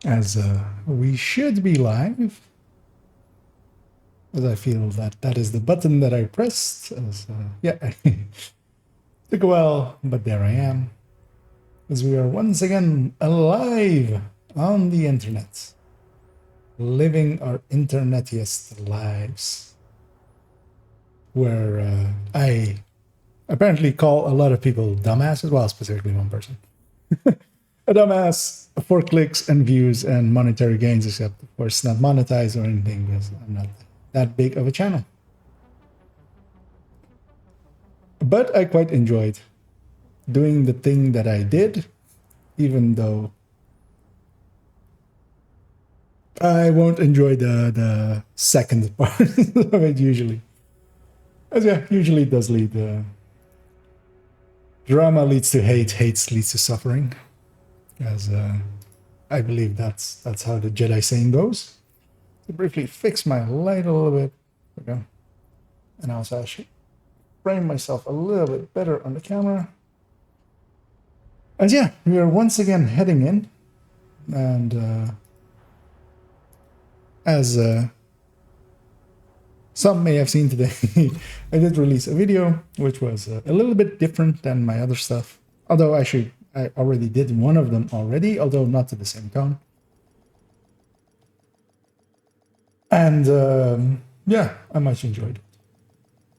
as we should be live, as I feel that that is the button that I pressed. As yeah, took a while, but there I am, as we are once again alive on the internet, living our internetiest lives, where I apparently call a lot of people dumbasses, well, specifically one person. A dumbass for clicks and views and monetary gains, except of course not monetized or anything because I'm not that big of a channel. But I quite enjoyed doing the thing that I did, even though I won't enjoy the second part of it usually. As yeah, usually it does lead drama leads to hate, hate leads to suffering. As I believe that's how the Jedi saying goes. To briefly fix my light a little bit. Okay. And also I should frame myself a little bit better on the camera. And yeah, we are once again heading in. And as some may have seen today, I did release a video which was a little bit different than my other stuff. Although actually, I already did one of them already, although not to the same tone. And yeah, I much enjoyed it,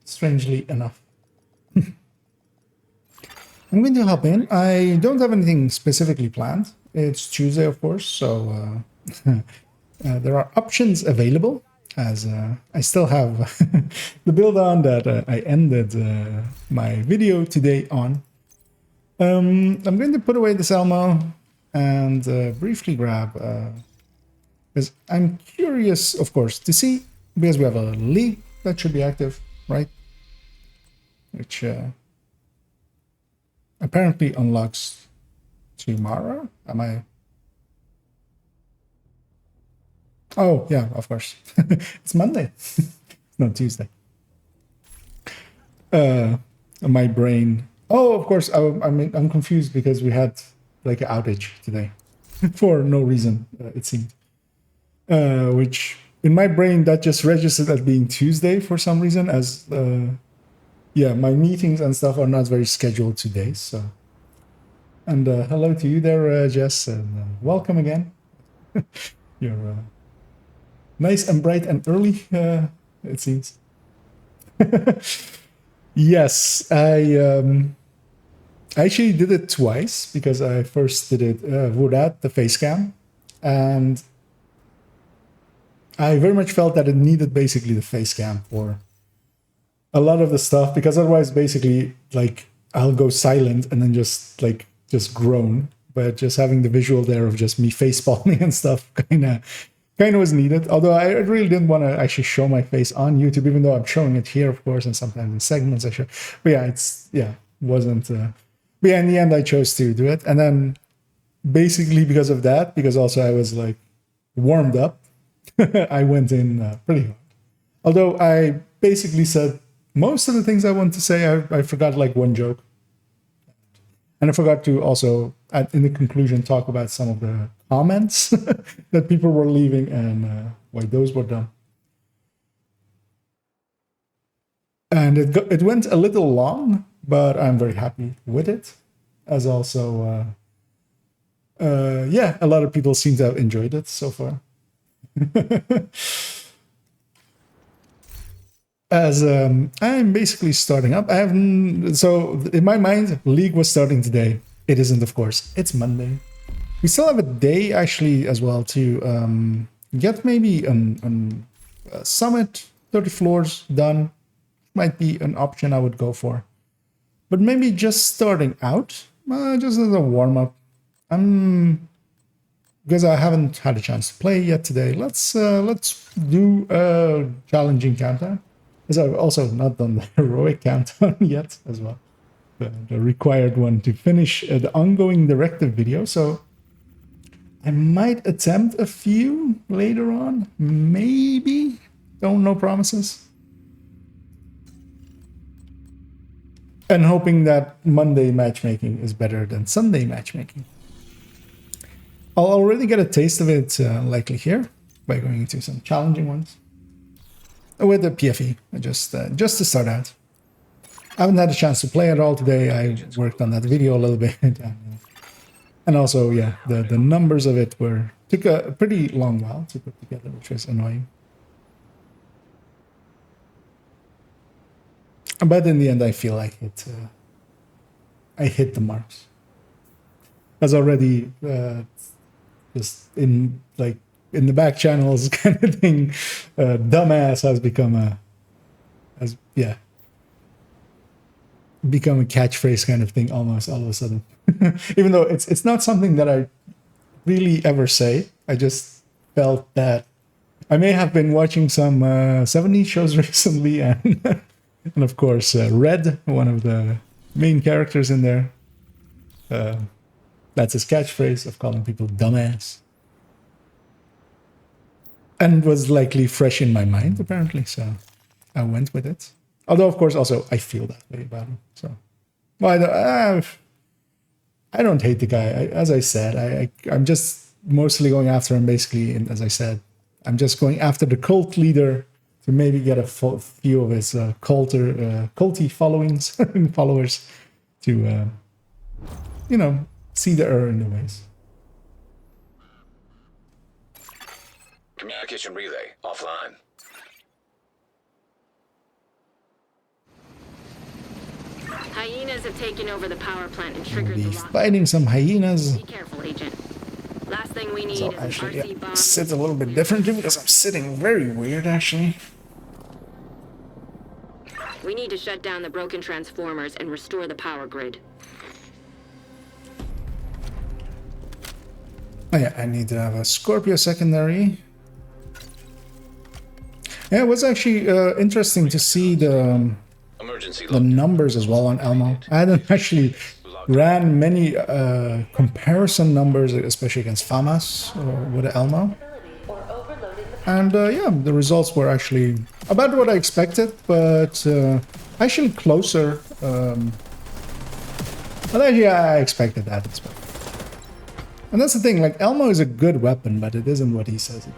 strangely enough. I'm going to hop in. I don't have anything specifically planned. It's Tuesday, of course, so there are options available, as I still have the build on that I ended my video today on. I'm going to put away the Selma and briefly grab, because I'm curious, of course, to see, because we have a league that should be active, right? Which apparently unlocks tomorrow. Am I? Oh, yeah, of course. It's Monday. It's not Tuesday. My brain. Oh, of course. I'm confused because we had like an outage today for no reason, it seemed. Which in my brain, that just registered as being Tuesday for some reason, as yeah, my meetings and stuff are not very scheduled today. So, and hello to you there, Jess, and welcome again. You're nice and bright and early, it seems. Yes, I actually did it twice because I first did it without the face cam, and I very much felt that it needed basically the face cam for a lot of the stuff, because otherwise, basically, like I'll go silent and then just groan. But just having the visual there of just me face palming and stuff kind of was needed. Although I really didn't want to actually show my face on YouTube, even though I'm showing it here, of course, and sometimes in segments I show. But yeah, it's wasn't. But yeah, in the end, I chose to do it, and then basically because of that, because also I was like warmed up, I went in pretty hard. Although I basically said most of the things I want to say, I forgot like one joke. And I forgot to also, in the conclusion, talk about some of the comments that people were leaving and why those were done. And it went a little long, but I'm very happy with it. As also, yeah, a lot of people seem to have enjoyed it so far. As I'm basically starting up, I haven't. So in my mind, League was starting today. It isn't, of course. It's Monday. We still have a day actually as well to get maybe an summit 30 floors done. Might be an option I would go for, but maybe just starting out, just as a warm up. Because I haven't had a chance to play yet today. Let's do a challenging countdown. Because I've also not done the heroic countdown yet as well. The required one to finish the ongoing directive video. So I might attempt a few later on. Maybe. Don't know promises. And hoping that Monday matchmaking is better than Sunday matchmaking. I'll already get a taste of it likely here by going into some challenging ones with the PFE, just to start out. I haven't had a chance to play it all today. I worked on that video a little bit. And also, yeah, the numbers of it took a pretty long while to put together, which was annoying. But in the end, I feel like I hit the marks. As already just in the back channels kind of thing, dumbass has become a catchphrase kind of thing almost all of a sudden. Even though it's not something that I really ever say. I just felt that I may have been watching some 70s shows recently, and and of course Red, one of the main characters in there, that's his catchphrase of calling people dumbass, and was likely fresh in my mind apparently, so I went with it. Although of course also I feel that way about him. So, well, I don't hate the guy. As I said, I'm just mostly going after him basically, and as I said, I'm just going after the cult leader to maybe get a few of his culty followers to, see the error in the ways. Communication relay offline. Hyenas have taken over the power plant and triggered the lock. Fighting some hyenas. Be careful, Agent. Last thing we need So is actually, an RC bomb. sit a little bit differently because I'm sitting very weird actually. We need to shut down the broken transformers and restore the power grid. Oh yeah, I need to have a Scorpio secondary. Yeah, it was actually interesting to see the numbers as well on Elmo. I hadn't actually ran many comparison numbers, especially against FAMAS with Elmo. And yeah, the results were actually about what I expected, but actually closer. Well, actually, I expected that as well. And that's the thing, like, Elmo is a good weapon, but it isn't what he says it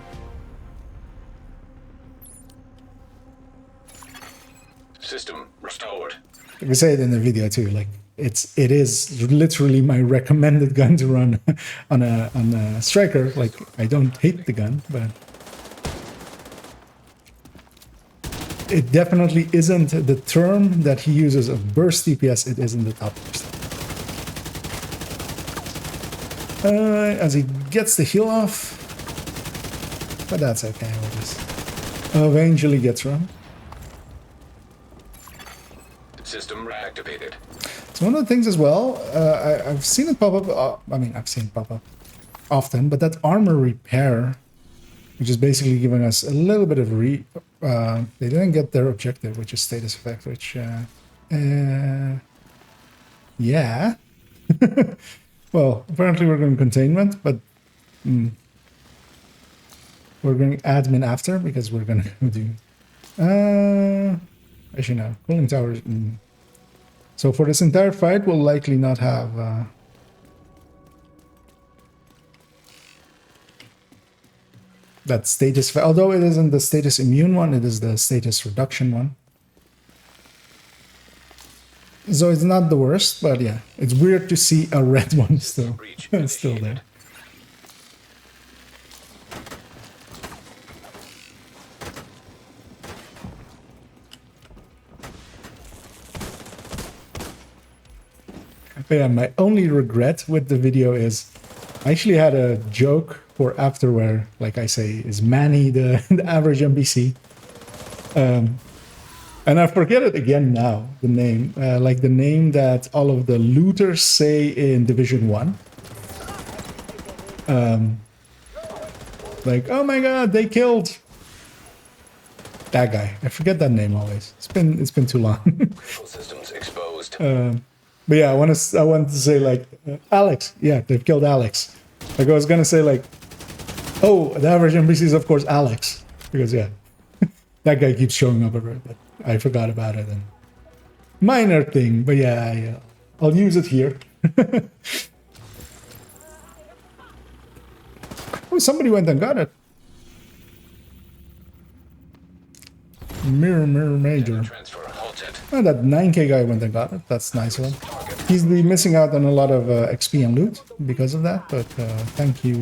is. System restored. Like I say it in the video too, like, it is literally my recommended gun to run on a striker. Like, I don't hate the gun, but it definitely isn't the term that he uses of burst DPS. It isn't the top burst. As he gets the heal off, but that's okay. We'll just eventually get through. System reactivated. So one of the things as well, I've seen it pop up. I mean, I've seen it pop up often, but that armor repair, which is basically giving us a little bit of they didn't get their objective, which is status effect, which yeah. Well, apparently we're going containment, but we're going admin after, because we're going to do actually no, cooling towers. So for this entire fight, we'll likely not have that status, although it isn't the status immune one, it is the status reduction one. So it's not the worst, but yeah, it's weird to see a red one still there. But yeah, my only regret with the video is I actually had a joke for after where, like I say, is Manny the average NPC. And I forget it again now, the name. Like the name that all of the looters say in Division 1. Like, oh my god, they killed that guy. I forget that name always. It's been too long. Systems exposed. But yeah, I want to say like Alex. Yeah, they've killed Alex. Like I was gonna say like, oh, the average NPC is of course Alex, because yeah, that guy keeps showing up everywhere. But I forgot about it. And minor thing, but yeah, I'll use it here. Oh, somebody went and got it. Mirror Major. Transfer halted. Oh, that 9k guy went and got it. That's nice one. He's missing out on a lot of XP and loot because of that, but thank you.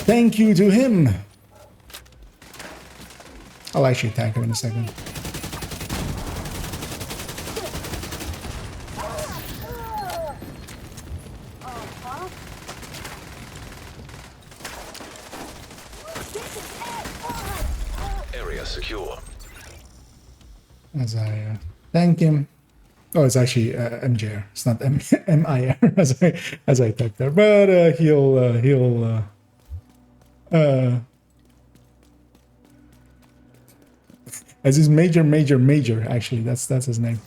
Thank you to him. I'll actually thank him in a second. Area secure. As I thank him. Oh, it's actually MJR. It's not MIR as I typed there. But he'll as his major actually. That's his name.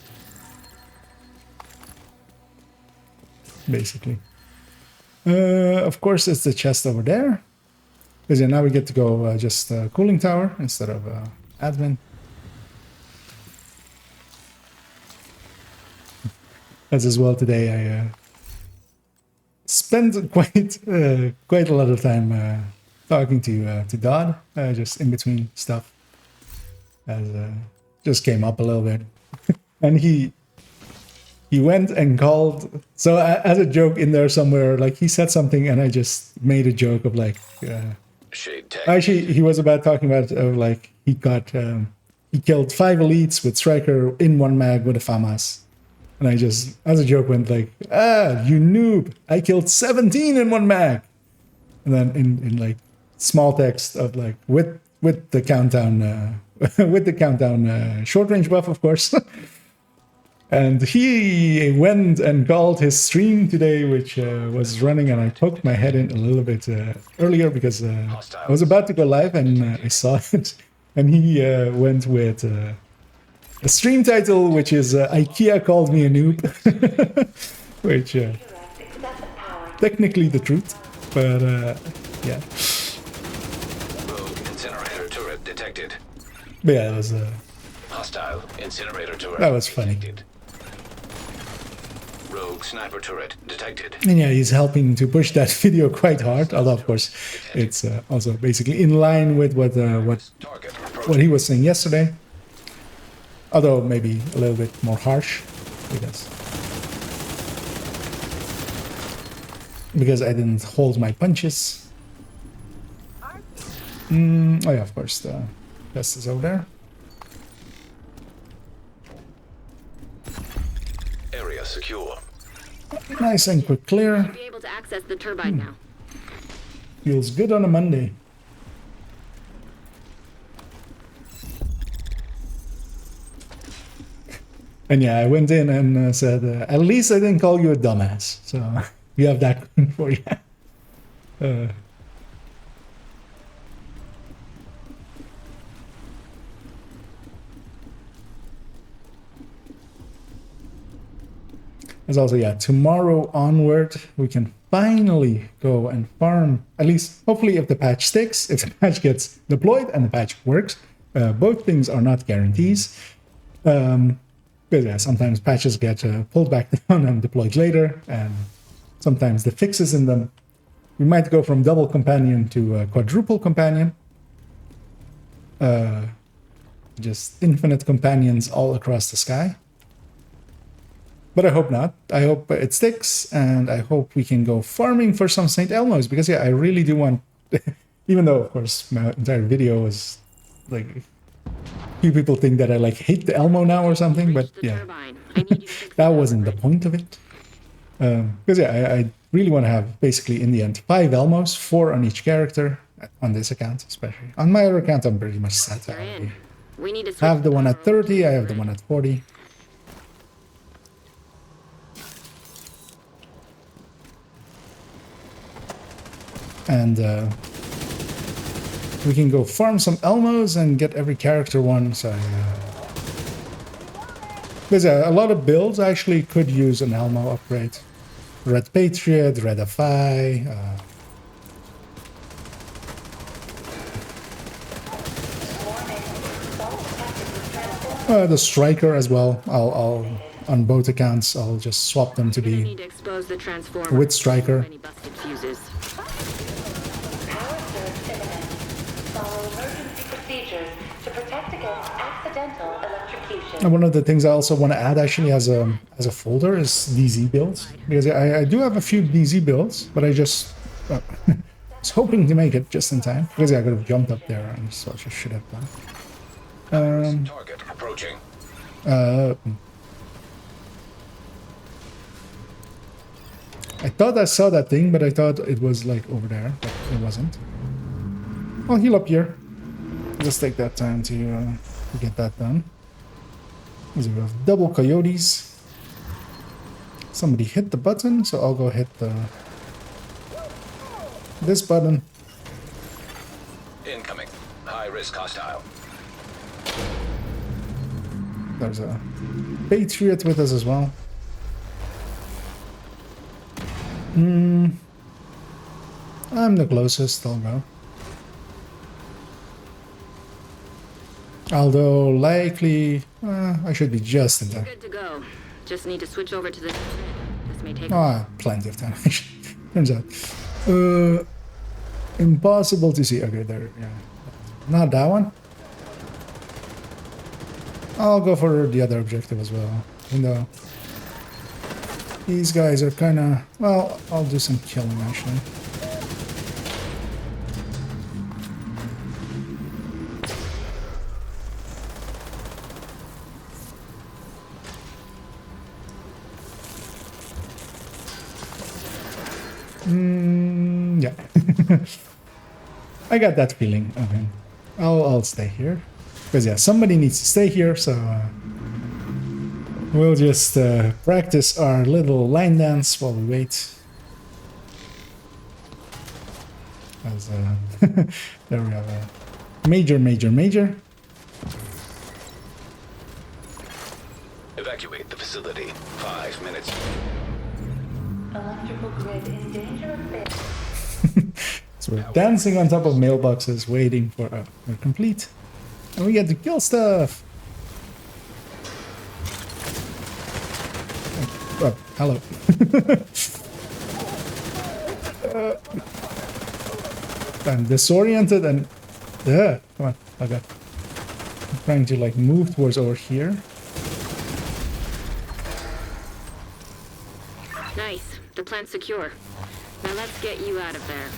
Basically. Of course, it's the chest over there. Because yeah, now we get to go just cooling tower instead of admin. As well today, I spent quite a lot of time talking to Dodd, just in between stuff, as just came up a little bit, and he went and called. So as a joke in there somewhere, like he said something, and I just made a joke of like. Shade tag. Actually, he was about talking about like he got he killed 5 elites with Striker in 1 mag with a FAMAS. And I just, as a joke, went like, you noob, I killed 17 in 1 mag. And then in like small text of like, with the countdown, short range buff, of course. And he went and called his stream today, which was running, and I poked my head in a little bit earlier because I was about to go live and I saw it. And he went with... a stream title, which is IKEA called me a noob, which technically the truth, but yeah. Rogue incinerator turret detected. But yeah, it was Hostile incinerator turret. that was funny. detected. Rogue sniper turret detected. And yeah, he's helping to push that video quite hard. Although of course, it's also basically in line with what Target what he was saying yesterday. Although maybe a little bit more harsh, because I didn't hold my punches. Oh yeah, of course, the test is over there. Area secure. Nice and quick clear. Be able to access the turbine now. Feels good on a Monday. And yeah, I went in and said, at least I didn't call you a dumbass. So you have that going for you. As also, yeah, tomorrow onward, we can finally go and farm, at least hopefully if the patch sticks, if the patch gets deployed and the patch works. Both things are not guarantees. Because yeah, sometimes patches get pulled back down and deployed later, and sometimes the fixes in them. We might go from double companion to quadruple companion. Just infinite companions all across the sky. But I hope not. I hope it sticks, and I hope we can go farming for some St. Elmos, because yeah, I really do want, even though of course my entire video is like, few people think that I like hate the Elmo now or something, but yeah, that wasn't the point of it. Because yeah, I really want to have basically in the end 5 Elmos, 4 on each character on this account, especially. On my other account, I'm pretty much set. I have the one at 30, I have the one at 40. And we can go farm some Elmos and get every character one. So there's a lot of builds actually could use an Elmo upgrade. Red Patriot, Red FI. The Striker as well. I'll on both accounts. I'll just swap them to be with Striker. imminent. Follow emergency procedures to protect against accidental electrocution. And one of the things I also want to add actually as a folder is DZ builds, because I do have a few DZ builds, but I just was hoping to make it just in time, because I could have jumped up there and so I should have done. Target approaching. I thought I saw that thing, but I thought it was like over there, but it wasn't. I'll heal up here. Just take that time to get that done. So we have double coyotes. Somebody hit the button, so I'll go hit this button. Incoming. High risk hostile. There's a Patriot with us as well. I'm the closest, I'll go. Although likely, I should be just in there. Good to go. Just need to switch over to this. This may take. Plenty of time. Turns out, impossible to see. Okay, there. Yeah, not that one. I'll go for the other objective as well. You know, these guys are kind of well. I'll do some killing actually. Yeah. I got that feeling. Okay. I'll stay here. Because yeah, somebody needs to stay here, so we'll just practice our little line dance while we wait. As, there we have a major. Evacuate the facility. 5 minutes. Electrical grid in danger of failure. So we're dancing on top of mailboxes, waiting for we're complete. And we get to kill stuff! Oh, hello. I'm disoriented and... come on, okay. I'm trying to like move towards over here. Nice. The plant's secure. Now let's get you out of there.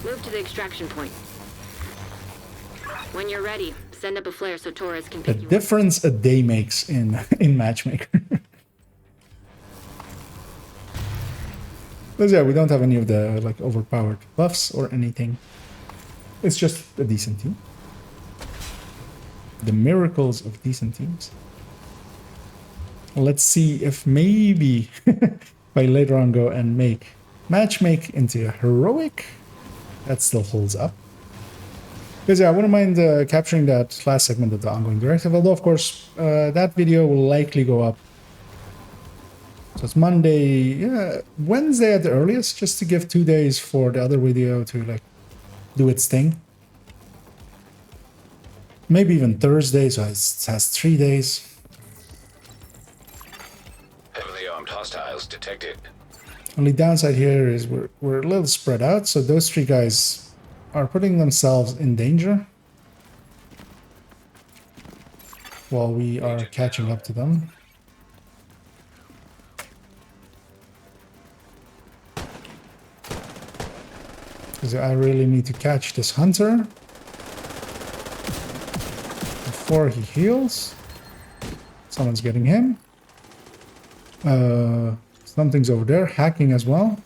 Move to the extraction point. When you're ready, send up a flare so Torres can The pick you up. difference a day makes in Matchmaker. But yeah, we don't have any of the like overpowered buffs or anything. It's just a decent team. The miracles of decent teams. Let's see if maybe by later on go and make Matchmake into a heroic. That still holds up. Because yeah, I wouldn't mind capturing that last segment of the ongoing directive, although of course that video will likely go up. So it's Monday, yeah, Wednesday at the earliest, just to give 2 days for the other video to like do its thing. Maybe even Thursday, so it has 3 days. Heavily armed hostiles detected. Only downside here is we're a little spread out, so those 3 guys are putting themselves in danger while we are catching up to them. Because I really need to catch this hunter before he heals. Someone's getting him. Something's over there, hacking as well.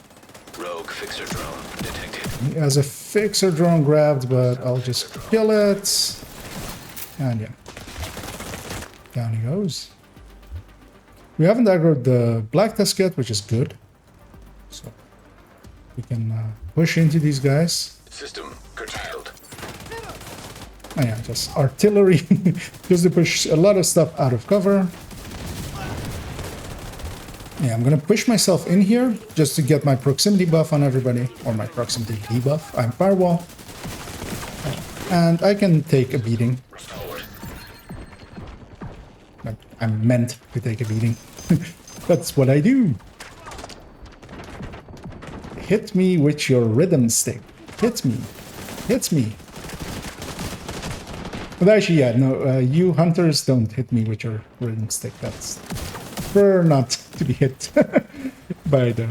Rogue fixer drone detected. He has a fixer drone grabbed, but I'll just kill it. And yeah. Down he goes. We haven't aggroed the black tusk yet, which is good. So we can push into these guys. System curtailed. Oh yeah, just artillery. Just to push a lot of stuff out of cover. Yeah, I'm gonna push myself in here just to get my proximity buff on everybody, or my proximity debuff. I'm firewall, and I can take a beating. Forward. I'm meant to take a beating. That's what I do. Hit me with your rhythm stick. Hit me. hits me. But actually, yeah, no, you hunters don't hit me with your rhythm stick. That's prefer not to be hit by their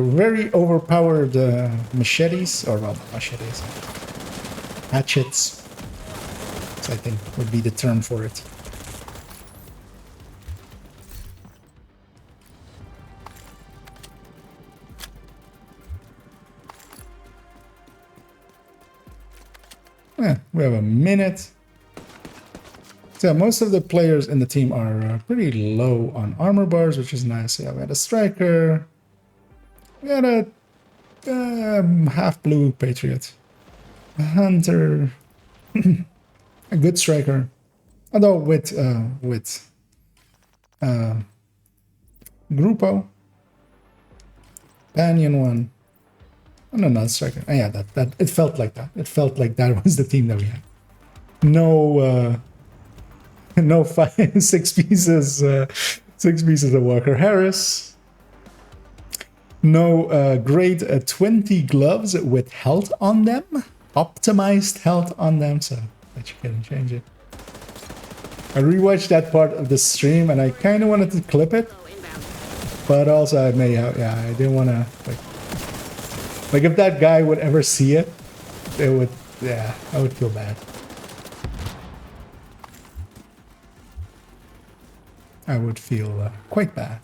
very overpowered machetes, or well, machetes, hatchets, I think would be the term for it. Yeah, we have a minute. So most of the players in the team are pretty low on armor bars, which is nice. Yeah, we had a striker. We had a half blue patriot, a hunter, a good striker. Although with Grupo, Banyan one, and another striker. And yeah, that it felt like that. It felt like that was the team that we had. No, no six pieces of Walker Harris. No grade 20 gloves with health on them, optimized health on them, so that you can change it. I rewatched that part of the stream and I kind of wanted to clip it, but also I may have, yeah, I didn't want to, like if that guy would ever see it, it would, yeah, I would feel bad. I would feel quite bad.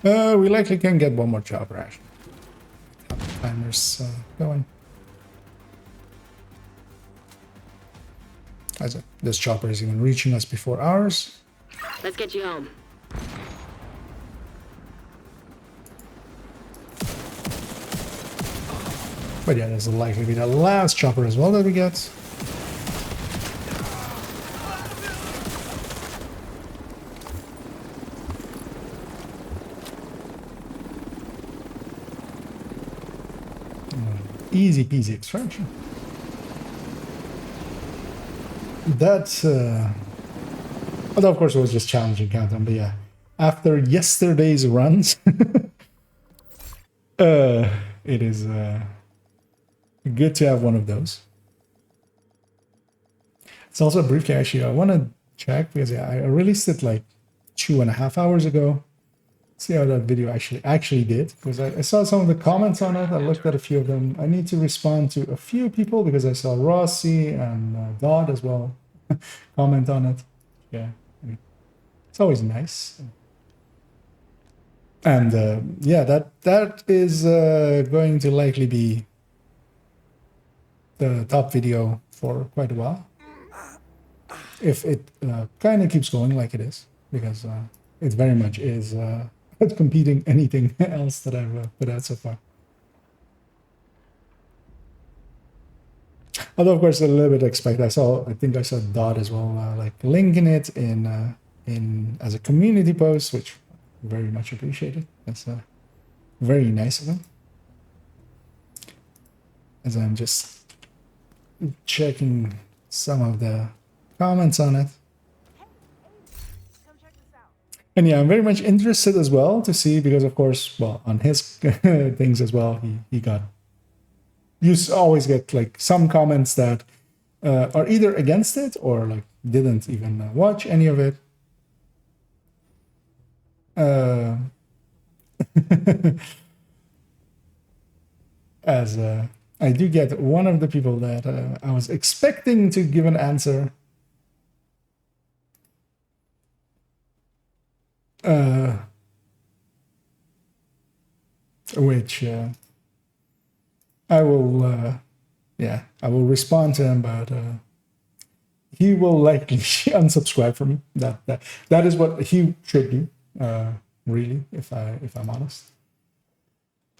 We likely can get one more job ration. Timers going. As this chopper is even reaching us before ours. Let's get you home. But yeah, this will likely be the last chopper as well that we get. Easy peasy extraction. That's although of course it was just challenging countdown, but yeah, after yesterday's runs, it is good to have one of those. It's also a briefcase. Actually, I want to check because yeah, I released it like 2.5 hours ago. See how that video actually did, because I saw some of the comments on it. I looked at a few of them. I need to respond to a few people because I saw Rossi and Dodd as well comment on it. Yeah, I mean, it's always nice. And yeah, that is going to likely be the top video for quite a while, if it kind of keeps going like it is, because it very much is competing anything else that I've put out so far. Although of course a little bit expect. I think I saw Dodd as well, like linking it in as a community post, which very much appreciated. That's very nice of him. As I'm just checking some of the comments on it. And yeah, I'm very much interested as well to see, because of course, well, on his things as well, you always get like some comments that are either against it or like didn't even watch any of it. As I do get one of the people that I was expecting to give an answer. Which I will respond to him, but he will likely unsubscribe from me. That is what he should do, really, if I'm honest.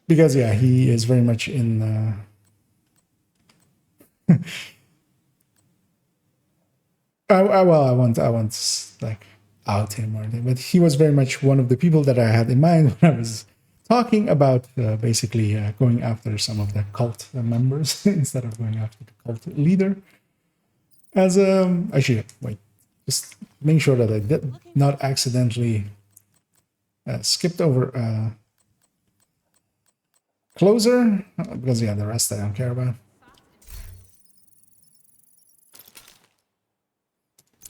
Because yeah, he is very much in I won't like out him or anything, but he was very much one of the people that I had in mind when I was talking about basically going after some of the cult members instead of going after the cult leader. As actually, wait, just make sure that I did not accidentally skipped over closer, because yeah, the rest I don't care about.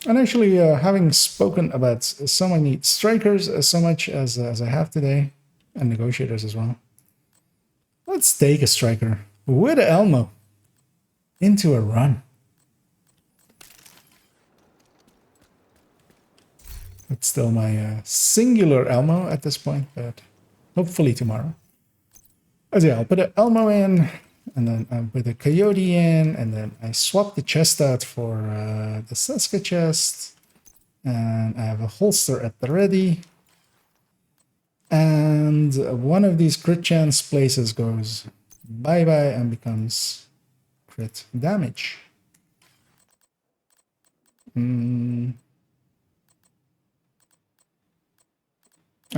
And actually, having spoken about so many strikers so much as I have today, and negotiators as well, let's take a striker with Elmo into a run. It's still my singular Elmo at this point, but hopefully tomorrow. As yeah, I'll put an Elmo in, and then I put a Coyote in, and then I swap the chest out for the Seska chest, and I have a holster at the ready. And one of these crit chance places goes bye-bye and becomes crit damage. And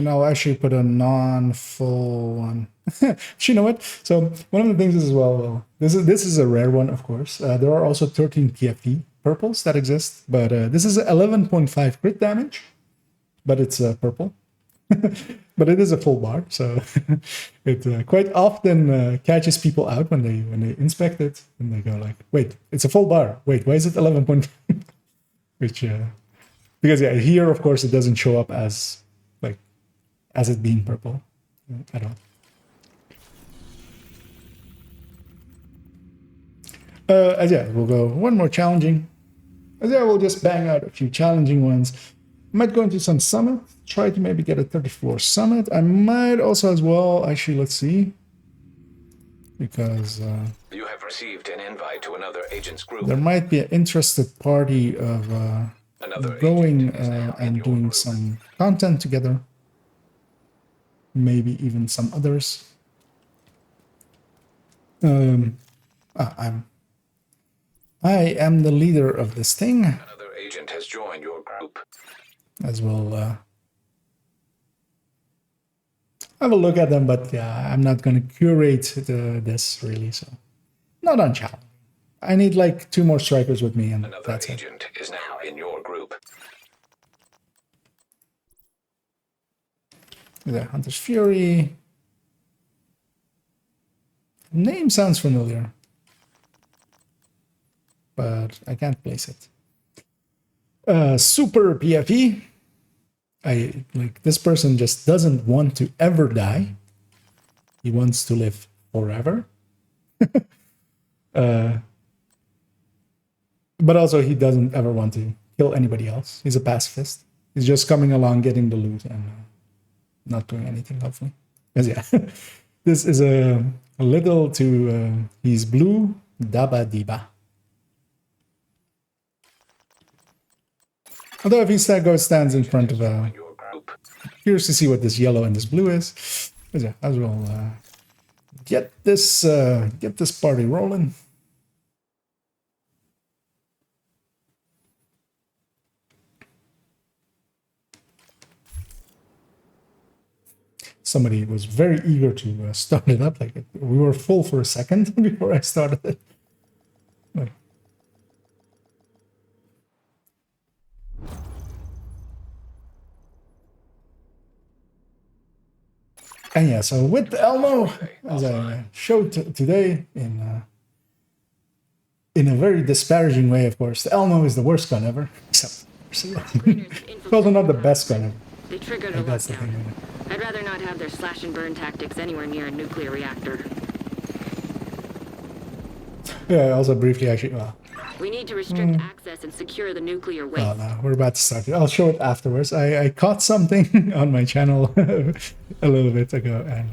I'll actually put a non-full one. You know what? So one of the things is as well, this is a rare one, of course. There are also 13 TFT purples that exist, but this is 11.5 crit damage, but it's purple. But it is a full bar, so it quite often catches people out when they inspect it and they go like, "Wait, it's a full bar. Wait, why is it 11.5?" Which because yeah, here of course it doesn't show up as it being purple at all. As yeah, we'll go one more challenging. As yeah, we'll just bang out a few challenging ones. Might go into some summit, try to maybe get a 34 summit. I might also as well, actually, let's see. Because You have received an invite to another agent's group. there might be an interested party of Another going agent is now in and your doing group. some content together. Maybe even some others. I am the leader of this thing, Another agent has joined your group. as we'll have a look at them, but yeah, I'm not going to curate this really, so not on challenge. I need like 2 more strikers with me, and Another that's it. agent is now in your group. The Hunter's Fury. Name sounds familiar, but I can't place it. Super PFE. I like this person just doesn't want to ever die. He wants to live forever. But also he doesn't ever want to kill anybody else. He's a pacifist. He's just coming along, getting the loot, and not doing anything, hopefully. Because yeah, this is a little too, he's blue, Daba Diba. Although if he stands in front of a, Your group. curious to see what this yellow and this blue is. But yeah, as well get this party rolling. Somebody was very eager to start it up. Like we were full for a second before I started it. Like, and yeah, so with Elmo, as I showed today in a very disparaging way, of course, the Elmo is the worst gun ever. Except, it's also not the best gun ever. They triggered a Like, that's the thing. lockdown. I'd rather not have their slash and burn tactics anywhere near a nuclear reactor. Yeah, also briefly, actually, We need to restrict access and secure the nuclear waste. oh no, we're about to start. I'll show it afterwards. I caught something on my channel a little bit ago, and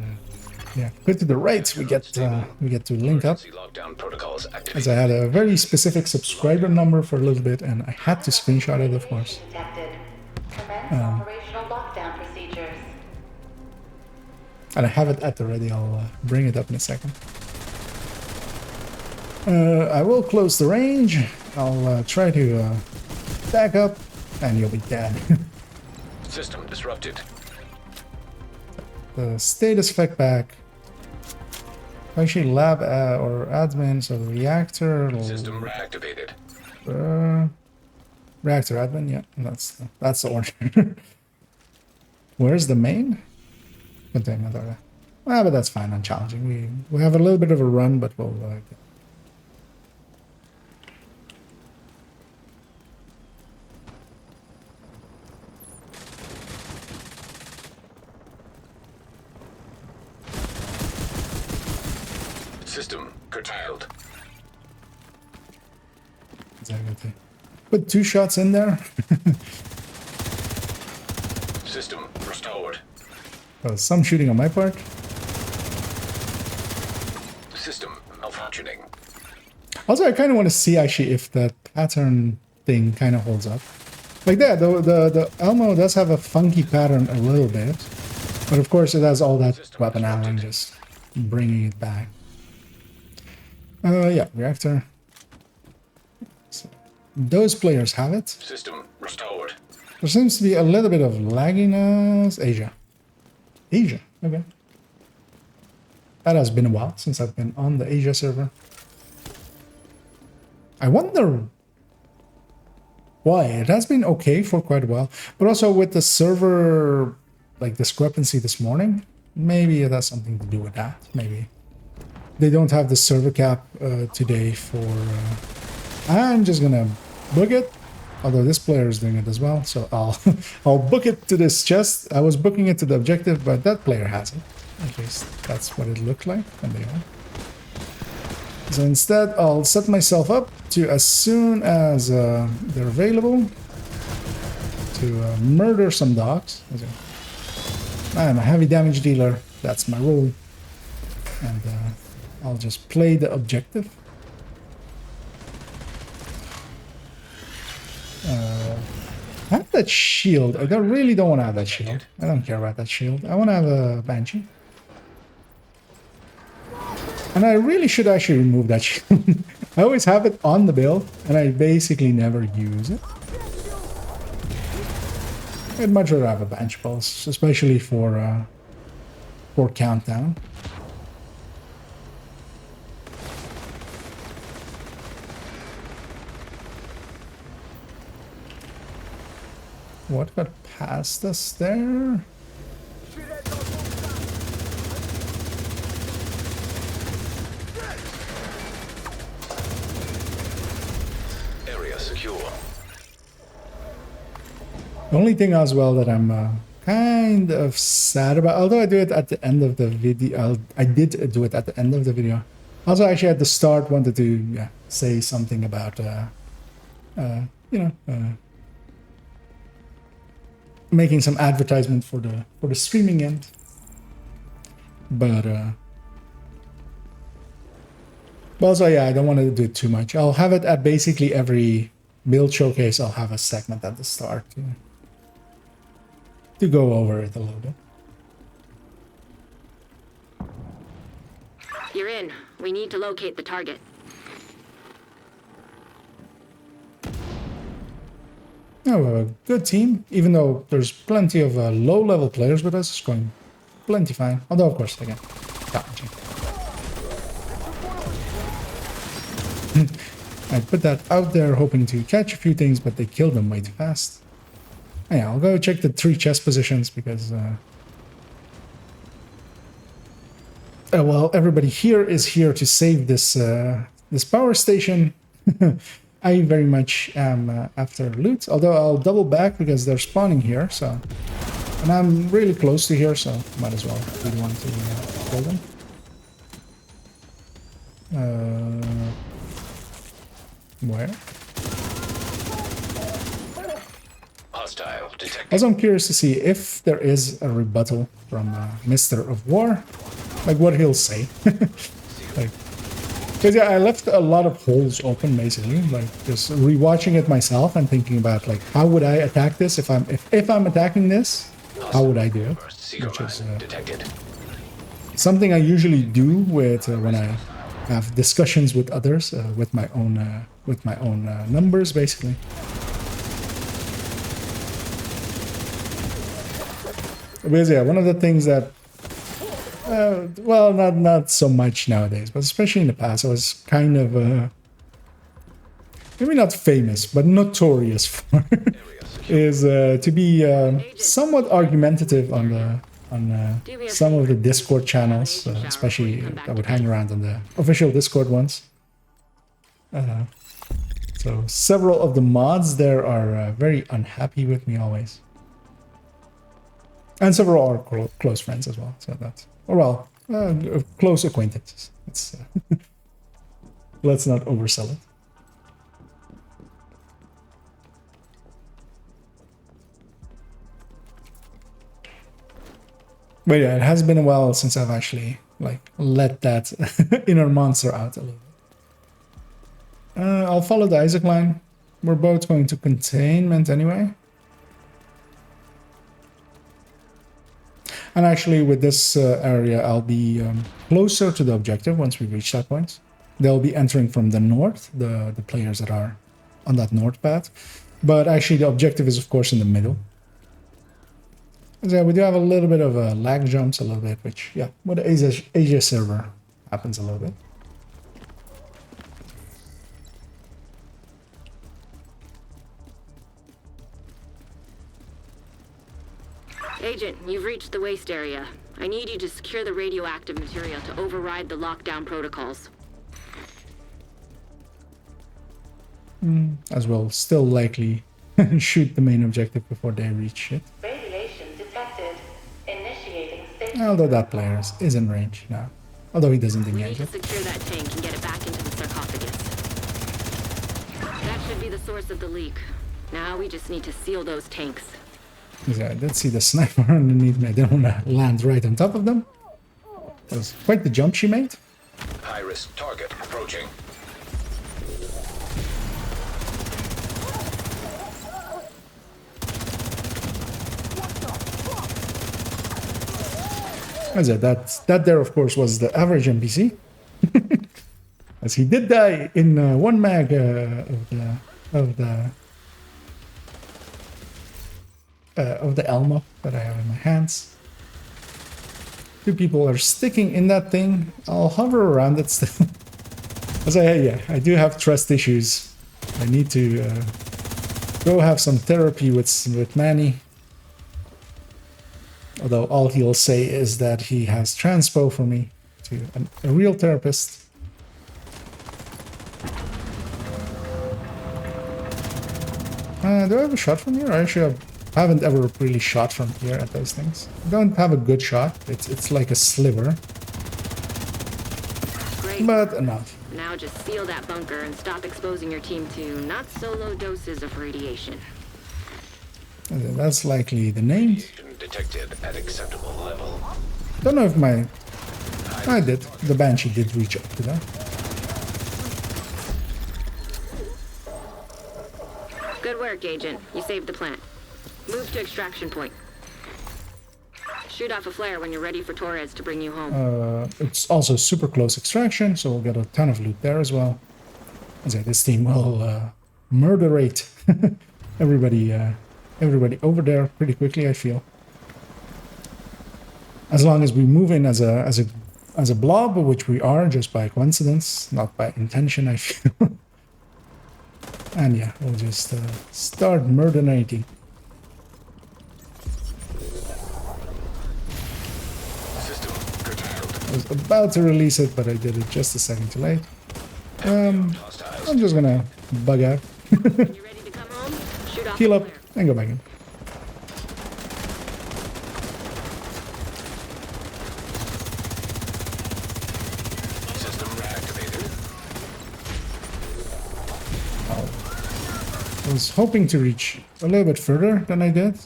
yeah, go to the right. We get to link up, Emergency lockdown protocols activated. as I had a very specific subscriber number for a little bit, and I had to screenshot it, of course. Detected. Commence operational lockdown procedures. And I have it at the ready. I'll bring it up in a second. I will close the range. I'll try to back up, and you'll be dead. System disrupted. The status effect back. Actually, lab or admin, so reactor. System reactivated. Reactor admin, yeah, that's the order. Where's the main? Containment area. But that's fine, unchallenging. We have a little bit of a run, but we'll System curtailed. exactly. Put 2 shots in there. System restored. Some shooting on my part. System malfunctioning. Also, I kind of want to see actually if that pattern thing kind of holds up. Like that, the Elmo does have a funky pattern a little bit. But of course it has all that weapon handling, just bringing it back. Yeah, reactor. So, those players have it. System restored. There seems to be a little bit of lagginess. Asia. Asia, okay. That has been a while since I've been on the Asia server. I wonder why. It has been okay for quite a while. But also with the server like discrepancy this morning, maybe it has something to do with that. Maybe. They don't have the server cap today for... I'm just gonna book it. Although this player is doing it as well, so I'll book it to this chest. I was booking it to the objective, but that player has it. At least that's what it looked like when they are. So instead, I'll set myself up to, as soon as they're available, to murder some dogs. I'm a heavy damage dealer. That's my role, and I'll just play the objective. Have that shield. I really don't want to have that shield. I don't care about that shield. I want to have a Banshee. And I really should actually remove that shield. I always have it on the build, and I basically never use it. I'd much rather have a Banshee Pulse, especially for Countdown. What got past us there? Area secure. The only thing as well that I'm kind of sad about, although I do it at the end of the video, I did do it at the end of the video. Also, actually at the start, wanted to say something about, making some advertisement for the streaming end, but also I don't want to do it too much. I'll have it at basically every build showcase. I'll have a segment at the start to go over it a little bit. You're in. We need to locate the target. Oh, a good team, even though there's plenty of low-level players with us. It's going plenty fine. Although, of course, again, challenging. I put that out there hoping to catch a few things, but they killed them way too fast. Yeah, I'll go check the 3 chest positions because... well, everybody here is here to save this this power station. I very much am after loot, although I'll double back because they're spawning here, so... And I'm really close to here, so might as well if we want to kill them. Where? Hostile detected. Also, I'm curious to see if there is a rebuttal from Mr. of War, like what he'll say. Like... Because yeah, I left a lot of holes open basically, like just rewatching it myself and thinking about like how would I attack this if I'm attacking this, how would I do it? Which is something I usually do with when I have discussions with others with my own numbers basically. Because yeah, one of the things that well, not so much nowadays, but especially in the past, I was kind of maybe not famous, but notorious for is to be somewhat argumentative on on Do me a some of the favor. Discord channels, Shower before especially you come back that to would hang bed. around on the official Discord ones. So several of the mods there are very unhappy with me always. And several are close friends as well. So that's, or well, close acquaintances. It's, let's not oversell it. But yeah, it has been a while since I've actually like let that inner monster out a little bit. I'll follow the Isaac line. We're both going to containment anyway. And actually with this area, I'll be closer to the objective once we reach that point. They'll be entering from the north, the players that are on that north path. But actually the objective is of course in the middle. So yeah, we do have a little bit of lag jumps a little bit, which yeah, with the Asia server happens a little bit. Agent, you've reached the waste area. I need you to secure the radioactive material to override the lockdown protocols. As well, still likely shoot the main objective before they reach it. Radiation detected. Initiating safety. Although that player is in range now. Although he doesn't We need engage to it. secure that tank and get it back into the sarcophagus. That should be the source of the leak. Now we just need to seal those tanks. Yeah, I did see the sniper underneath me. I didn't want to land right on top of them. That was quite the jump she made. High-risk target approaching. As I said, that there of course was the average NPC. As he did die in one mag of the Elmo that I have in my hands. Two people are sticking in that thing. I'll hover around it still. As I do have trust issues. I need to go have some therapy with Manny. Although all he'll say is that he has transpo for me to a real therapist. Do I have a shot from here? I actually haven't ever really shot from here at those things. I don't have a good shot. It's like a sliver, Great. but enough. Now just seal that bunker and stop exposing your team to not so low doses of radiation. That's likely the name. Detected at acceptable level. Don't know if my... I did. The Banshee did reach up to that. Good work, Agent. You saved the plant. Move to extraction point. Shoot off a flare when you're ready for Torres to bring you home. It's also super close extraction, so we'll get a ton of loot there as well. As I say, this team will murderate everybody over there pretty quickly, I feel. As long as we move in as a blob, which we are just by coincidence, not by intention, I feel. And yeah, we'll just start murderating. System curtailed. I was about to release it, but I did it just a second too late. Hostiles. I'm just gonna bug out, When you're ready to come home, shoot off heal the up, flare. and go back in. System reactivated. I was hoping to reach a little bit further than I did.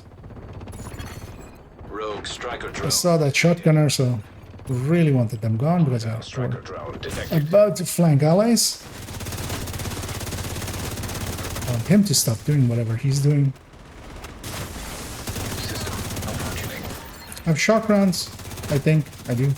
Rogue striker I drone. saw that shotgunner, so really wanted them gone because I was Striker drone detected. about to flank allies. I want him to stop doing whatever he's doing. System malfunctioning. I have shock rounds, I think. I do.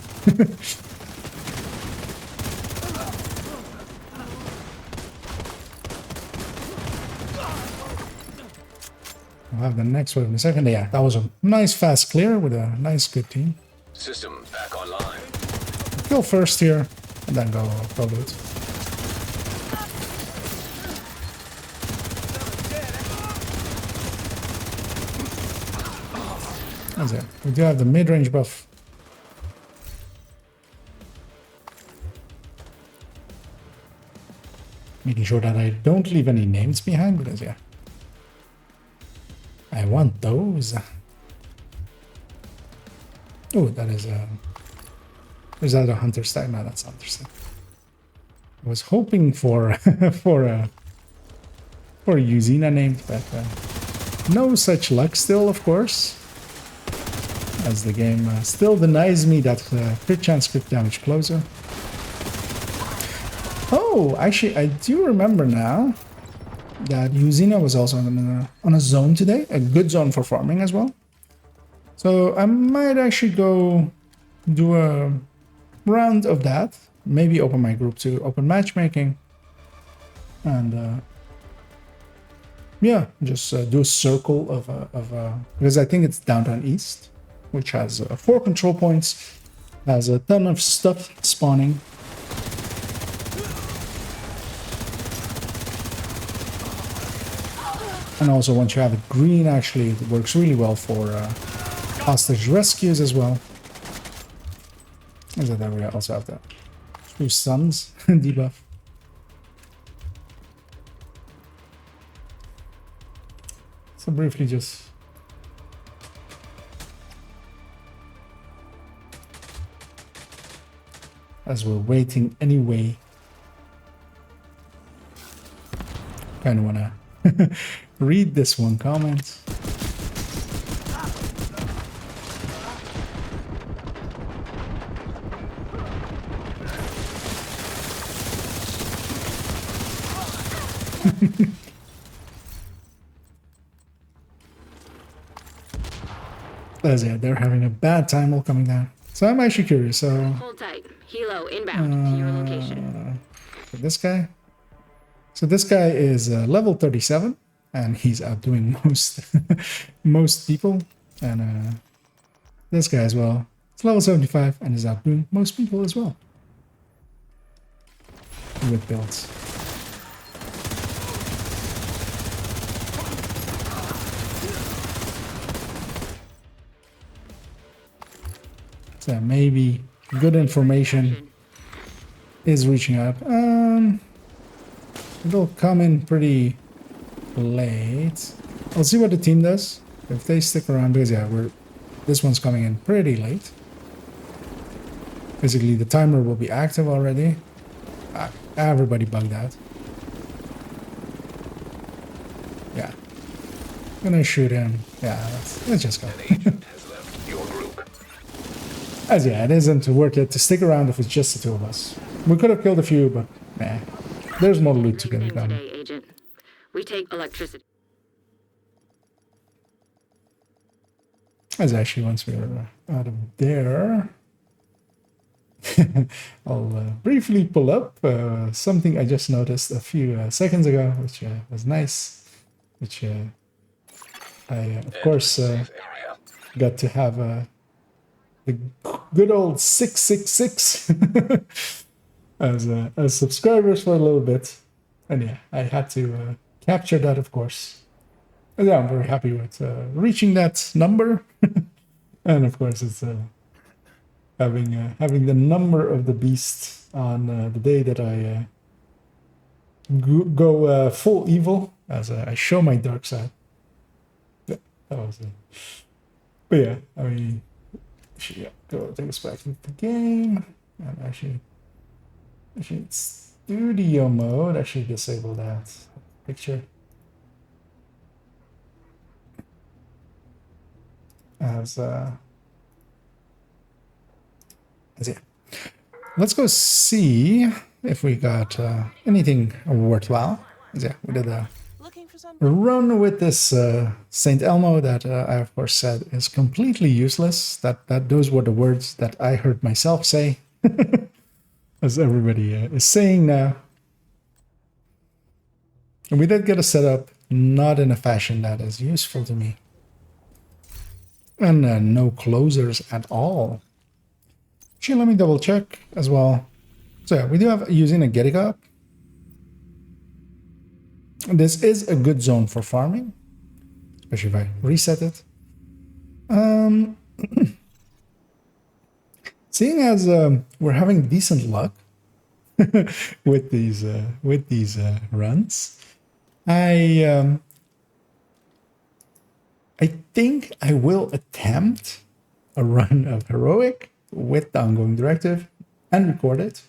I'll have the next one in a second. Yeah, that was a nice fast clear with a nice good team. System back online. Kill first here, and then go loot. That's it. We do have the mid-range buff. Making sure that I don't leave any names behind, because yeah, I want those. Oh, that is a... Is that a hunter stag? No, that's hunter stag. I was hoping for for a Yuzina name, but no such luck still, of course. As the game still denies me that crit chance, crit damage closer. Oh, actually, I do remember now that Yuzina was also on a zone today, a good zone for farming as well. So I might actually go do a round of that. Maybe open my group to open matchmaking. And yeah, just do a circle of because I think it's downtown east, which has 4 control points, has a ton of stuff spawning. And also, once you have it green, actually, it works really well for hostage rescues as well. Is that we also have the 2 suns debuff. So briefly just... as we're waiting anyway. Kind of wanna read this one comment. That's it, they're having a bad time all coming down. So I'm actually curious, so... Hold tight. Helo inbound to your location. This guy? So this guy is level 37, and he's outdoing most people. And this guy as well. It's level 75, and is outdoing most people as well. With builds. So maybe good information is reaching up. It'll come in pretty late. I'll see what the team does. If they stick around, because yeah, this one's coming in pretty late. Basically, the timer will be active already. Everybody bugged out. Yeah. Gonna shoot him. Yeah, let's just go. As yeah, it isn't worth it to stick around if it's just the 2 of us. We could have killed a few, but nah. There's more loot to get done. Today, Agent. We take electricity. As actually, once we're out of there, I'll briefly pull up something I just noticed a few seconds ago, which was nice. Which I, of course, got to have the good old 666 as subscribers for a little bit. And yeah, I had to capture that, of course. And yeah, I'm very happy with reaching that number. And of course, it's having the number of the beast on the day that I go full evil, as I show my dark side. Yeah, that was it. But yeah, I mean, actually, yeah, go take us back to the game. And actually, it's studio mode. Actually, disable that picture. As yeah. Let's go see if we got anything worthwhile. Yeah, we did a run with this Saint Elmo that I of course said is completely useless. That those were the words that I heard myself say, as everybody is saying now. And we did get a setup, not in a fashion that is useful to me. And no closers at all. Actually, let me double check as well. So yeah, we do have using a Getting Up. This is a good zone for farming, especially if I reset it. Seeing as we're having decent luck with these runs, I think I will attempt a run of heroic with the ongoing directive and record it.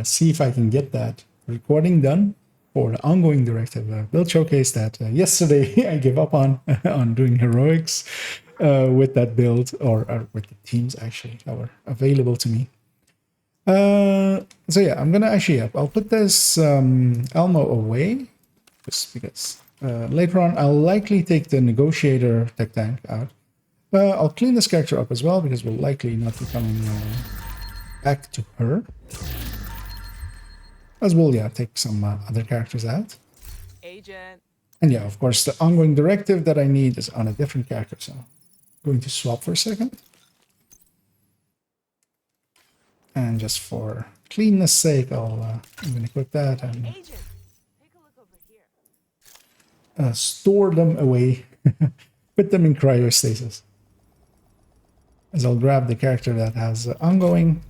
See if I can get that recording done for the ongoing directive build showcase that yesterday I gave up on on doing heroics with that build, or with the teams actually that were available to me. So yeah, I'm gonna actually, I'll put this Elmo away just because later on I'll likely take the negotiator tech tank out. I'll clean this character up as well because we'll likely not be coming back to her. As well, yeah, take some other characters out. Agent. And yeah, of course, the ongoing directive that I need is on a different character, so I'm going to swap for a second. And just for cleanness sake, I'm going to equip that and Agent. Take a look over here. store them away, put them in cryostasis. As I'll grab the character that has ongoing.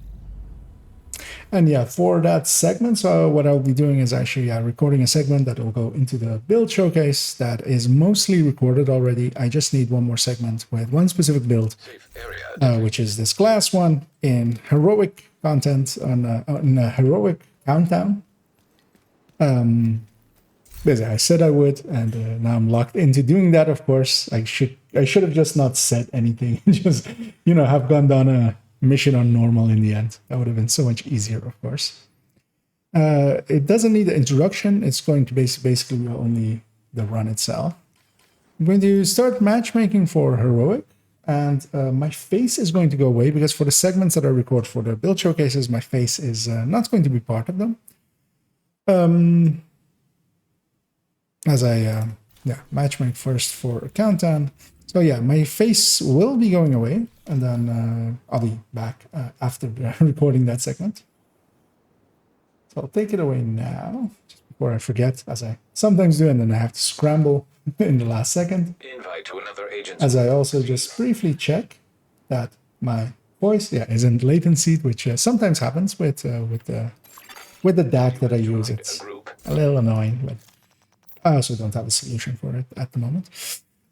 And yeah, for that segment, so what I'll be doing is actually recording a segment that will go into the build showcase that is mostly recorded already. I just need one more segment with one specific build, Safe area. which is this glass one in heroic content on a heroic countdown. Basically, I said I would, and now I'm locked into doing that. Of course, I should have just not said anything. Just have gone down a mission on normal in the end. That would have been so much easier, of course. It doesn't need an introduction. It's going to basically be only the run itself. I'm going to start matchmaking for heroic, and my face is going to go away because for the segments that I record for the build showcases, my face is not going to be part of them. As I matchmake first for a countdown. So yeah, my face will be going away, and then I'll be back after recording that segment. So I'll take it away now, just before I forget, as I sometimes do, and then I have to scramble in the last second. Invite to another agent's As I also just briefly check that my voice isn't latency, which sometimes happens with the DAC that I use. It's group. a little annoying, but I also don't have a solution for it at the moment.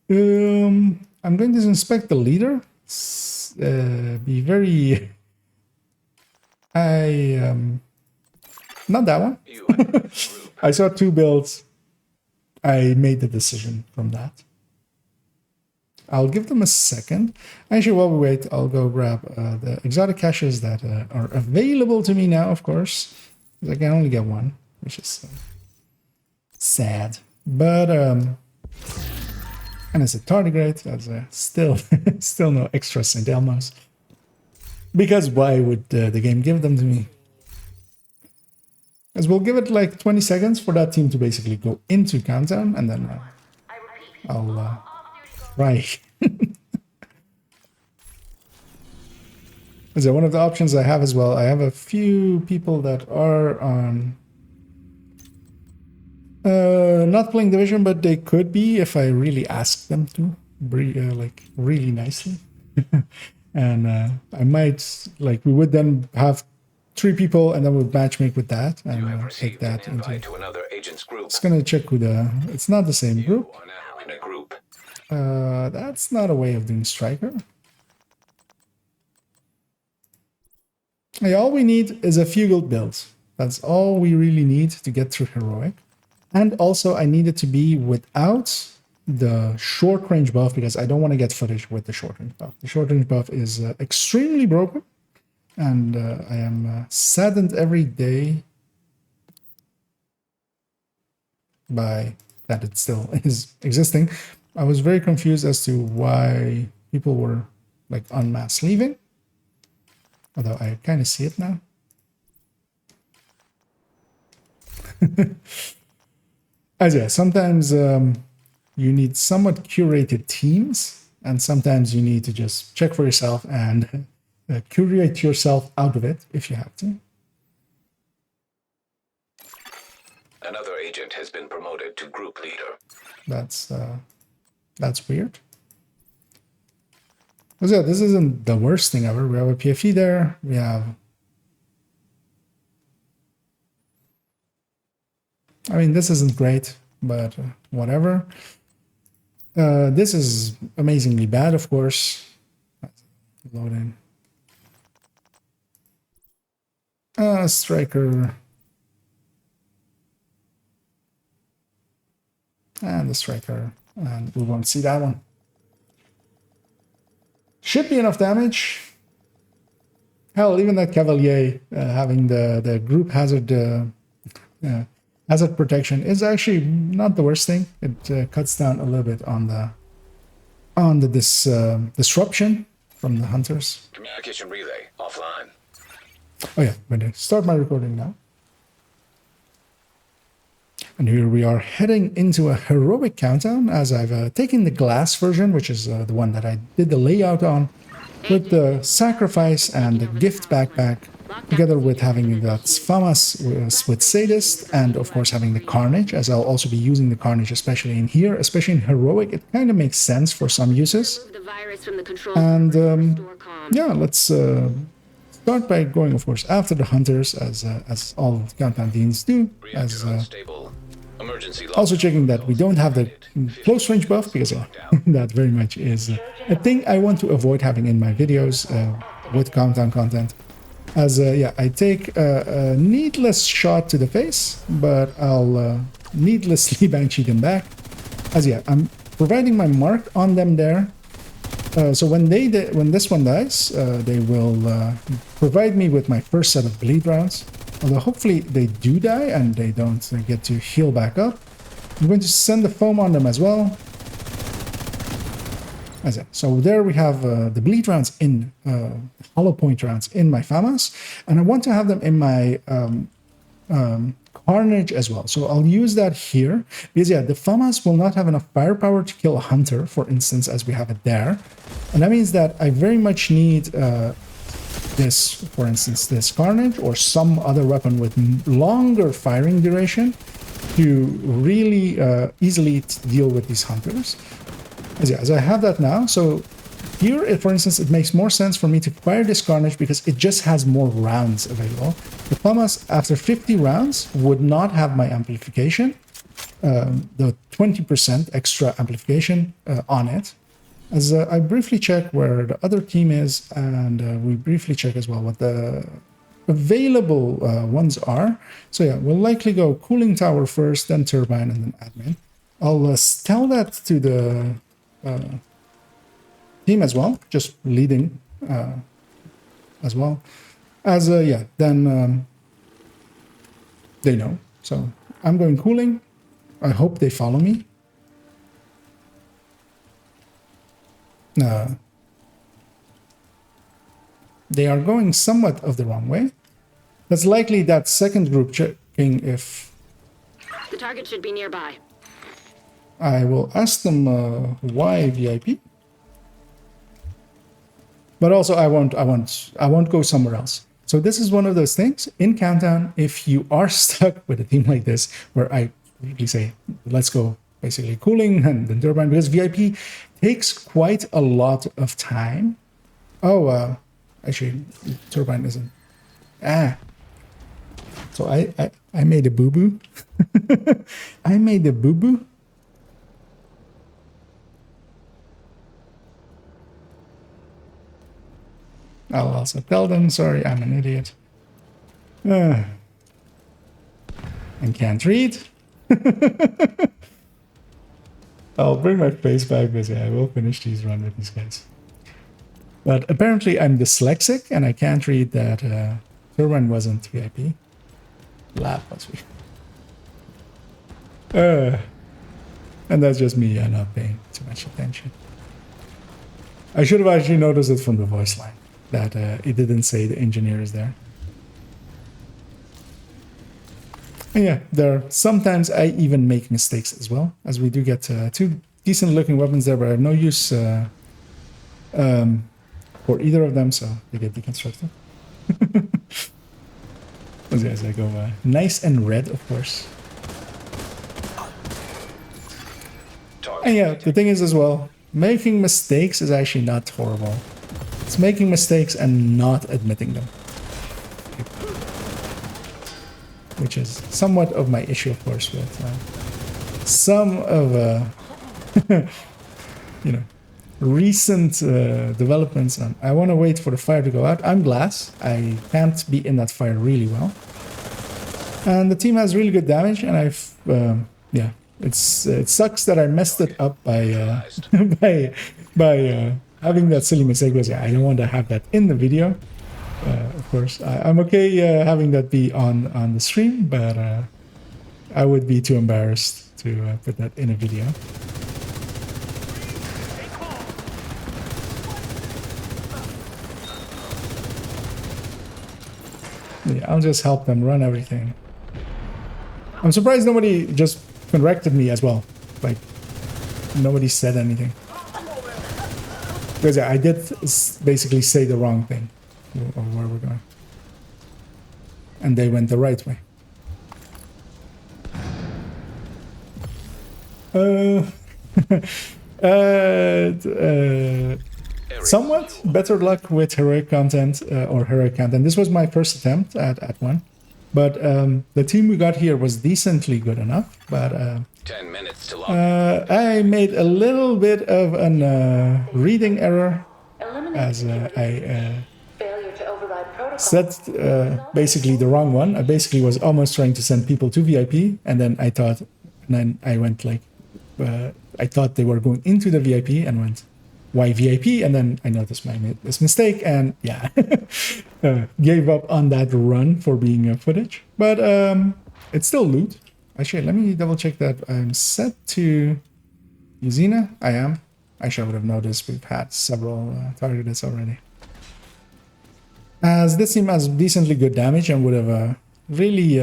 I'm going to inspect the leader. Be very... Not that one. You and your group. I saw two builds. I made the decision from that. I'll give them a second. Actually, while we wait, I'll go grab the exotic caches that are available to me now, of course. I can only get one, which is... sad, but and it's a tardigrade. That's still no extra St. Elmo's, because why would the game give them to me? As we'll give it like 20 seconds for that team to basically go into countdown, and then I'll try. So one of the options I have as well, I have a few people that are on not playing Division, but they could be if I really ask them to, like really nicely. And I might, like, we would then have 3 people, and then we'll matchmake with that, and You have take received that an invite into... to another agent's group. It's gonna check who it's not the same You group. are now in a group. That's not a way of doing Striker. Yeah, all we need is a few guild builds. That's all we really need to get through Heroic. And also I need it to be without the short range buff, because I don't want to get footage with the short range buff. The short range buff is extremely broken, and I am saddened every day by that it still is existing. I was very confused as to why people were like en masse leaving, although I kind of see it now. As yeah, sometimes you need somewhat curated teams, and sometimes you need to just check for yourself and curate yourself out of it if you have to. Another agent has been promoted to group leader. That's weird. So yeah, this isn't the worst thing ever. We have a PFE there. We have... I mean, this isn't great, but whatever. This is amazingly bad, of course. Loading. Striker. And the striker. And we won't see that one. Should be enough damage. Hell, even that Cavalier having the group hazard hazard protection is actually not the worst thing. It cuts down a little bit on the disruption from the hunters. Communication relay offline. Oh yeah, I'm going to start my recording now. And here we are heading into a heroic countdown as I've taken the glass version, which is the one that I did the layout on, with the sacrifice and the gift backpack, together with having that FAMAS with Sadist, and of course having the Carnage, as I'll also be using the Carnage especially in here, especially in heroic. It kind of makes sense for some uses. And yeah, let's start by going, of course, after the hunters, as all countdown teams do, as also checking that we don't have the close range buff, because that very much is a thing I want to avoid having in my videos with countdown content. As yeah, I take a needless shot to the face, but I'll needlessly banshee them back. As yeah, I'm providing my mark on them there. So when this one dies, they will provide me with my first set of bleed rounds. Although hopefully they do die and they don't get to heal back up. I'm going to send the foam on them as well. As it. So there we have the bleed rounds in hollow point rounds in my FAMAS, and I want to have them in my Carnage as well. So I'll use that here because yeah, the FAMAS will not have enough firepower to kill a hunter, for instance, as we have it there, and that means that I very much need this, for instance, this Carnage or some other weapon with longer firing duration to really easily deal with these hunters. As I have that now, so here, for instance, it makes more sense for me to fire this Carnage because it just has more rounds available. The FAMAS, after 50 rounds, would not have my amplification, the 20% extra amplification on it. As I briefly check where the other team is, and we briefly check as well what the available ones are. So yeah, we'll likely go cooling tower first, then turbine, and then admin. I'll tell that to the team as well, just leading as well. As yeah, then they know. So I'm going cooling. I hope they follow me. They are going somewhat of the wrong way. That's likely that second group checking if... The target should be nearby. I will ask them why VIP. But also I won't go somewhere else. So this is one of those things in Countdown, if you are stuck with a team like this, where I really say, let's go basically cooling and then turbine, because VIP takes quite a lot of time. Oh, actually, turbine isn't. So I made a boo-boo. I made a boo-boo. I'll also tell them, sorry, I'm an idiot. And can't read. I'll bring my face back because yeah, I will finish these run with these guys. But apparently I'm dyslexic and I can't read that turbine wasn't VIP. Lab was VIP. And that's just me not paying too much attention. I should have actually noticed it from the voice line, that it didn't say the engineer is there. And yeah, sometimes I even make mistakes as well, as we do get two decent looking weapons there, but I have no use for either of them, so they get deconstructed. As I go nice and red, of course. And yeah, the thing is as well, Making mistakes is actually not horrible. It's making mistakes and not admitting them. Which is somewhat of my issue, of course, with some of, you know, recent developments. And I want to wait for the fire to go out. I'm glass. I can't be in that fire really well. And the team has really good damage, and I've, yeah, it sucks that I messed it up by by having that silly mistake. Because yeah, I don't want to have that in the video. Of course, I'm okay having that be on the stream, but I would be too embarrassed to put that in a video. Yeah, I'll just help them run everything. I'm surprised nobody just corrected me as well. Like, nobody said anything. Because yeah, I did basically say the wrong thing of where we're going. And they went the right way. Somewhat better luck with heroic content or heroic content. This was my first attempt at one. But the team we got here was decently good enough. But 10 minutes to log. I made a little bit of an reading error as I Failure to override protocol. set basically the wrong one. I basically was almost trying to send people to VIP, and then I thought, and then I went like, I thought they were going into the VIP and went, why VIP? And then I noticed I made this mistake, and yeah, gave up on that run for being footage. But it's still loot. Actually, let me double check that I'm set to Uzina. I am. Actually, I would have noticed we've had several targets already. As this team has decently good damage and would have really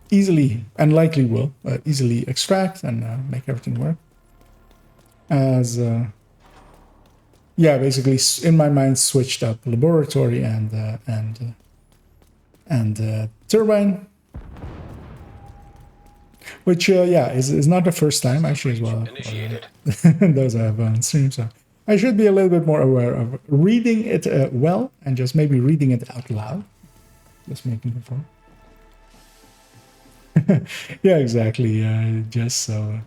easily, and likely will, easily extract and make everything work. As, yeah, basically in my mind switched up laboratory and turbine. Which, yeah, is not the first time, actually, as well. Initiated. Those I have on stream, so I should be a little bit more aware of reading it well, and just maybe reading it out loud. Just making it fun. Yeah, exactly. Just so...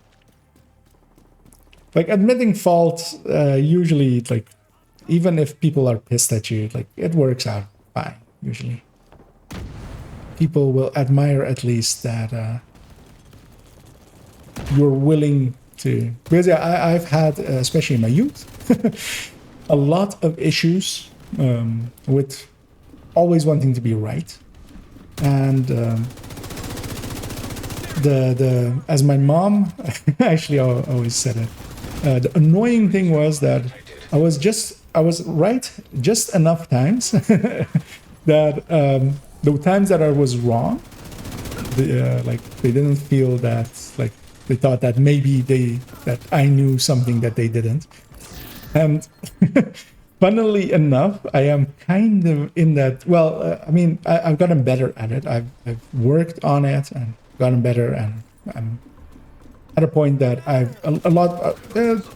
like, admitting fault, usually, like, even if people are pissed at you, like, it works out fine, usually. People will admire at least that... you're willing to, because yeah, I've had, especially in my youth, a lot of issues with always wanting to be right, and as my mom actually always said it, the annoying thing was that I was right just enough times that the times that I was wrong, like they didn't feel that, like they thought that maybe that I knew something that they didn't. And funnily enough, I am kind of in that, well, I mean, I've gotten better at it. I've worked on it and gotten better, and I'm at a point that I've a lot,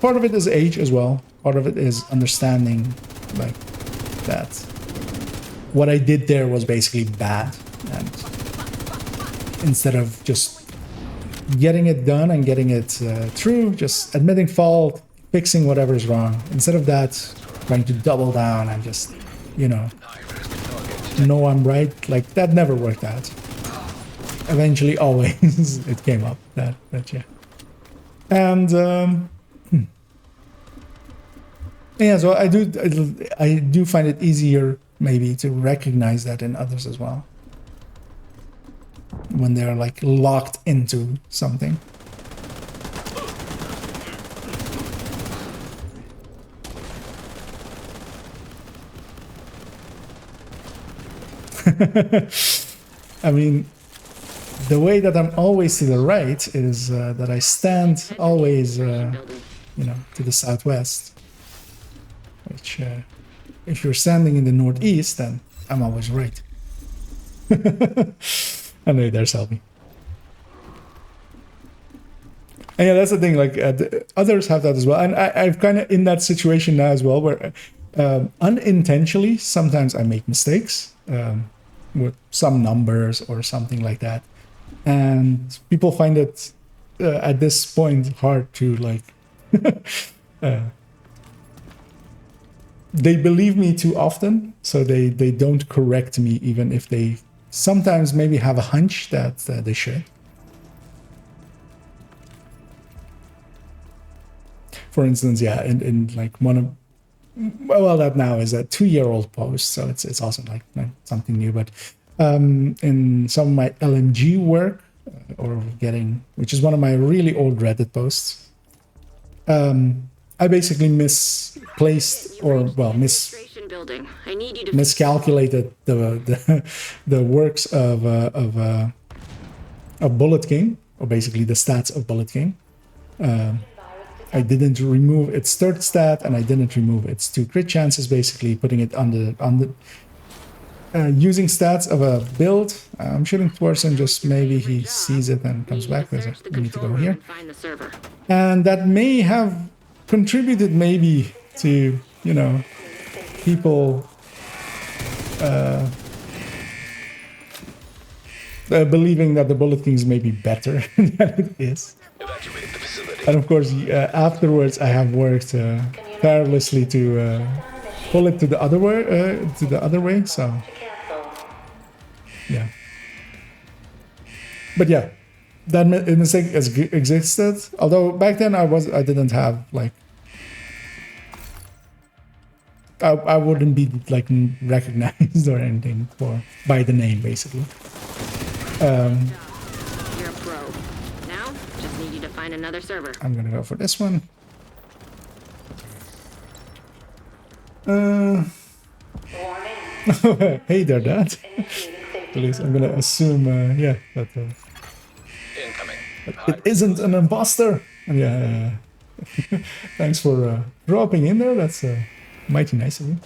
part of it is age as well. Part of it is understanding, like, that what I did there was basically bad. And instead of just getting it done and getting it through, just admitting fault, fixing whatever's wrong. Instead of that, trying to double down and just, you know I'm right. Like, that never worked out. Eventually, always, it came up. That yeah. And, yeah, so I do find it easier, maybe, to recognize that in others as well, when they're like locked into something. I mean, the way that I'm always to the right is that I stand always, you know, to the southwest. Which, if you're standing in the northeast, then I'm always right. I know there's Selby. And yeah, that's the thing. Like others have that as well, and I've kind of in that situation now as well, where unintentionally sometimes I make mistakes with some numbers or something like that, and people find it at this point hard to like. They believe me too often, so they don't correct me, even if they sometimes maybe have a hunch that they should. For instance, yeah, in like one of, well, that now is a 2-year-old post, so it's also like not something new, but in some of my LMG work, which is one of my really old Reddit posts, I basically misplaced Building. I need you to miscalculated the works of Bullet King, or basically the stats of Bullet King. I didn't remove its third stat, and I didn't remove its 2 crit chances. Basically, putting it on the using stats of a build. I'm shooting towards him. Just maybe he sees it and comes back. We need to go here, and that may have contributed maybe to people believing that the Bullet Kings may be better than it is. Evacuate the facility. And of course, afterwards, I have worked tirelessly to pull it to the other way. So, yeah. But yeah, that mistake existed. Although back then I didn't have like. I wouldn't be like recognized or anything by the name, basically. You're a pro. Now, just need you to find another server. I'm gonna go for this one. Warning. Hey there, Dad. Please, I'm gonna assume, yeah, that Incoming. it isn't an imposter. And yeah, thanks for dropping in there. That's mighty nice of you.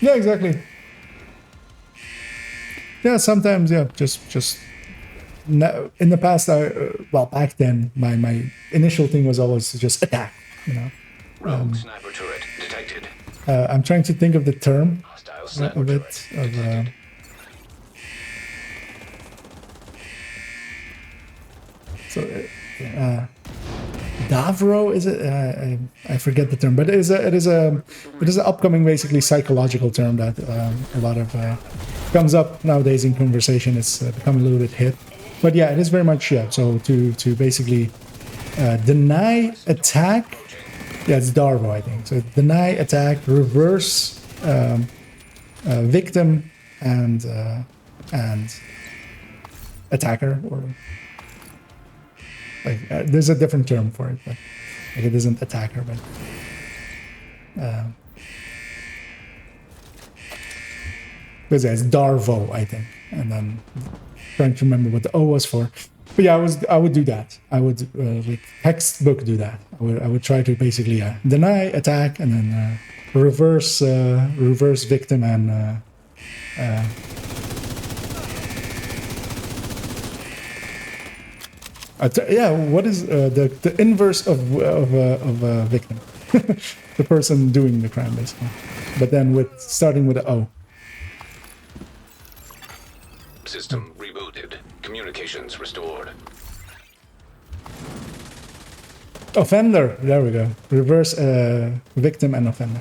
Yeah, exactly. Yeah, sometimes, yeah, just in the past, well, back then, my initial thing was always to just attack, Rogue sniper turret detected. I'm trying to think of the term Hostile sniper of turret it. detected. Davro, is it? I forget the term, but it is an upcoming, basically psychological term that a lot of comes up nowadays in conversation. It's become a little bit hit, but yeah, it is very much So to basically deny attack. Yeah, it's Darvo, I think. So deny attack, reverse victim, and attacker, or like there's a different term for it, but like it isn't attacker, but because it's Darvo, I think, and then trying to remember what the O was for. But yeah, I would do that. I would like textbook do that. I would try to basically deny attack and then reverse victim and what is the inverse of a victim? The person doing the crime, basically. But then starting with an O. System rebooted. Communications restored. Offender. There we go. Reverse victim and offender.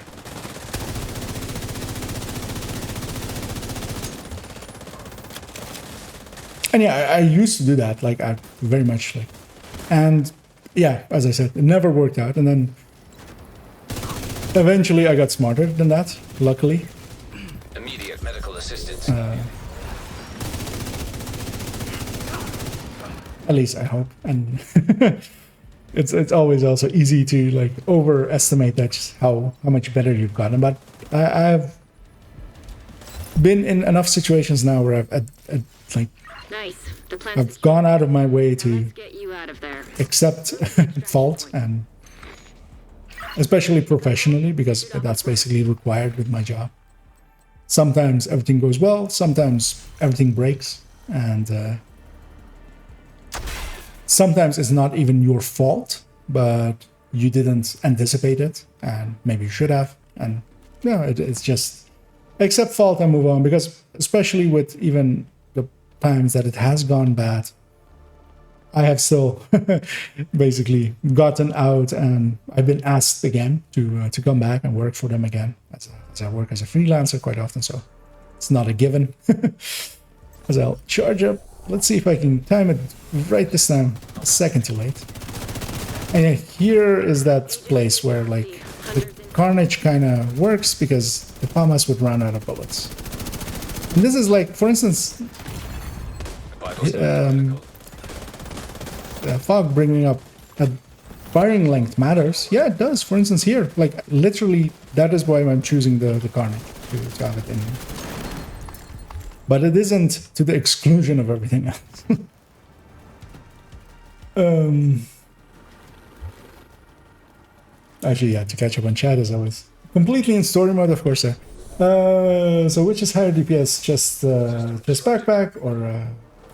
And yeah, I used to do that. Like I very much like, and yeah, as I said, it never worked out. And then eventually, I got smarter than that. Luckily. Immediate medical assistance. At least I hope. And it's always also easy to like overestimate that just how much better you've gotten. But I've been in enough situations now where I've like Nice. The plan's I've gone out of my way to Let's get you out of there. accept fault, and especially professionally, because that's basically required with my job. Sometimes everything goes well, sometimes everything breaks, and sometimes it's not even your fault, but you didn't anticipate it, and maybe you should have. And yeah, it's just accept fault and move on, because especially with even the times that it has gone bad, I have still basically gotten out, and I've been asked again to come back and work for them again, as I work as a freelancer quite often, so it's not a given. As I'll charge up. Let's see if I can time it right this time, a second too late. And yeah, here is that place where like the carnage kind of works, because the FAMAS would run out of bullets. And this is like, for instance, Fog bringing up that firing length matters. Yeah, it does. For instance, here, like literally, that is why I'm choosing the carnage to have it in here. But it isn't to the exclusion of everything else. Actually, yeah, to catch up on chat as always. Completely in story mode, of course. So which is higher DPS, just backpack or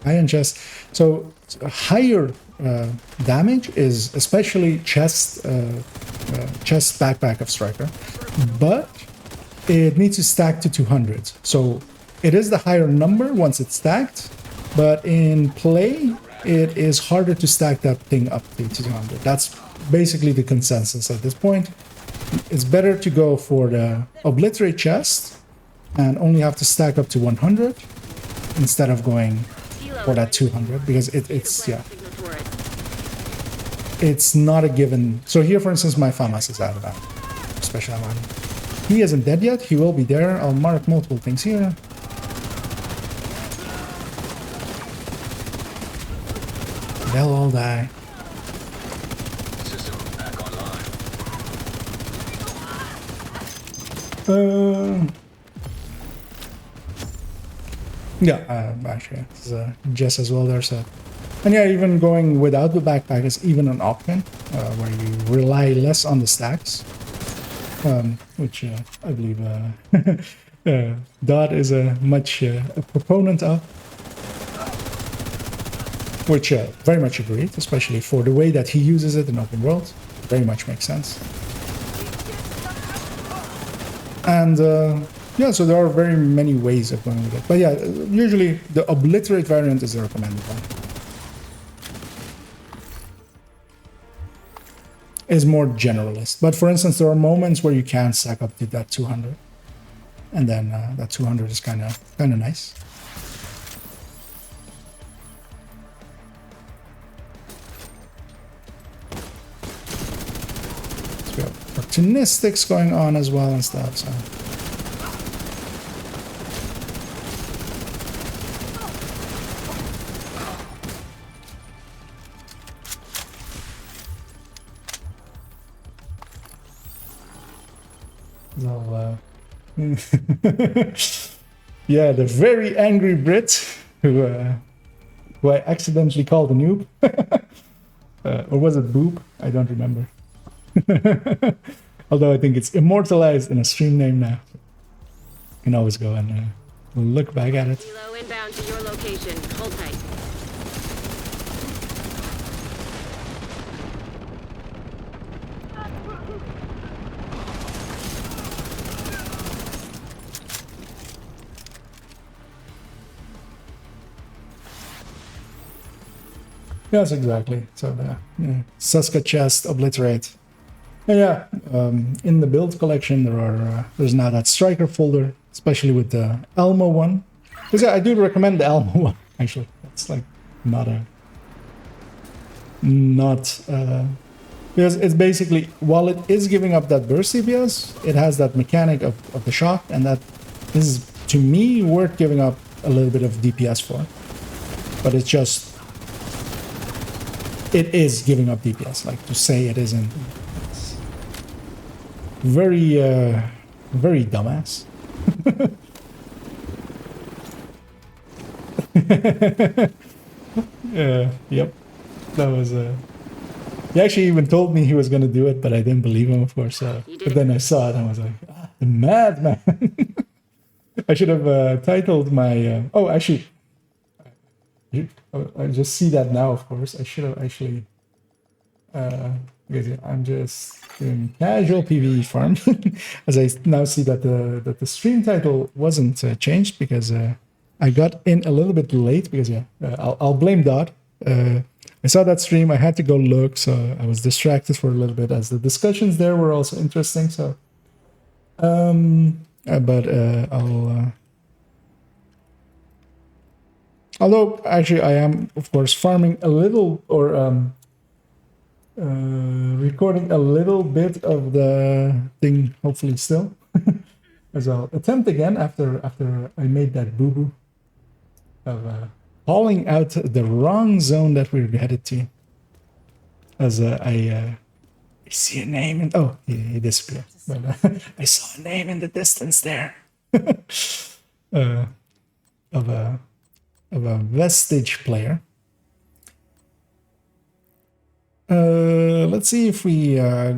iron chest? So higher damage is especially chest backpack of Striker, but it needs to stack to 200. So it is the higher number once it's stacked, but in play, it is harder to stack that thing up to 200. That's basically the consensus at this point. It's better to go for the obliterate chest and only have to stack up to 100 instead of going for that 200, because it's yeah, it's not a given. So here, for instance, my FAMAS is out of that special amount. He isn't dead yet. He will be there. I'll mark multiple things here. They'll all die. System back online. Yeah, actually, it's Jess as well there, so. And yeah, even going without the backpack is even an option, where you rely less on the stacks, which I believe Dodd is a proponent of. Which very much agreed, especially for the way that he uses it in open world. Very much makes sense. And yeah, so there are very many ways of going with it. But yeah, usually the obliterate variant is the recommended one. Is more generalist. But for instance, there are moments where you can stack up to that 200. And then that 200 is kind of nice. We have opportunistics going on as well and stuff, so. Yeah, the very angry Brit who I accidentally called a noob. Or was it boob? I don't remember. Although I think it's immortalized in a stream name now. You can always go and look back at it. Kilo inbound to your location. Hold tight. Yes, exactly. So the Suska chest, obliterate. And yeah, in the build collection there's now that Striker folder, especially with the Elmo one. Because yeah, I do recommend the Elmo one. Actually, it's like because it's basically, while it is giving up that burst CPS, it has that mechanic of the shock, and that is to me worth giving up a little bit of DPS for. But it's just. It is giving up DPS, like to say it isn't. It's very, very dumbass. Yep. That was, he actually even told me he was going to do it, but I didn't believe him, of course. But then I saw it and I was like, the madman. I should have titled my, oh, actually, I just see that now, of course. I should have actually, because I'm just doing casual PvE farm, as I now see that the stream title wasn't changed because I got in a little bit late because I'll blame Dot. I saw that stream, I had to go look, so I was distracted for a little bit as the discussions there were also interesting. So, I'll. Although actually I am of course farming a little or recording a little bit of the thing hopefully still as I'll attempt again after I made that boo-boo of calling out the wrong zone that we're headed to, as I see a name and oh he disappeared, but I saw a name in the distance there of a vestige player. Let's see if we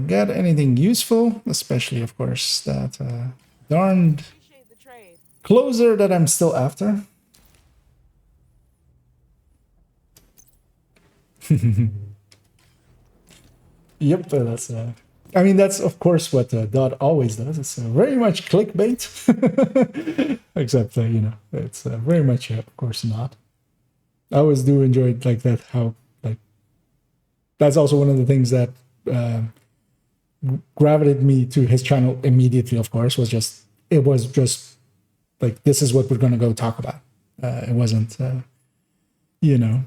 get anything useful, especially of course that darned Appreciate the trade. closer that I'm still after. Yep, that's I mean that's of course what Dot always does. It's very much clickbait, except you know it's very much of course not. I always do enjoy it like that. How like that's also one of the things that gravitated me to his channel immediately. Of course, was just like this is what we're gonna go talk about. It wasn't you know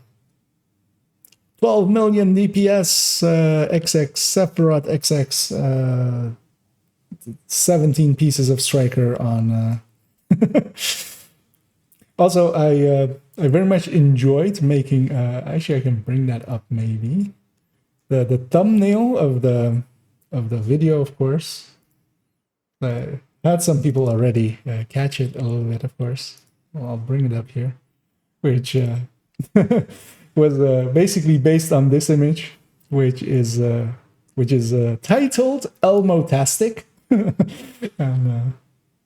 12 million DPS XX Sephiroth XX 17 pieces of striker on. Also, I very much enjoyed making. Actually, I can bring that up maybe. The thumbnail of the video, of course. Had some people already catch it a little bit, of course. Well, I'll bring it up here, which was basically based on this image, which is titled Elmo-tastic. And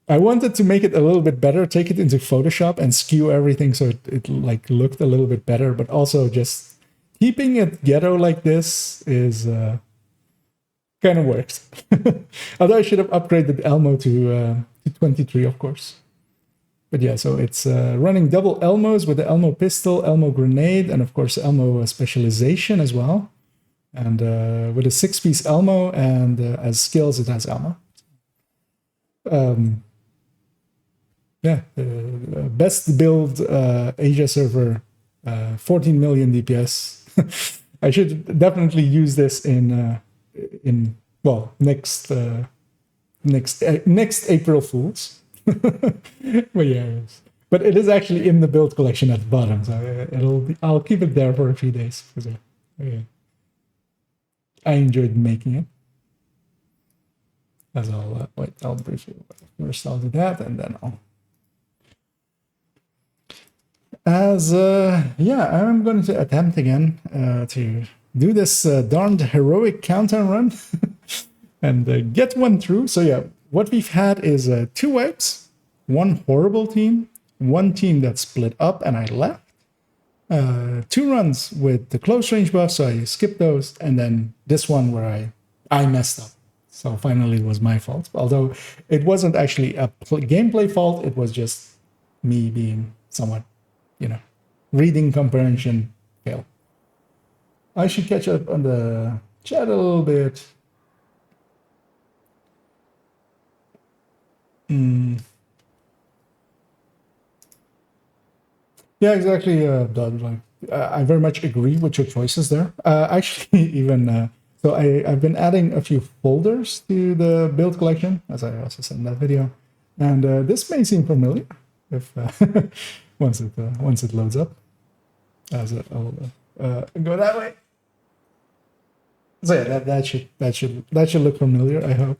I wanted to make it a little bit better, take it into Photoshop and skew everything so it like looked a little bit better, but also just keeping it ghetto like this is kind of works. Although I should have upgraded Elmo to 23, of course. But yeah, so it's running double Elmos with the Elmo pistol, Elmo grenade, and of course Elmo specialization as well. And with a 6-piece Elmo, and as skills it has Elmo. Yeah, best build Asia server, 14 million DPS. I should definitely use this in well next April Fools. Well, yeah, but it is actually in the build collection at the bottom, so I'll keep it there for a few days because I enjoyed making it. As I'll briefly first I'll do that and then I'll. I'm going to attempt again to do this darned heroic countdown run and get one through. So yeah, what we've had is 2 wipes, 1 horrible team, 1 team that split up and I left, 2 runs with the close range buff, so I skipped those, and then this one where I messed up. So finally it was my fault, although it wasn't actually a gameplay fault, it was just me being somewhat, reading comprehension fail. I should catch up on the chat a little bit. Yeah, exactly. I very much agree with your choices there. Actually, even so, I've been adding a few folders to the build collection, as I also said in that video, and this may seem familiar if once it loads up. I'll go that way. So yeah, that should look familiar, I hope.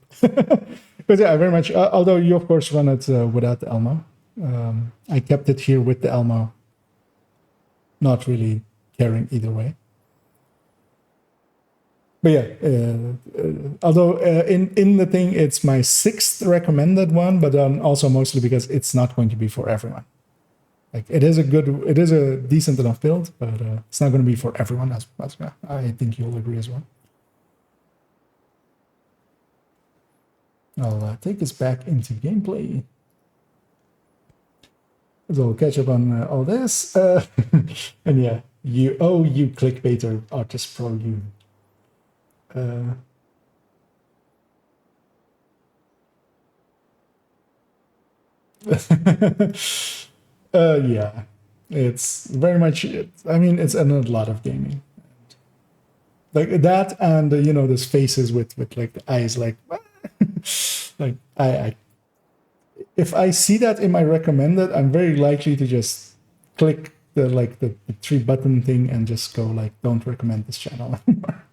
But yeah, I very much. Although you of course run it without the Elmo, I kept it here with the Elmo. Not really caring either way. But yeah, although in the thing it's my 6th recommended one, but also mostly because it's not going to be for everyone. Like it is a decent enough build, but it's not going to be for everyone. As I think you'll agree as well. I'll take us back into gameplay. So we'll catch up on all this. And yeah, you clickbaiter artist pro you. Yeah, it's very much. I mean, it's in a lot of gaming, like that, and you know, those faces with like the eyes, like, like I if I see that in my recommended, I'm very likely to just click the the 3-button thing and just go like, don't recommend this channel anymore.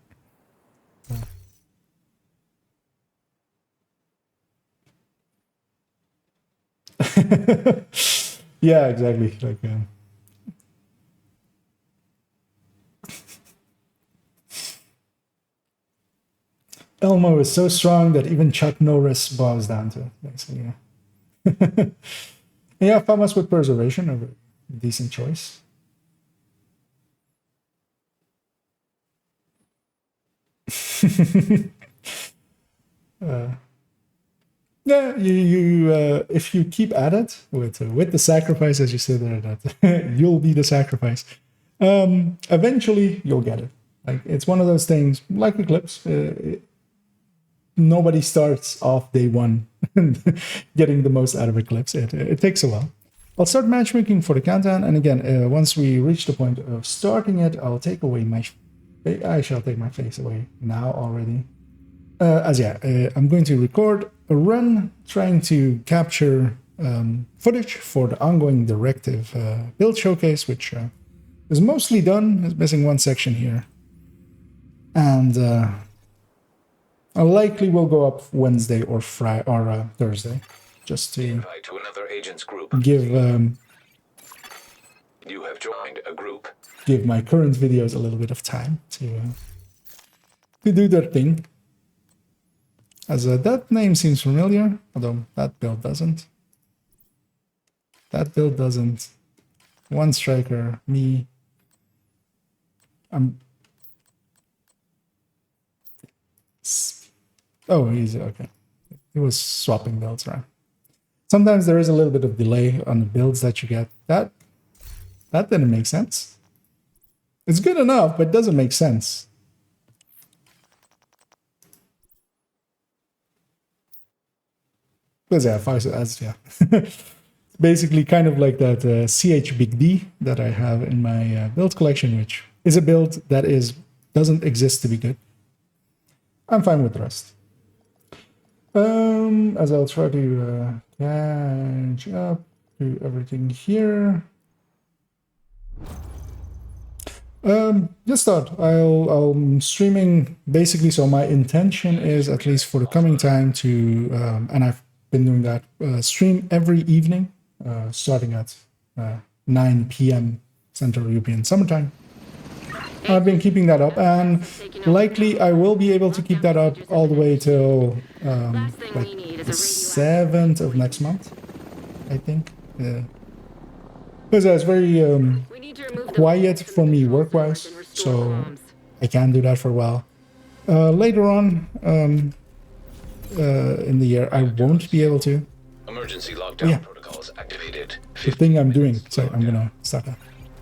Yeah, exactly. Like, Elmo is so strong that even Chuck Norris bows down to it. Basically, yeah. Yeah, Famas with Preservation, a decent choice. Yeah, you if you keep at it with the sacrifice, as you said there, that you'll be the sacrifice. Eventually, you'll get it. Like it's one of those things, like Eclipse. Nobody starts off day one getting the most out of Eclipse. It takes a while. I'll start matchmaking for the countdown, and again, once we reach the point of starting it, I'll take away my. I shall take my face away now already. I'm going to record a run trying to capture footage for the ongoing directive build showcase, which is mostly done. It's missing one section here, and I likely will go up Wednesday or Friday or Thursday, just to Invite to another agent's group. give You have joined a group. give my current videos a little bit of time to do their thing. As that name seems familiar, although that build doesn't. That build doesn't. One striker, me. Oh, he's okay. He was swapping builds, right? Sometimes there is a little bit of delay on the builds that you get. That didn't make sense. It's good enough, but it doesn't make sense. Because yeah, basically kind of like that CH Big D that I have in my build collection, which is a build that doesn't exist to be good. I'm fine with the rest. As I'll try to catch up to everything here. Just thought I'm streaming basically, so my intention is, at least for the coming time, to and I've been doing that, stream every evening, starting at 9 p.m. Central European Summertime. I've been keeping that up, and likely I will be able to keep that up all the way till like the 7th of next month, I think. Because it's very quiet for me work-wise, so I can do that for a while. Later on in the year, I won't be able to. Emergency lockdown protocols activated. The thing I'm doing, so I'm gonna start that.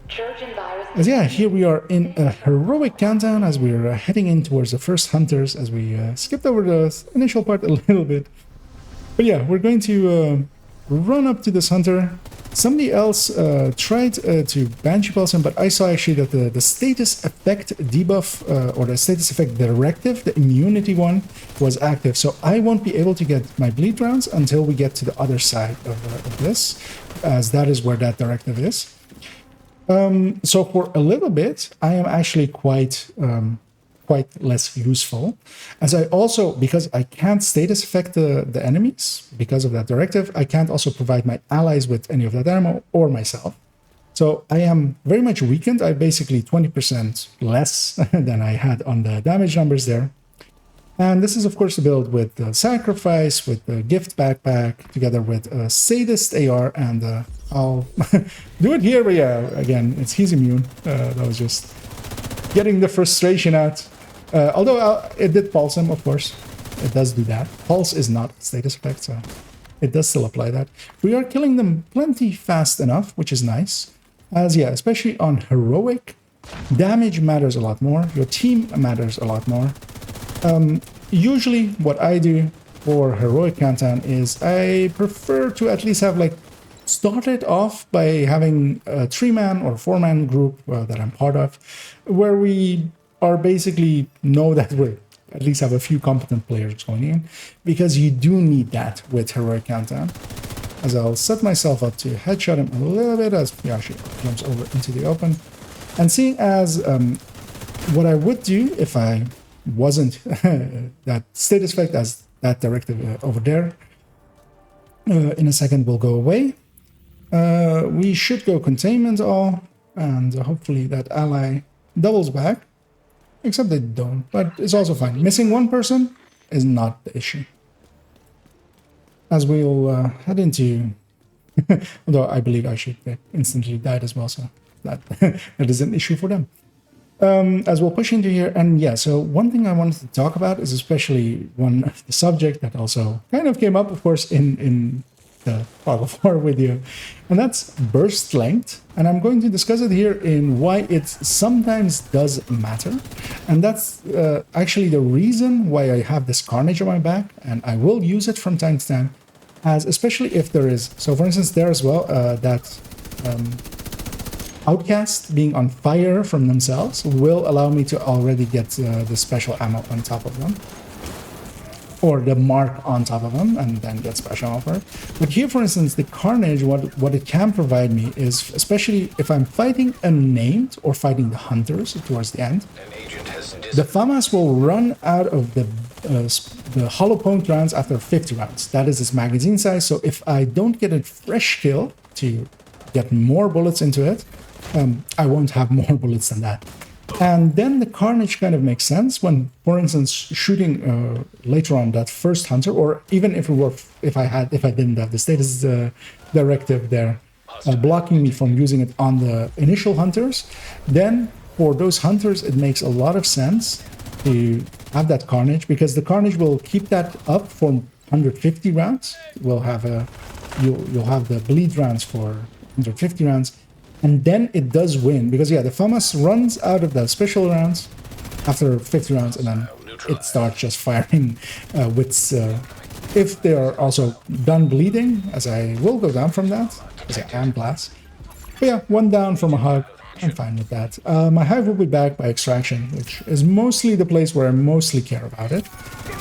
Trojan virus. As here we are in a heroic countdown as we're heading in towards the first hunters, as we skipped over the initial part a little bit. But yeah, we're going to run up to this hunter. Somebody else tried to Banshee Pulse him, but I saw actually that the status effect debuff, or the status effect directive, the immunity one, was active. So I won't be able to get my bleed rounds until we get to the other side of this, as that is where that directive is. So for a little bit, I am actually quite less useful, as I also, because I can't status affect the enemies because of that directive, I can't also provide my allies with any of that ammo or myself. So I am very much weakened. I basically 20% less than I had on the damage numbers there. And this is, of course, a build with Sacrifice, with the Gift Backpack, together with Sadist AR, and I'll do it here, but yeah, again, he's immune. That was just getting the frustration out. Although it did pulse him, of course. It does do that. Pulse is not a status effect, so it does still apply that. We are killing them plenty fast enough, which is nice. As, yeah, especially on Heroic, damage matters a lot more. Your team matters a lot more. Usually what I do for Heroic Countdown is I prefer to at least have like start it off by having a 3-man or 4-man group that I'm part of, where we are basically know that we at least have a few competent players going in, because you do need that with Heroic Countdown. As I'll set myself up to headshot him a little bit as Yashi jumps over into the open. And seeing as what I would do if I wasn't that status effect as that directive over there, in a second will go away. We should go containment all, and hopefully that ally doubles back, except they don't, but it's also fine. Missing one person is not the issue. As we'll head into, although I believe I should instantly died as well, so that is an issue for them. As we'll push into here, and yeah, so one thing I wanted to talk about is especially the subject that also kind of came up, of course, in the Fog of War video, and that's burst length. And I'm going to discuss it here in why it sometimes does matter. And that's actually the reason why I have this Carnage on my back, and I will use it from time to time, as especially if there is, so for instance, there as well, that Outcast being on fire from themselves will allow me to already get the special ammo on top of them, or the mark on top of them, and then get special ammo for it. But here, for instance, the Carnage, what it can provide me is, especially if I'm fighting unnamed or fighting the hunters towards the end, the FAMAS will run out of the hollow point rounds after 50 rounds. That is its magazine size, so if I don't get a fresh kill to get more bullets into it, I won't have more bullets than that. And then the Carnage kind of makes sense when, for instance, shooting later on that first hunter, or even if I didn't have the status directive there blocking me from using it on the initial hunters, then for those hunters it makes a lot of sense to have that Carnage, because the Carnage will keep that up for 150 rounds. We'll have you'll have the bleed rounds for 150 rounds. And then it does win, because yeah, the FAMAS runs out of the special rounds after 50 rounds, and then it starts just firing if they are also done bleeding, as I will go down from that, because I am glass. But yeah, one down from a hug, I'm fine with that. My hive will be back by extraction, which is mostly the place where I mostly care about it.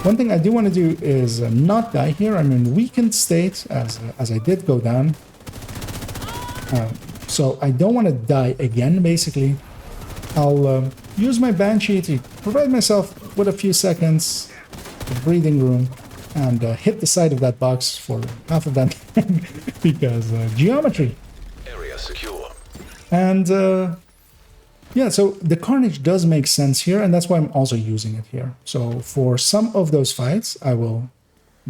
One thing I do want to do is not die here. I'm in weakened state, as I did go down. So I don't want to die again, basically. I'll use my Banshee to provide myself with a few seconds of breathing room, and hit the side of that box for half of that because geometry. Area secure. And yeah, so the Carnage does make sense here, and that's why I'm also using it here. So for some of those fights, I will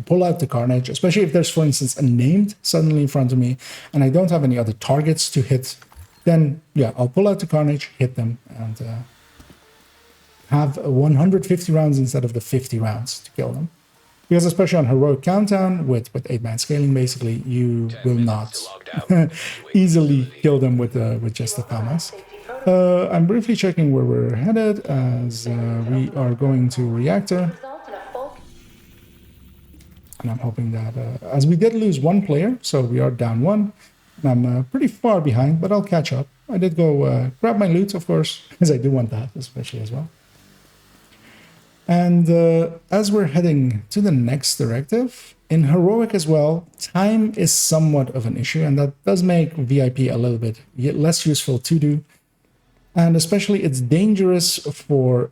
pull out the Carnage, especially if there's, for instance, a named suddenly in front of me and I don't have any other targets to hit, then yeah, I'll pull out the Carnage, hit them, and have 150 rounds instead of the 50 rounds to kill them. Because especially on Heroic Countdown, with 8-man scaling, basically, you will not easily kill them with just the FAMAS. I'm briefly checking where we're headed, as we are going to Reactor. And I'm hoping that, as we did lose one player, so we are down one, and I'm pretty far behind, but I'll catch up. I did go grab my loot, of course, because I do want that, especially as well. And as we're heading to the next directive, in Heroic as well, time is somewhat of an issue, and that does make VIP a little bit less useful to do. And especially it's dangerous for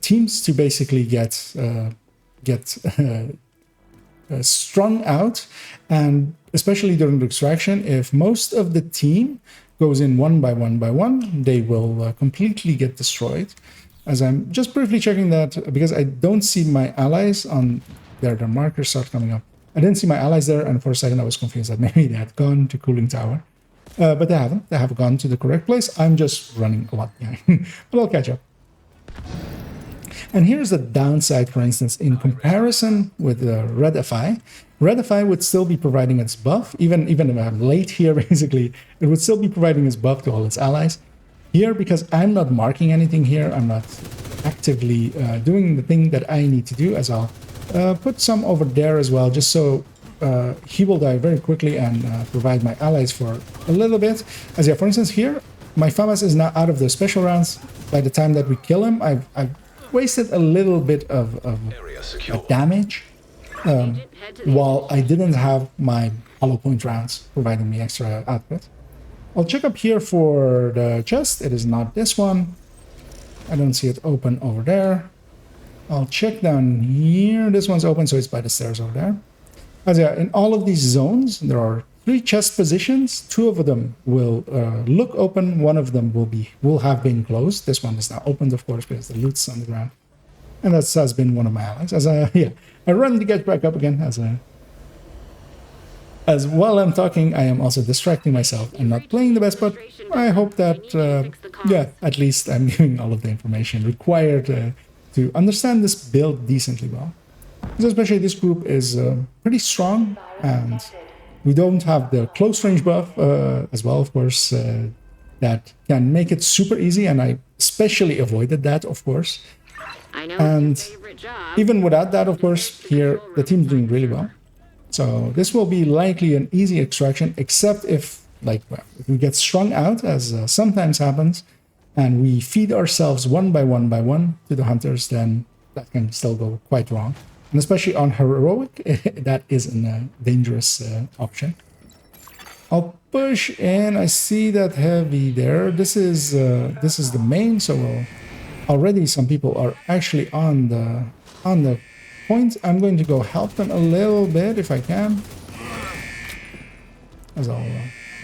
teams to basically get strung out, and especially during the extraction, if most of the team goes in one by one, they will completely get destroyed. as I'm just briefly checking that because I don't see my allies on there. The markers start coming up. I didn't see my allies there, and for a second I was confused that maybe they had gone to cooling tower. But they haven't. They have gone to the correct place. I'm just running a lot behind. But I'll catch up. And here's the downside, for instance, in comparison with the Red FI. Red FI would still be providing its buff, even if I'm late here, basically, it would still be providing its buff to all its allies. Here, because I'm not marking anything here, I'm not actively doing the thing that I need to do, as I'll put some over there as well, just so he will die very quickly and provide my allies for a little bit. As yeah, for instance, here, my FAMAS is now out of the special rounds. By the time that we kill him, I've wasted a little bit of damage, while I didn't have my hollow point rounds providing me extra output. I'll check up here for the chest. It is not this one. I don't see it open over there. I'll check down here. This one's open, so it's by the stairs over there. As yeah, in all of these zones, there are 3 chest positions. 2 of them will look open. 1 of them will have been closed. This one is now opened, of course, because the loot's on the ground. And that has been one of my allies. I run to get back up again. As while I'm talking, I am also distracting myself and not playing the best, but I hope that, at least I'm giving all of the information required to understand this build decently well. So especially this group is pretty strong, and we don't have the close range buff as well, of course, that can make it super easy, and I especially avoided that, of course. I know And it's your favorite job. even without that, of course, here the team's doing really well. So this will be likely an easy extraction, except if if we get strung out, as sometimes happens, and we feed ourselves one by one to the hunters, then that can still go quite wrong. And especially on heroic, that is a dangerous option. I'll push in. I see that heavy there. This is the main, so already some people are actually on the point. I'm going to go help them a little bit if I can, as I'll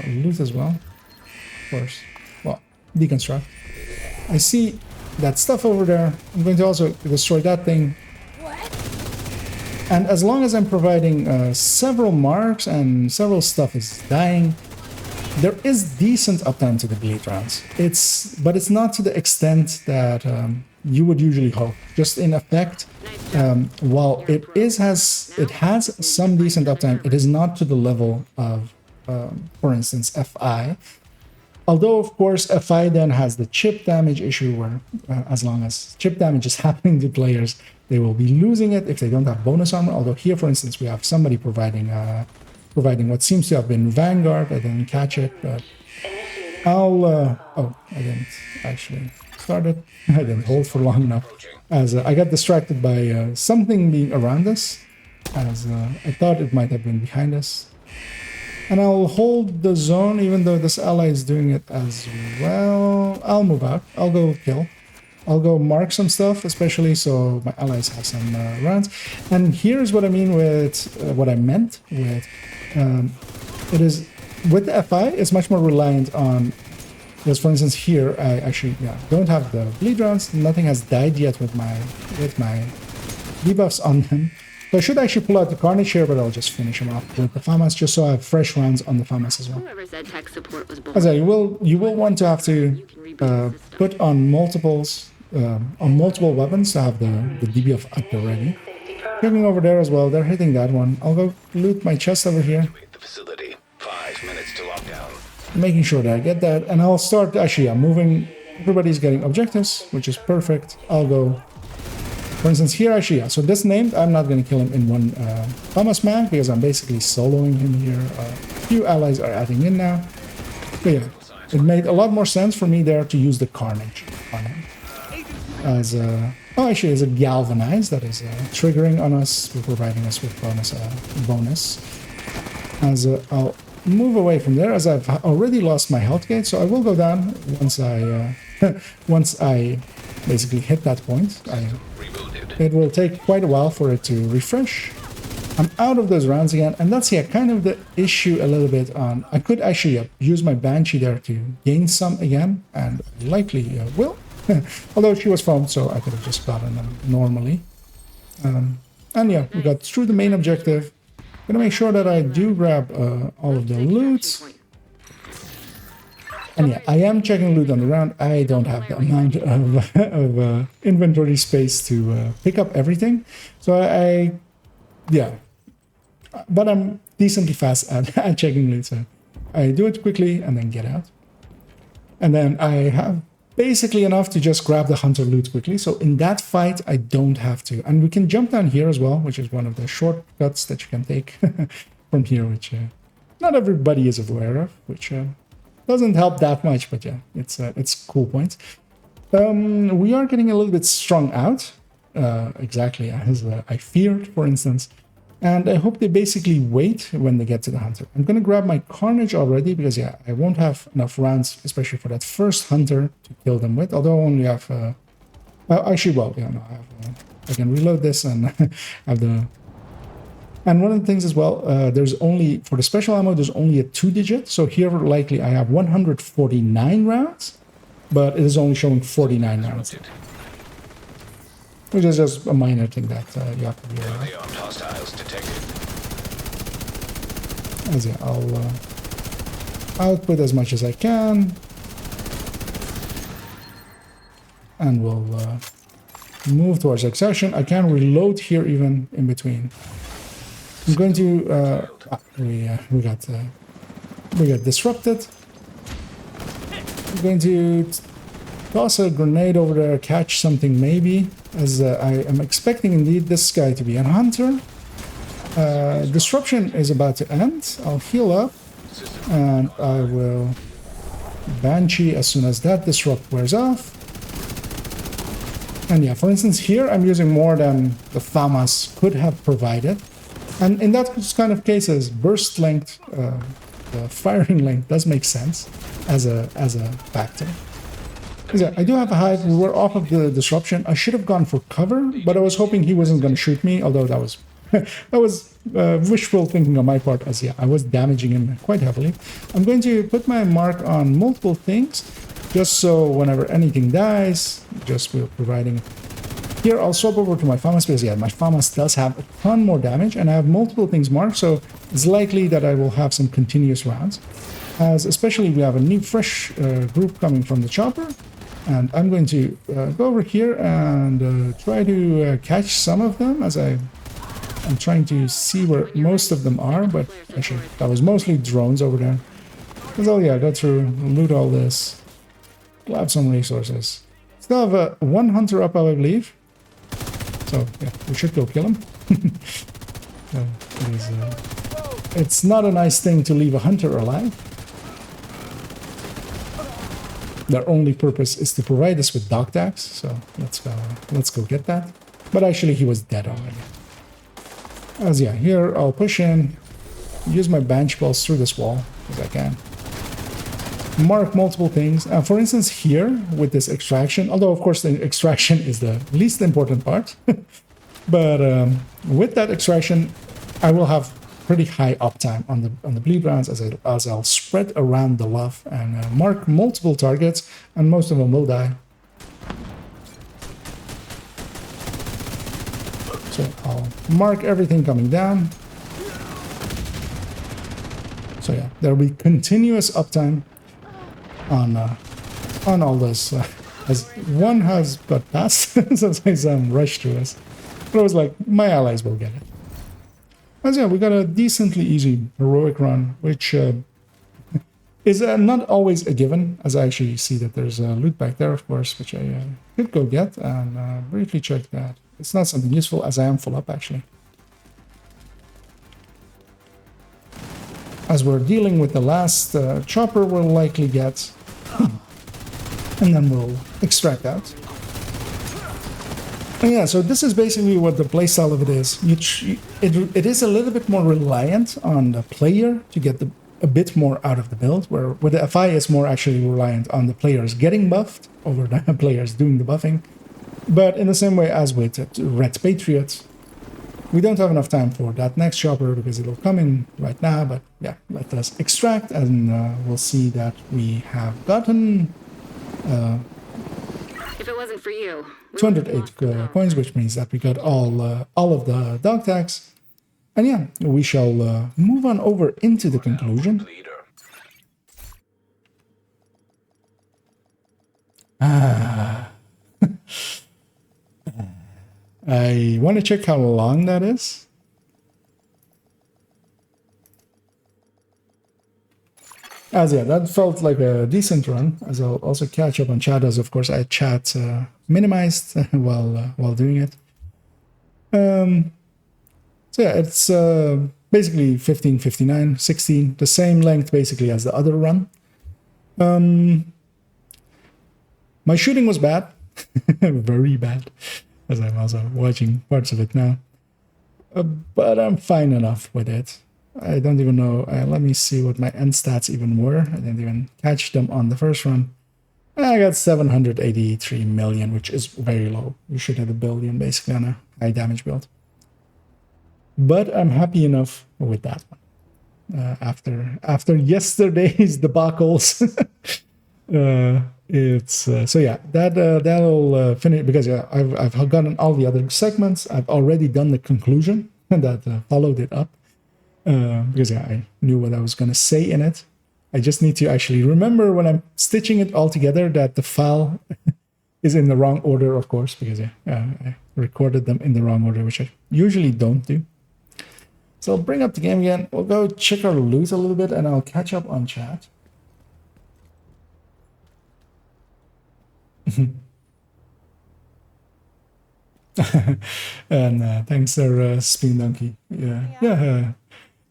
loot as well, of course. Well, deconstruct. I see that stuff over there. I'm going to also destroy that thing. And as long as I'm providing several marks and several stuff is dying, there is decent uptime to the bleed rounds. But it's not to the extent that you would usually hope. Just in effect, while it has some decent uptime, it is not to the level of, for instance, FI. Although, of course, FI then has the chip damage issue where as long as chip damage is happening to players, they will be losing it if they don't have bonus armor. Although here, for instance, we have somebody providing what seems to have been Vanguard. I didn't catch it, but I didn't actually start it. I didn't hold for long enough, as I got distracted by something being around us, as I thought it might have been behind us. And I'll hold the zone, even though this ally is doing it as well. I'll move out. I'll go kill. I'll go mark some stuff, especially so my allies have some rounds. And here's what I mean with what I meant with it is with the FI, it's much more reliant on. Because, for instance, here I actually don't have the bleed rounds. Nothing has died yet with my debuffs on them. So I should actually pull out the Carnage here, but I'll just finish him off with the FAMAS, just so I have fresh rounds on the FAMAS as well. Whoever said tech support was As boring. you will want to have to put on multiple weapons to have the debuff up already. Checking over there as well, they're hitting that one. I'll go loot my chest over here, The facility. 5 minutes to lockdown. making sure that I get that, and I'll start actually moving. Everybody's getting objectives, which is perfect. I'll go. For instance, here actually, so this named, I'm not going to kill him in one FAMAS mag because I'm basically soloing him here. A few allies are adding in now. But yeah, it made a lot more sense for me there to use the Carnage on him. As actually, as a Galvanize that is triggering on us, providing us with bonus. As I'll move away from there, as I've already lost my health gate, so I will go down once I basically hit that point. It will take quite a while for it to refresh. I'm out of those rounds again, and that's kind of the issue a little bit on. I could actually use my Banshee there to gain some again, and likely will. Although she was foamed, so I could have just gotten them normally. And yeah, we got through the main objective. Gonna make sure that I do grab all of the loot. And yeah, I am checking loot on the ground. I don't have the amount of inventory space to pick up everything. So yeah. But I'm decently fast at checking loot. So I do it quickly and then get out. And then I have basically enough to just grab the hunter loot quickly. So in that fight, I don't have to. And we can jump down here as well, which is one of the shortcuts that you can take from here, which not everybody is aware of, which doesn't help that much, but yeah, it's cool points. We are getting a little bit strung out, exactly as I feared, for instance. And I hope they basically wait when they get to the hunter. I'm going to grab my carnage already because, yeah, I won't have enough rounds, especially for that first hunter to kill them with. Although I only have... actually, well, yeah, no, I can reload this and have the... And one of the things as well, there's only... For the special ammo, there's only a 2-digit. So here, likely, I have 149 rounds. But it is only showing 49 rounds. Which is just a minor thing that you have to be aware of. Heavily armed hostiles detected. As yeah, I'll output as much as I can. And we'll move towards extraction. I can reload here even in between. I'm going to... we got disrupted. I'm going to toss a grenade over there, catch something maybe, as I am expecting indeed this guy to be a hunter. Disruption is about to end. I'll heal up, and I will Banshee as soon as that disrupt wears off. And yeah, for instance, here I'm using more than the FAMAS could have provided. And in that kind of cases, burst length, the firing length does make sense as a factor. Yeah, I do have a hive. We were off of the disruption. I should have gone for cover, but I was hoping he wasn't going to shoot me, although that was wishful thinking on my part, as yeah, I was damaging him quite heavily. I'm going to put my mark on multiple things, just so whenever anything dies, just we're providing... Here, I'll swap over to my FAMAS, because yeah, my FAMAS does have a ton more damage, and I have multiple things marked, so it's likely that I will have some continuous rounds. As especially we have a new, fresh group coming from the chopper. And I'm going to go over here and try to catch some of them, as I'm trying to see where most of them are, but actually that was mostly drones over there. Because oh yeah, go through, loot all this, grab some resources. Still have one hunter up, I believe. So yeah, we should go kill him. It's not a nice thing to leave a hunter alive. Their only purpose is to provide us with dog tags, so let's go get that. But actually, he was dead already. As yeah, here I'll push in, use my Banshee balls through this wall as I can. Mark multiple things. For instance, here with this extraction, although of course the extraction is the least important part, but with that extraction, I will have pretty high uptime on the bleed rounds as I'll spread around the love and mark multiple targets, and most of them will die. So I'll mark everything coming down. So yeah, there will be continuous uptime on all this. As one has got past, sometimes I'm rushed to us, but I was like, my allies will get it. As yeah, we got a decently easy heroic run, which is not always a given, as I actually see that there's a loot back there, of course, which I could go get and briefly check that. It's not something useful, as I am full up, actually. As we're dealing with the last chopper, we'll likely get, and then we'll extract out. And yeah, so this is basically what the playstyle of it is. It is a little bit more reliant on the player to get a bit more out of the build, where the FI is more actually reliant on the players getting buffed over the players doing the buffing. But in the same way as with Red Patriot, we don't have enough time for that next chopper because it'll come in right now. But yeah, let us extract, and we'll see that we have gotten If it wasn't for you, we would've 208 lost the power coins, plant. which means that we got all of the dog tags. And yeah, we shall move on over into the conclusion. Leader. I want to check how long that is. As yeah, that felt like a decent run. As I'll also catch up on chat, as of course I had chat minimized while doing it. So yeah, it's basically 15, 59, 16, the same length basically as the other run. My shooting was bad, very bad, as I'm also watching parts of it now. But I'm fine enough with it. I don't even know. Let me see what my end stats even were. I didn't even catch them on the first run. I got 783 million, which is very low. You should have a billion basically on a high damage build. But I'm happy enough with that one. After yesterday's debacles, it's so yeah. That'll finish because yeah, I've gotten all the other segments. I've already done the conclusion that followed it up. Because yeah, I knew what I was going to say in it. I just need to actually remember when I'm stitching it all together that the file is in the wrong order, of course, because yeah, I recorded them in the wrong order, which I usually don't do. So I'll bring up the game again. We'll go check our loot a little bit, and I'll catch up on chat. And thanks there, Spin Donkey. Yeah.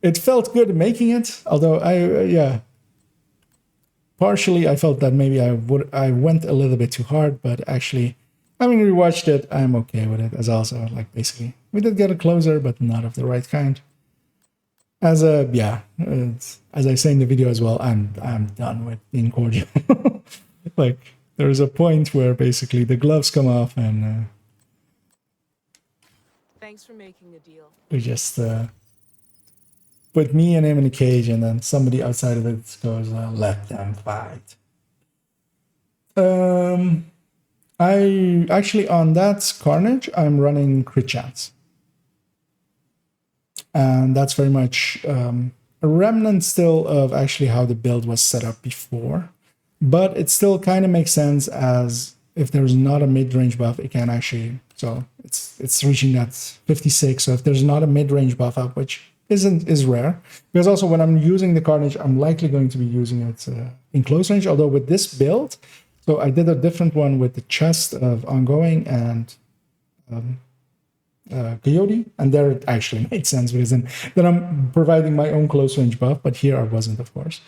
It felt good making it, although partially I felt that maybe I went a little bit too hard, but actually having rewatched it, I'm okay with it. As also like basically we did get a closer, but not of the right kind. As I say in the video as well, I'm done with being cordial. Like there's a point where basically the gloves come off and Thanks for making the deal. we just put me and him in a cage, and then somebody outside of it goes, let them fight. I actually, on that Carnage, I'm running crit chance. And that's very much a remnant still of actually how the build was set up before. But it still kind of makes sense as if there's not a mid-range buff, it can actually, so it's reaching that 56. So if there's not a mid-range buff up, which is rare, because also when I'm using the Carnage, I'm likely going to be using it in close range. Although with this build, so I did a different one with the chest of ongoing and Coyote, and there it actually made sense because then I'm providing my own close range buff, but here I wasn't, of course.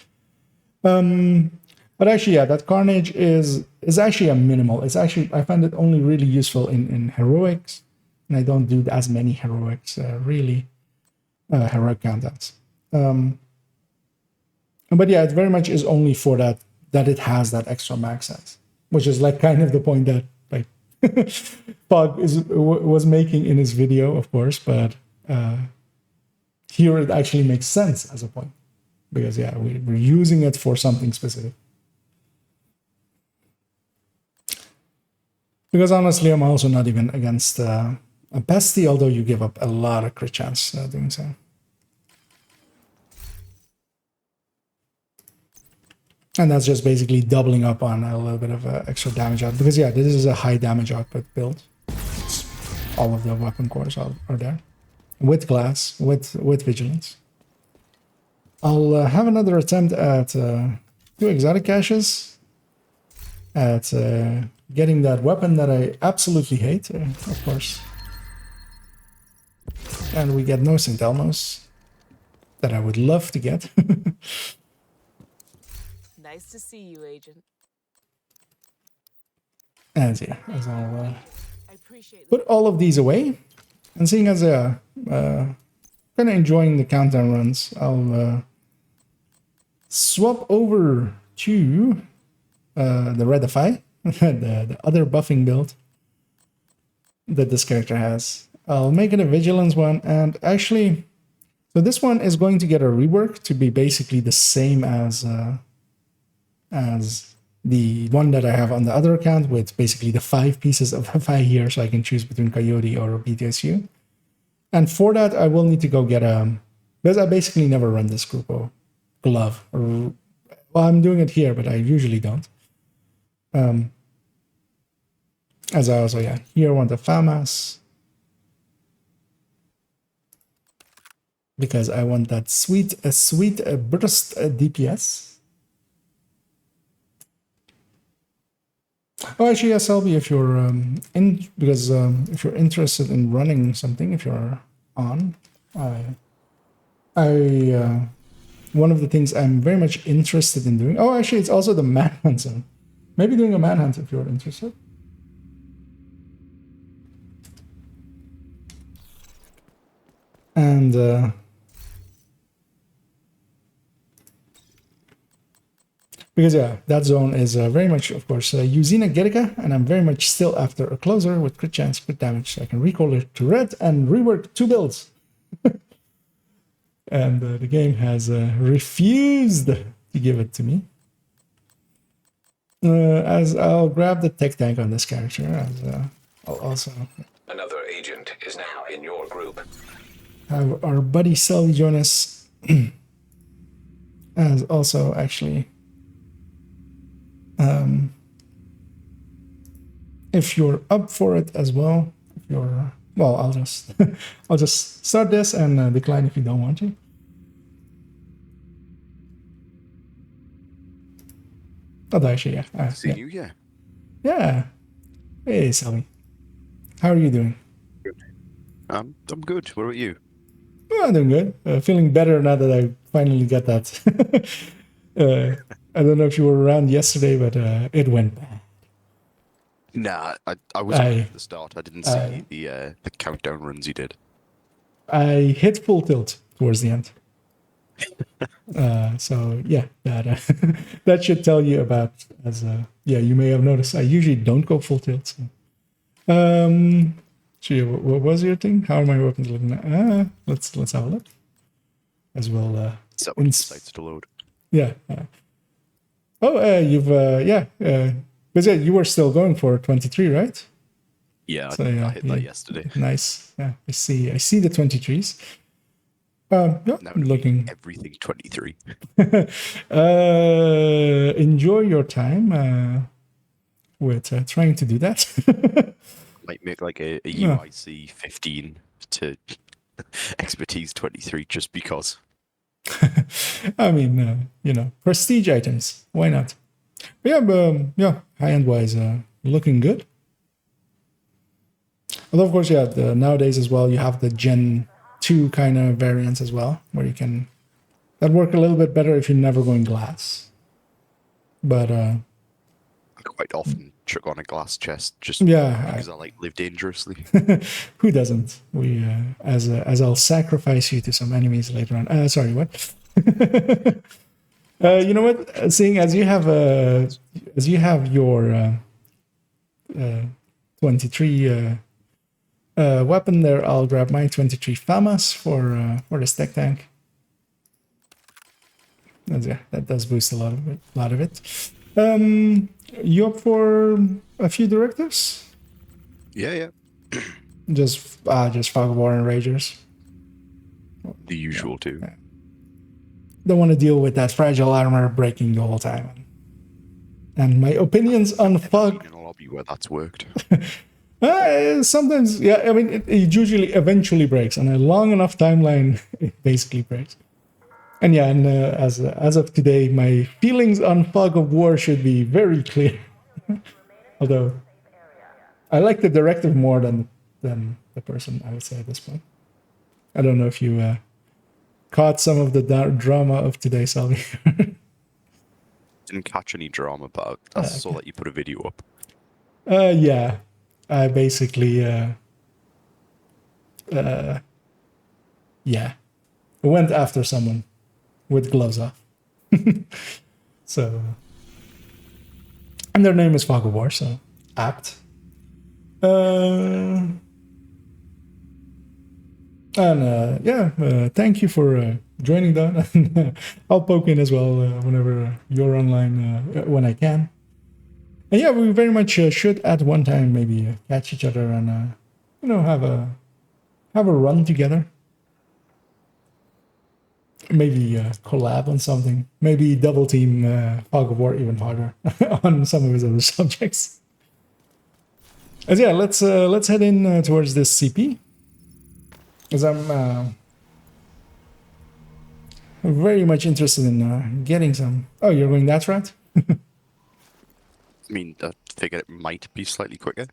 But actually, yeah, that Carnage is actually a minimal. It's actually, I find it only really useful in heroics, and I don't do as many heroics really. Heroic countdowns. But yeah, it very much is only for that it has that extra max size, which is like kind of the point that like Pog was making in his video, of course, but here it actually makes sense as a point because yeah, we're using it for something specific. Because honestly, I'm also not even against a pesty, although you give up a lot of crit chance doing so. And that's just basically doubling up on a little bit of extra damage out. Because yeah, this is a high damage output build. All of the weapon cores are there. With glass, with vigilance. I'll have another attempt at 2 exotic caches. At getting that weapon that I absolutely hate, of course. And we get no St. Elmo's that I would love to get. Nice to see you, Agent. And yeah, as I'll I appreciate put all of these away. And seeing as kind of enjoying the countdown runs, I'll swap over to the Redify, the other buffing build that this character has. I'll make it a vigilance one, and actually, so this one is going to get a rework to be basically the same as the one that I have on the other account with basically the 5 pieces of FI here, so I can choose between Coyote or BTSU. And for that, I will need to go get because I basically never run this Grupo glove. Well, I'm doing it here, but I usually don't. As I also, here want the FAMAS. Because I want that sweet burst DPS. Oh, actually, yes, Selby, if you're if you're interested in running something, if you're on, one of the things I'm very much interested in doing. Oh, actually, it's also the manhunt zone. Maybe doing a manhunt if you're interested. And because that zone is very much, of course, Usina Gerika, and I'm very much still after a closer with crit chance, crit damage, so I can recall it to red and rework 2 builds. And the game has refused to give it to me. As I'll grab the tech tank on this character, as I'll also Another agent is now in your group. have our buddy Selby join us. As also actually, if you're up for it as well, if you're, well, I'll just I'll just start this and decline if you don't want to. Oh, actually, See you, yeah. Yeah. Hey, Selby. How are you doing? I'm good. What about you? Oh, I'm doing good. Feeling better now that I finally got that. I don't know if you were around yesterday, but it went bad. Nah, I was at the start. I didn't see the countdown runs you did. I hit full tilt towards the end. So yeah, that that should tell you about, as you may have noticed, I usually don't go full tilt. So. Gee, what was your thing? How are my weapons looking now? Let's have a look as well. So many sites to load. Yeah. You've because you were still going for 23, right? Yeah, So, I hit that yesterday. Nice. Yeah, I see the 23s. Now I'm looking. everything 23. Enjoy your time with trying to do that. Might make like a UIC 15 to expertise 23 just because. I mean, prestige items. Why not? But high-end wise, looking good. Although, of course, nowadays as well, you have the Gen 2 kind of variants as well, where you can, that work a little bit better if you're never going glass. But I quite often chuck on a glass chest just yeah, because I like live dangerously. Who doesn't? We as I'll sacrifice you to some enemies later on. Sorry, what? You know what? Seeing as you have your 23 weapon there, I'll grab my 23 FAMAS for this tech tank. That does boost a lot of it. You up for a few directives? Yeah. Just Fog of War and Ragers. The usual too. Don't want to deal with that fragile armor breaking the whole time. And my opinions on Fog. In a lobby where that's worked. Sometimes, yeah. I mean, it usually eventually breaks. On a long enough timeline, it basically breaks. And yeah, and as of today, my feelings on Fog of War should be very clear. Although, I like the directive more than the person, I would say, at this point. I don't know if you caught some of the drama of today, Salvi. Didn't catch any drama, but I saw that you put a video up. Yeah. I basically, went after someone with gloves off. So, and their name is Fog of War, so apt. Thank you for joining that. I'll poke in as well whenever you're online when I can. And yeah, we very much should at one time maybe catch each other and you know, have a run together. Maybe collab on something. Maybe double team Fog of War even harder on some of his other subjects. As yeah, let's head in towards this CP. Because I'm very much interested in getting some. Oh, you're going that route? I mean, I figured it might be slightly quicker.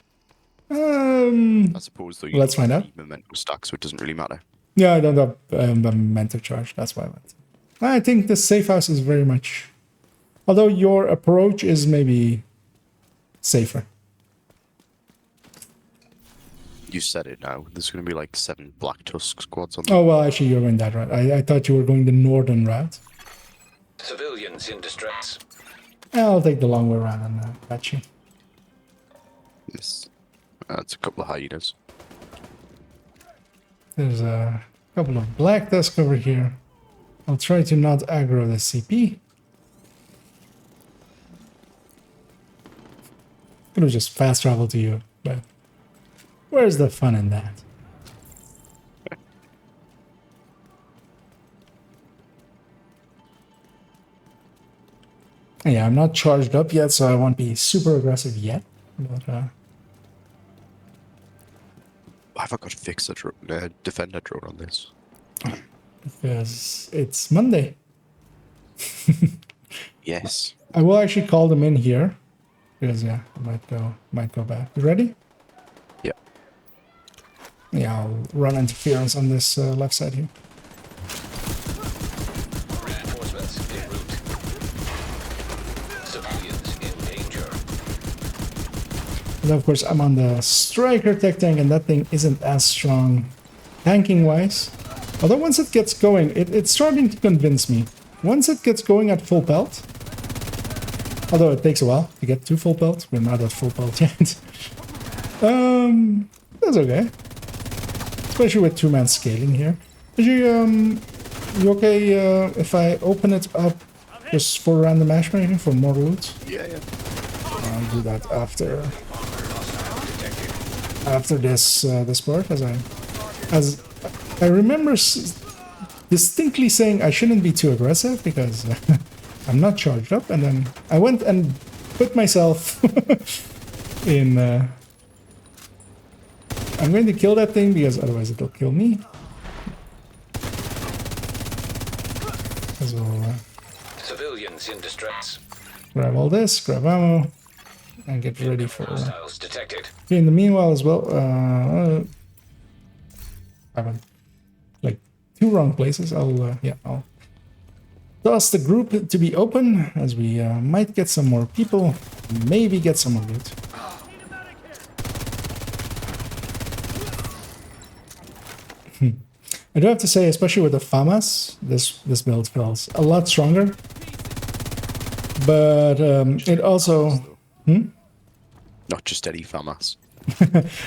I suppose though. Let's find out. Momentum stack, so it doesn't really matter. Yeah, I don't have momentum charge. That's why I went. I think the safe house is very much. Although your approach is maybe safer. You said it now. There's going to be like 7 Black Tusk squads on. Oh well, actually, you're going that route. I thought you were going the northern route. Civilians in distress. I'll take the long way around and catch you. Yes. That's a couple of hyenas. There's a couple of Black Tusk over here. I'll try to not aggro the CP. Could have just fast traveled to you, but where's the fun in that? Yeah, I'm not charged up yet, so I won't be super aggressive yet. But I forgot to fix the defender drone on this. because it's Monday. Yes. I will actually call them in here. Because yeah, I might go back. You ready? Yeah. Yeah, I'll run interference on this left side here. Reinforcements en route. Civilians in danger. And of course, I'm on the Striker tech tank, and that thing isn't as strong tanking wise. Although once it gets going, it's starting to convince me. Once it gets going at full pelt, although it takes a while to get to full pelt, we're not at full pelt yet. That's okay. Especially with 2-man scaling here. You okay if I open it up just for random matchmaking for more loot? Yeah, yeah. I'll do that after this part, as I remember distinctly saying I shouldn't be too aggressive because I'm not charged up, and then I went and put myself in. I'm going to kill that thing because otherwise it'll kill me. As well, Civilians in distress. grab all this, grab ammo, and get ready for. Hostiles detected. In the meanwhile, as well, I went like 2 wrong places. I'll toss the group to be open as we might get some more people, maybe get some more loot. I do have to say, especially with the FAMAS, this build feels a lot stronger. But it also... Not just any FAMAS.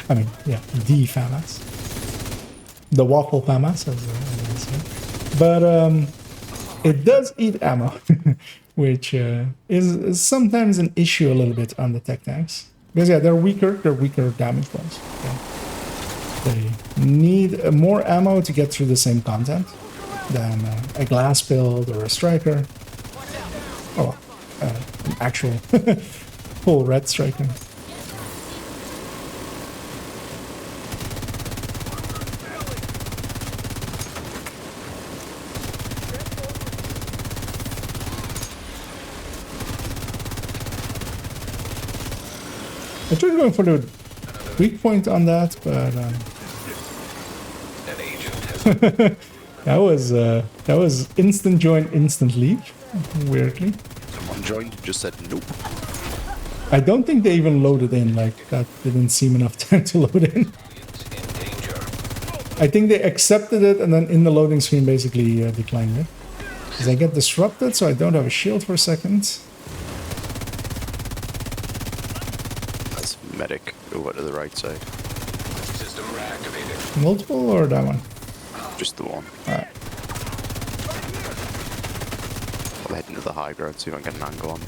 I mean, yeah, the FAMAS. The waffle FAMAS, as I say. But it does eat ammo, which is sometimes an issue a little bit on the tech tanks. Because yeah, they're weaker damage ones. Okay. They need more ammo to get through the same content than a glass build or a striker. Oh, an actual full red striker. I tried going for the weak point on that, but An agent has that was instant join, instant leave. Weirdly, Someone joined and just said nope. I don't think they even loaded in. Like that didn't seem enough time to load in. in danger. I think they accepted it and then in the loading screen basically declined it. Because I get disrupted, so I don't have a shield for a second. That's medic over to the right side. System reactivated. Multiple or that one? Just the one. Alright. I'll head into the high ground, see if I can get an angle on.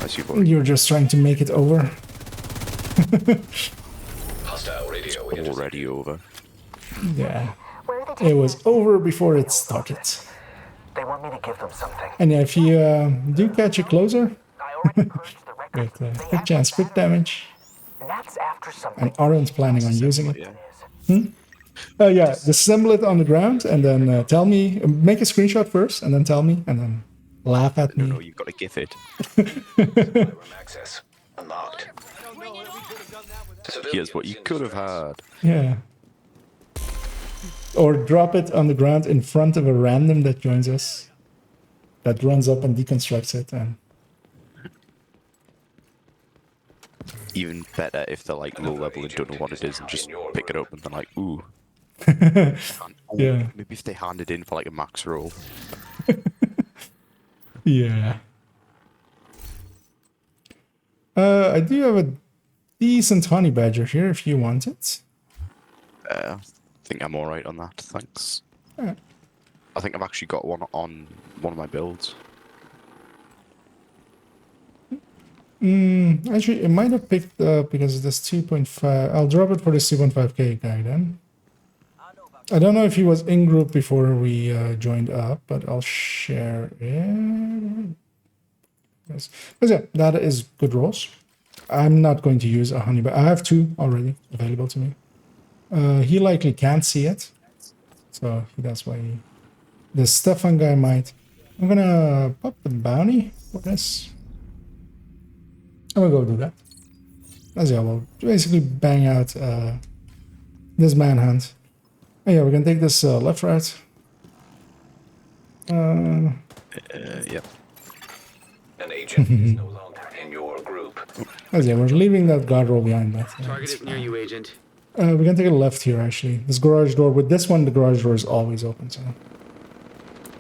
As you boy. You're just trying to make it over. Hostile radio Already over. Yeah. Where are they taking It was over before it started. They want me to give them something. And yeah, if you do catch a closer, I already purged the records. with They crit have chance, the crit damage, And that's after something. and aren't planning on using it. Yeah. Yeah, disassemble it on the ground and then tell me, make a screenshot first and then tell me and then laugh at No, me. no, you've got to give it. room access unlocked. Here's what you could have had. Yeah. Or drop it on the ground in front of a random that joins us. That runs up and deconstructs it. And Even better if they're like low level and don't know what it is and just pick it up and they're like, ooh. yeah. Maybe if they hand it in for like a max roll. Yeah. I do have a decent honey badger here if you want it. I think I'm alright on that, thanks. Yeah. I think I've actually got one on one of my builds. Actually, it might have picked up because this 2.5. I'll drop it for this 2.5k guy then. I don't know if he was in group before we joined up, but I'll share it. Yes. But yeah, that is good rolls. I'm not going to use a honey, but I have two already available to me. He likely can't see it, so that's why the Stefan guy might. I'm gonna pop the bounty for this. I'm gonna go do that. As yeah, we'll basically bang out this manhunt. And yeah, we're gonna take this left route. Yep. An agent is no longer in your group. As yeah, we're leaving that guard roll behind. But, Target is near you, Agent. we're gonna take a left here actually. This garage door. With this one, the garage door is always open, so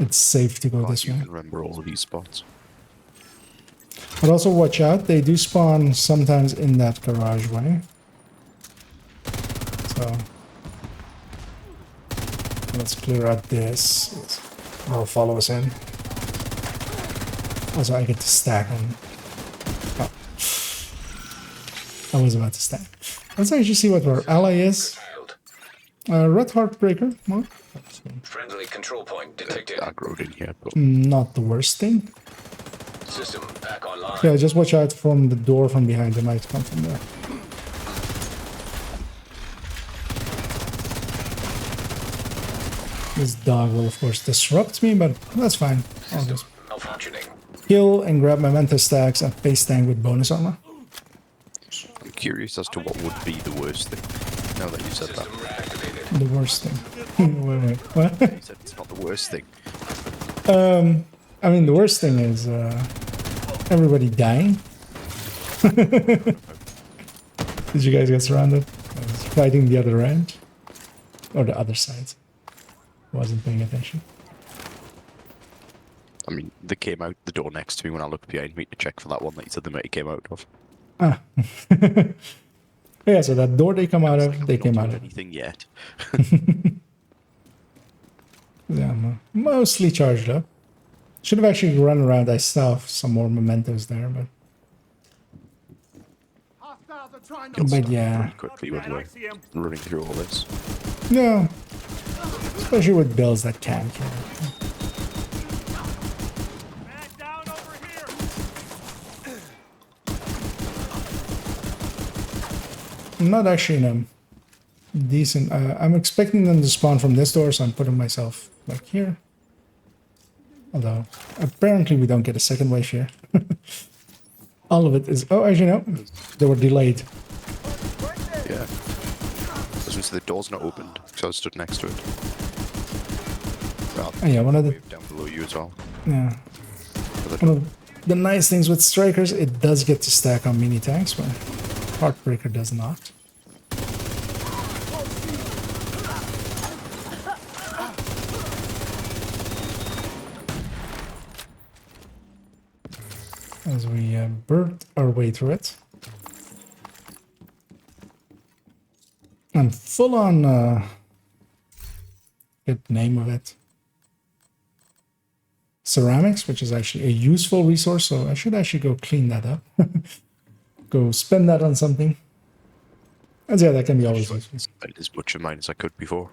it's safe to go this You way. can remember all of these spots. But also watch out, they do spawn sometimes in that garage way. So let's clear out this. They'll follow us in. Also, I get to stack them. Oh. I was about to stack. Let's actually see what our ally is. Child. Red Heartbreaker. Well, Friendly control point detected. Aggroed in here, but not the worst thing. System back online. Yeah, just watch out from the door from behind. They might come from there. This dog will, of course, disrupt me, but that's fine. I'll just Malfunctioning. heal and grab my mental stacks and face tank with bonus armor. I'm curious as to what would be the worst thing. Now that you said that. System reactivated. The worst thing. Wait, what? You said it's not the worst thing. I mean, the worst thing is everybody dying. Did you guys get surrounded? I was fighting the other end. Or the other side. Wasn't paying attention. I mean, they came out the door next to me when I looked behind me to check for that one that you said they might have came out of. Ah. Yeah, so that door they come out of, they Not came doing out of. anything yet. Yeah, I'm mostly charged up. Should have actually run around. I still have some more mementos there, but... But yeah. Pretty quickly when we're running through all this. No. Especially with builds that can kill. I'm not actually in a decent... I'm expecting them to spawn from this door, so I'm putting myself back here. Although, apparently we don't get a second wave here. All of it is... Oh, actually, no. They were delayed. Yeah. Since the door's not opened, so I stood next to it. Well, Oh, yeah, one of the... wave down below you as well. Yeah. For the One of the nice things with Strikers, it does get to stack on mini tanks, but Heartbreaker does not. As we bird our way through it. I'm full on... Good name of it. ceramics, which is actually a useful resource. So I should actually go clean that up. Go spend that on something. And yeah, that can be always useful. Spent as much of mine as I could before.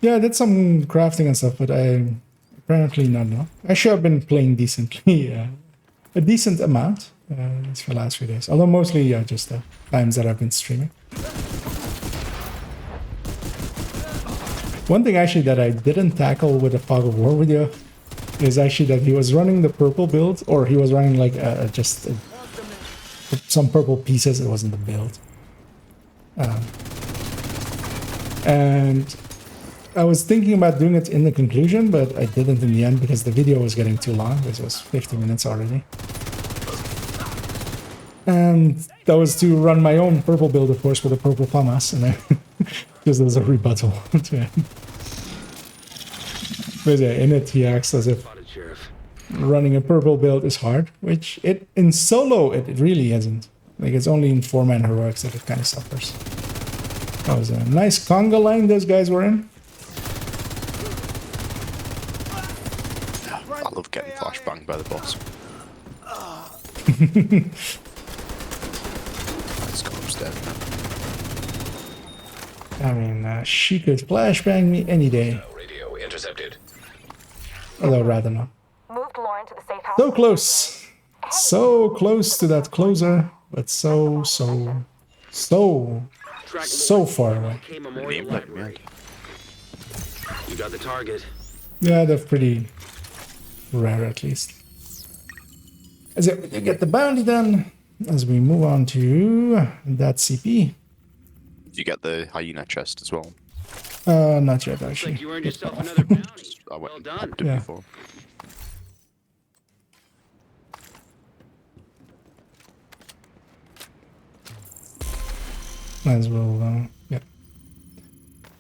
Yeah, I did some crafting and stuff, but I apparently not now. Actually, I've been playing decently, a decent amount these for the last few days. Although mostly, yeah, just the times that I've been streaming. One thing actually that I didn't tackle with the Fog of War video is actually that he was running the purple build, or he was running like some purple pieces. It wasn't the build. And I was thinking about doing it in the conclusion, but I didn't in the end because the video was getting too long. This was 50 minutes already. And that was to run my own purple build, of course, with a purple FAMAS, and because there's a rebuttal to it. But yeah, in it he acts as if running a purple build is hard, which in solo it really isn't. Like, it's only in 4-man heroics that it kind of suffers. That was a nice conga line those guys were in. I love getting flashbanged by the boss. Let's go upstairs now. I mean, she could flashbang me any day. Radio intercepted. Although rather not. Moved Lauren to the safe house. So close. So close to that closer, but so far away. Nameplate, man. You got the target. Yeah, they're pretty rare at least. As we get the bounty done, as we move on to that CP. You get the hyena chest as well. Not yet actually. Like you earned yourself another bounty. I went Well done. and did Yeah. before. As well, yeah.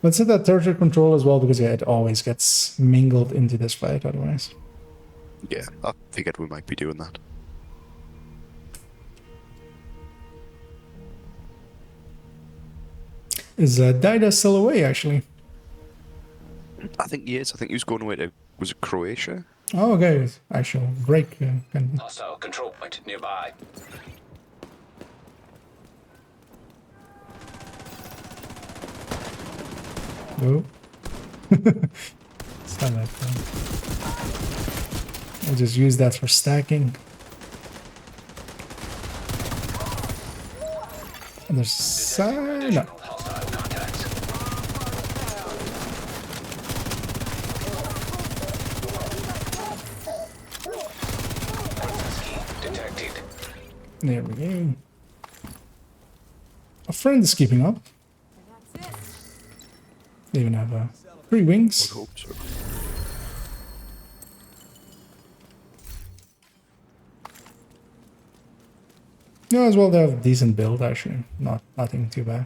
Let's hit that territory control as well, because yeah, it always gets mingled into this fight otherwise. Yeah, I figured we might be doing that. Is Dida still away actually? I think he is. I think he was going away to, was it Croatia? Oh, okay. Actual break. Kind of. Hostile control point nearby. Oh. It's not that fun. I'll just use that for stacking. And there's no. Additional hostile contacts. Detected. There we go. A friend is keeping up. They even have 3 wings. Hope so. Yeah, as well, they have a decent build actually. Nothing too bad.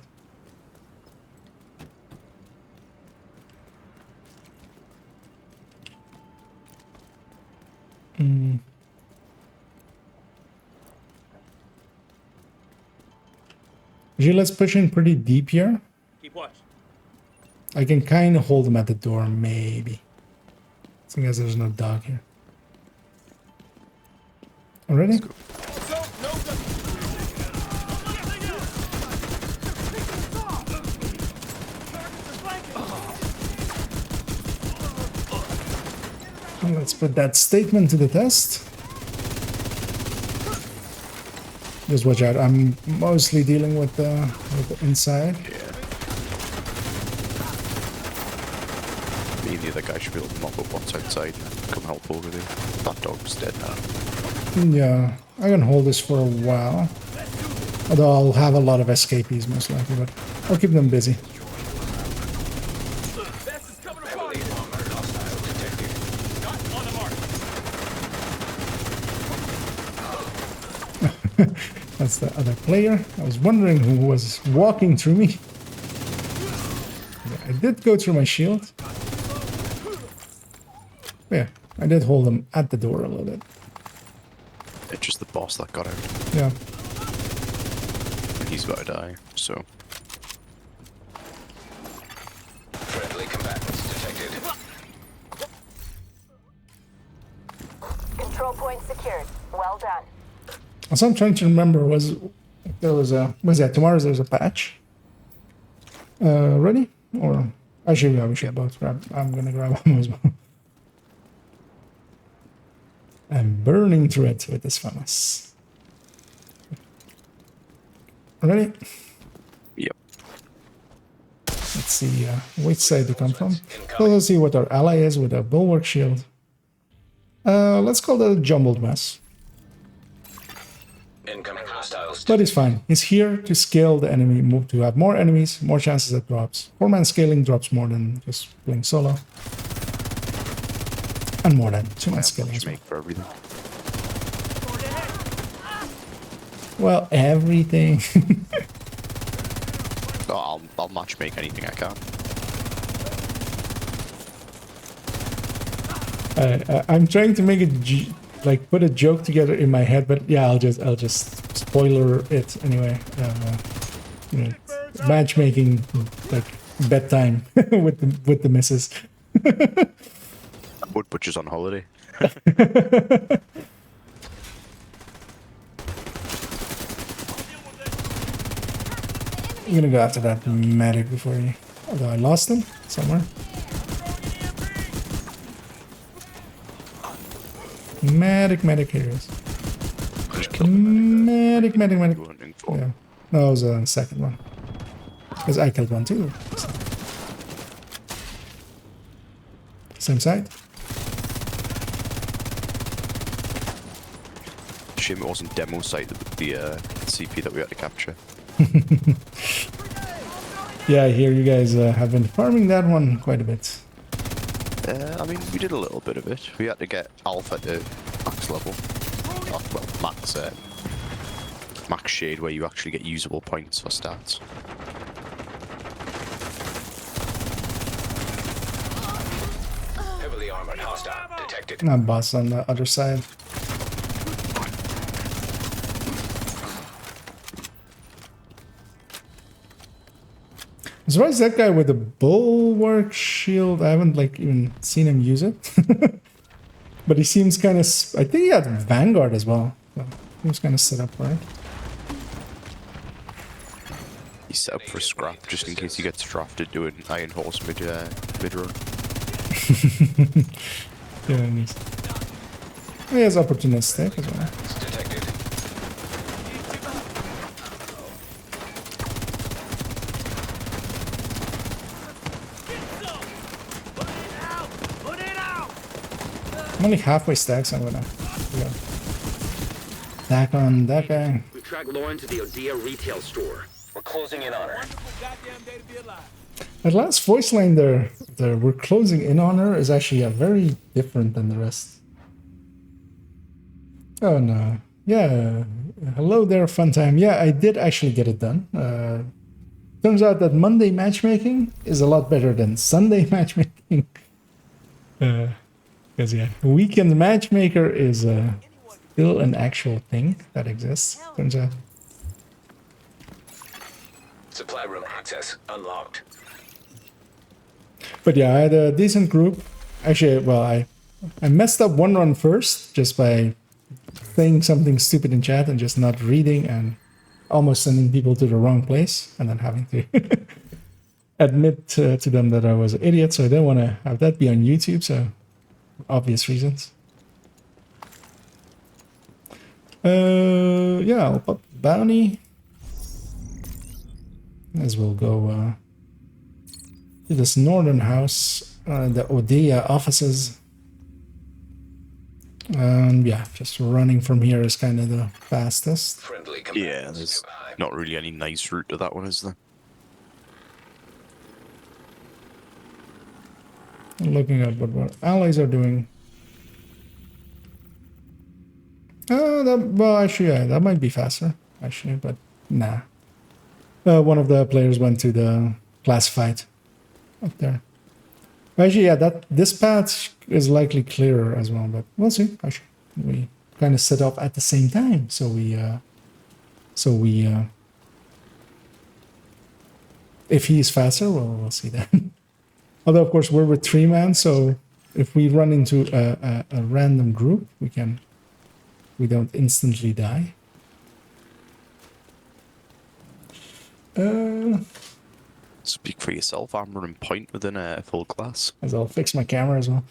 Actually, let's push in pretty deep here. Keep watch. I can kind of hold them at the door, maybe. Seeing as there's no dog here. Already? Let's put that statement to the test. Just watch out. I'm mostly dealing with the inside. Me and the other guy should be able to mop up what's outside and come help over there. That dog's dead now. Yeah, I can hold this for a while. Although I'll have a lot of escapees most likely, but I'll keep them busy. Heavily armored hostile detected. On the mark. That's the other player. I was wondering who was walking through me. Yeah, I did go through my shield. But yeah, I did hold them at the door a little bit. It's just the boss that got out. Yeah. And he's about to die, so. Friendly combatants detected. Control point secured. Well done. Also, I'm trying to remember, was that tomorrow there's a patch? Ready? Or actually, yeah, we should both grab. I'm gonna grab them as well. I'm burning through it with this furnace. Ready? Yep. Let's see which side to come from. So let's see what our ally is with a bulwark shield. Let's call that a jumbled mess. Incoming hostiles. But it's fine. He's here to scale the enemy, move to have more enemies, more chances at drops. 4-man scaling drops more than just playing solo. And more than 2-man scaling as well. Make for everything. Well, everything. Oh, I'll match make anything I can. I'm trying to make it like put a joke together in my head, but yeah, I'll just spoiler it anyway. You know, matchmaking like bedtime with the missus. Wood butcher's on holiday. I'm gonna go after that medic before he. Although I lost him somewhere. Medic, here he is. Medic. Yeah. No, it was the second one. Because I killed one too. So. Same side. Shame it wasn't demo site, the CP that we had to capture. Yeah, I hear you guys have been farming that one quite a bit. I mean, we did a little bit of it. We had to get Alpha to max level. Oh, well, max shade, where you actually get usable points for stats. Heavily armored hostile detected. Not boss on the other side. I'm surprised that guy with the bulwark shield, I haven't like even seen him use it. But he seems kind of, I think he had Vanguard as well. So he was kind of set up for it. He's set up for scrap, just in case he gets drafted doing Iron Horse mid-run. Yeah, nice. He has opportunistic as well. Detected. I'm only halfway stacked, so I'm gonna stack on that guy. We tracked Lauren to the Odia retail store. We're closing in on her. That last voice line there, we're closing in on her, is actually very different than the rest. Oh no. Yeah. Hello there, fun time. Yeah, I did actually get it done. Turns out that Monday matchmaking is a lot better than Sunday matchmaking. Because yeah, weekend matchmaker is still an actual thing that exists. Turns out. Supply room access unlocked. But yeah, I had a decent group. Actually, well, I messed up one run first just by saying something stupid in chat and just not reading and almost sending people to the wrong place and then having to admit to them that I was an idiot. So I didn't want to have that be on YouTube. So obvious reasons. Yeah, I'll pop bounty. As we'll go to this northern house, the Odia offices. And yeah, just running from here is kind of the fastest. Friendly Yeah, commands there's nearby. not really any nice route to that one, is there? Looking at what allies are doing. Well, actually, yeah, that might be faster, actually, but nah. One of the players went to the classified up there. Actually, yeah, this path is likely clearer as well, but we'll see. Actually, we kind of set up at the same time, so we if he's faster, we'll see that. Although, of course, we're with 3-man, so if we run into a random group, we can we don't instantly die. Speak for yourself. I'm running point within a full class. As I'll fix my camera as well.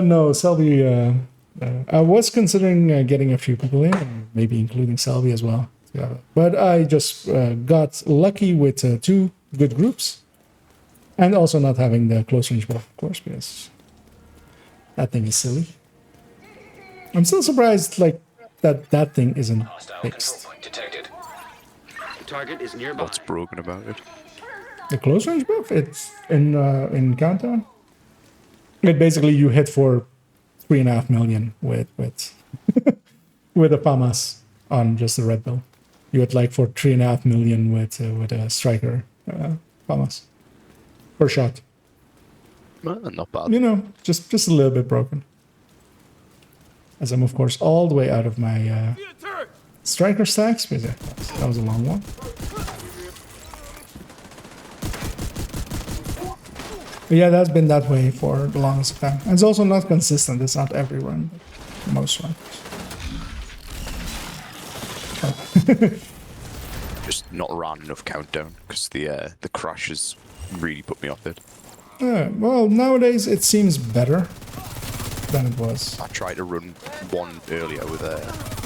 No, Selby, I was considering getting a few people in, and maybe including Selby as well. Yeah. But I just got lucky with 2 good groups. And also not having the close range buff, of course, because that thing is silly. I'm still surprised, like, that thing isn't Hostile control fixed. point detected. Target is nearby. What's broken about it? The close range buff, it's in Countdown. It basically you hit for 3.5 million with with a FAMAS on just the red bill. You hit like for 3.5 million with a striker FAMAS per shot. Well, not bad. You know, just a little bit broken. As I'm of course all the way out of my striker stacks, because that was a long one. But yeah, that's been that way for the longest time. And it's also not consistent. It's not every run, but most runs. Just not ran enough countdown because the crashes really put me off it. Well, nowadays it seems better than it was. I tried to run one earlier with a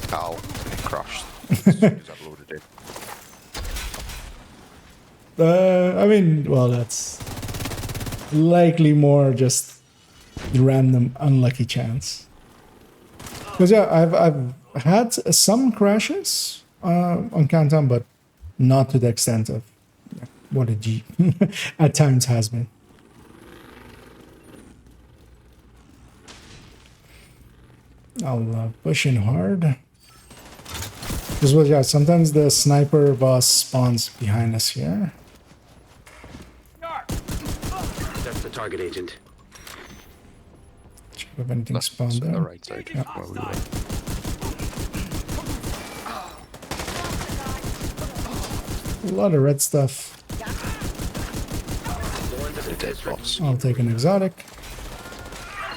Carl and it crashed as soon as I loaded it. I mean, well, that's likely more just random unlucky chance. Because yeah, I've had some crashes on Countdown, but not to the extent of what a G at times has been. I'll push in hard. Because well, yeah, sometimes the sniper boss spawns behind us here. That's the target, Agent. Check if anything That's spawned on there. the right side. Yeah. Where we were. A lot of red stuff. The dead boss. I'll take an exotic.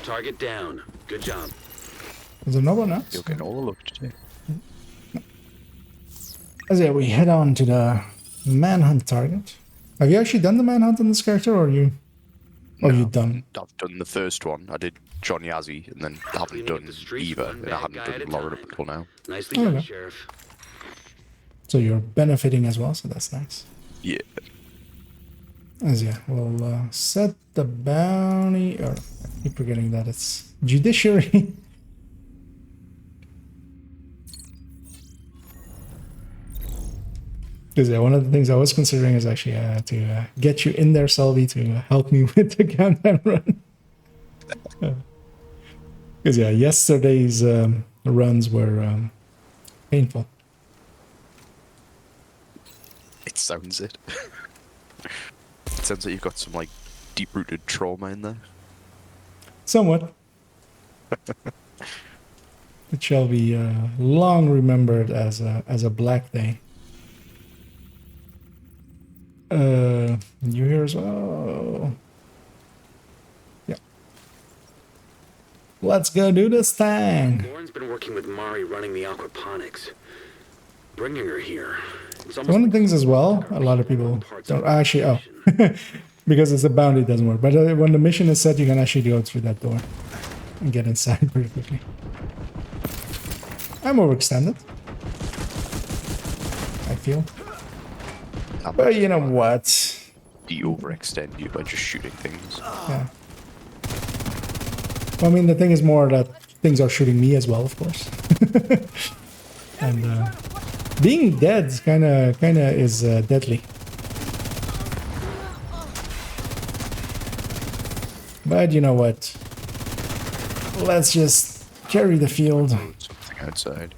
Target down. Good job. Is there no one else? You're getting all the luck today. As yeah, we head on to the manhunt target. Have you actually done the manhunt on this character, or you? Or you done? I've done the first one. I did John Yazzie, and then I haven't Cleaning up done the streets Eva, one and I bad haven't guy at done a Lauren time. up until now. Nicely done, Okay. Sheriff. So you're benefiting as well, so that's nice. Yeah. As yeah, we'll set the bounty. Or I keep forgetting that it's judiciary. Because yeah, one of the things I was considering is actually to get you in there, Selby, to help me with the countdown run. Because yeah, yesterday's runs were painful. It sounds it. It sounds like you've got some like deep-rooted trauma in there. Somewhat. It shall be long remembered as a black day. You here as well? Yeah. Let's go do this thing. Lauren's been working with Mari running the aquaponics. Bringing her here. It's One of the things as well, a lot of people don't actually. Oh, because it's a bounty, it doesn't work. But when the mission is set, you can actually go through that door and get inside pretty quickly. I'm overextended, I feel. But you know what? Do you overextend you by just shooting things? Yeah. Well, I mean, the thing is more that things are shooting me as well, of course. And being dead kind of is deadly. But you know what? Let's just carry the field. Something outside.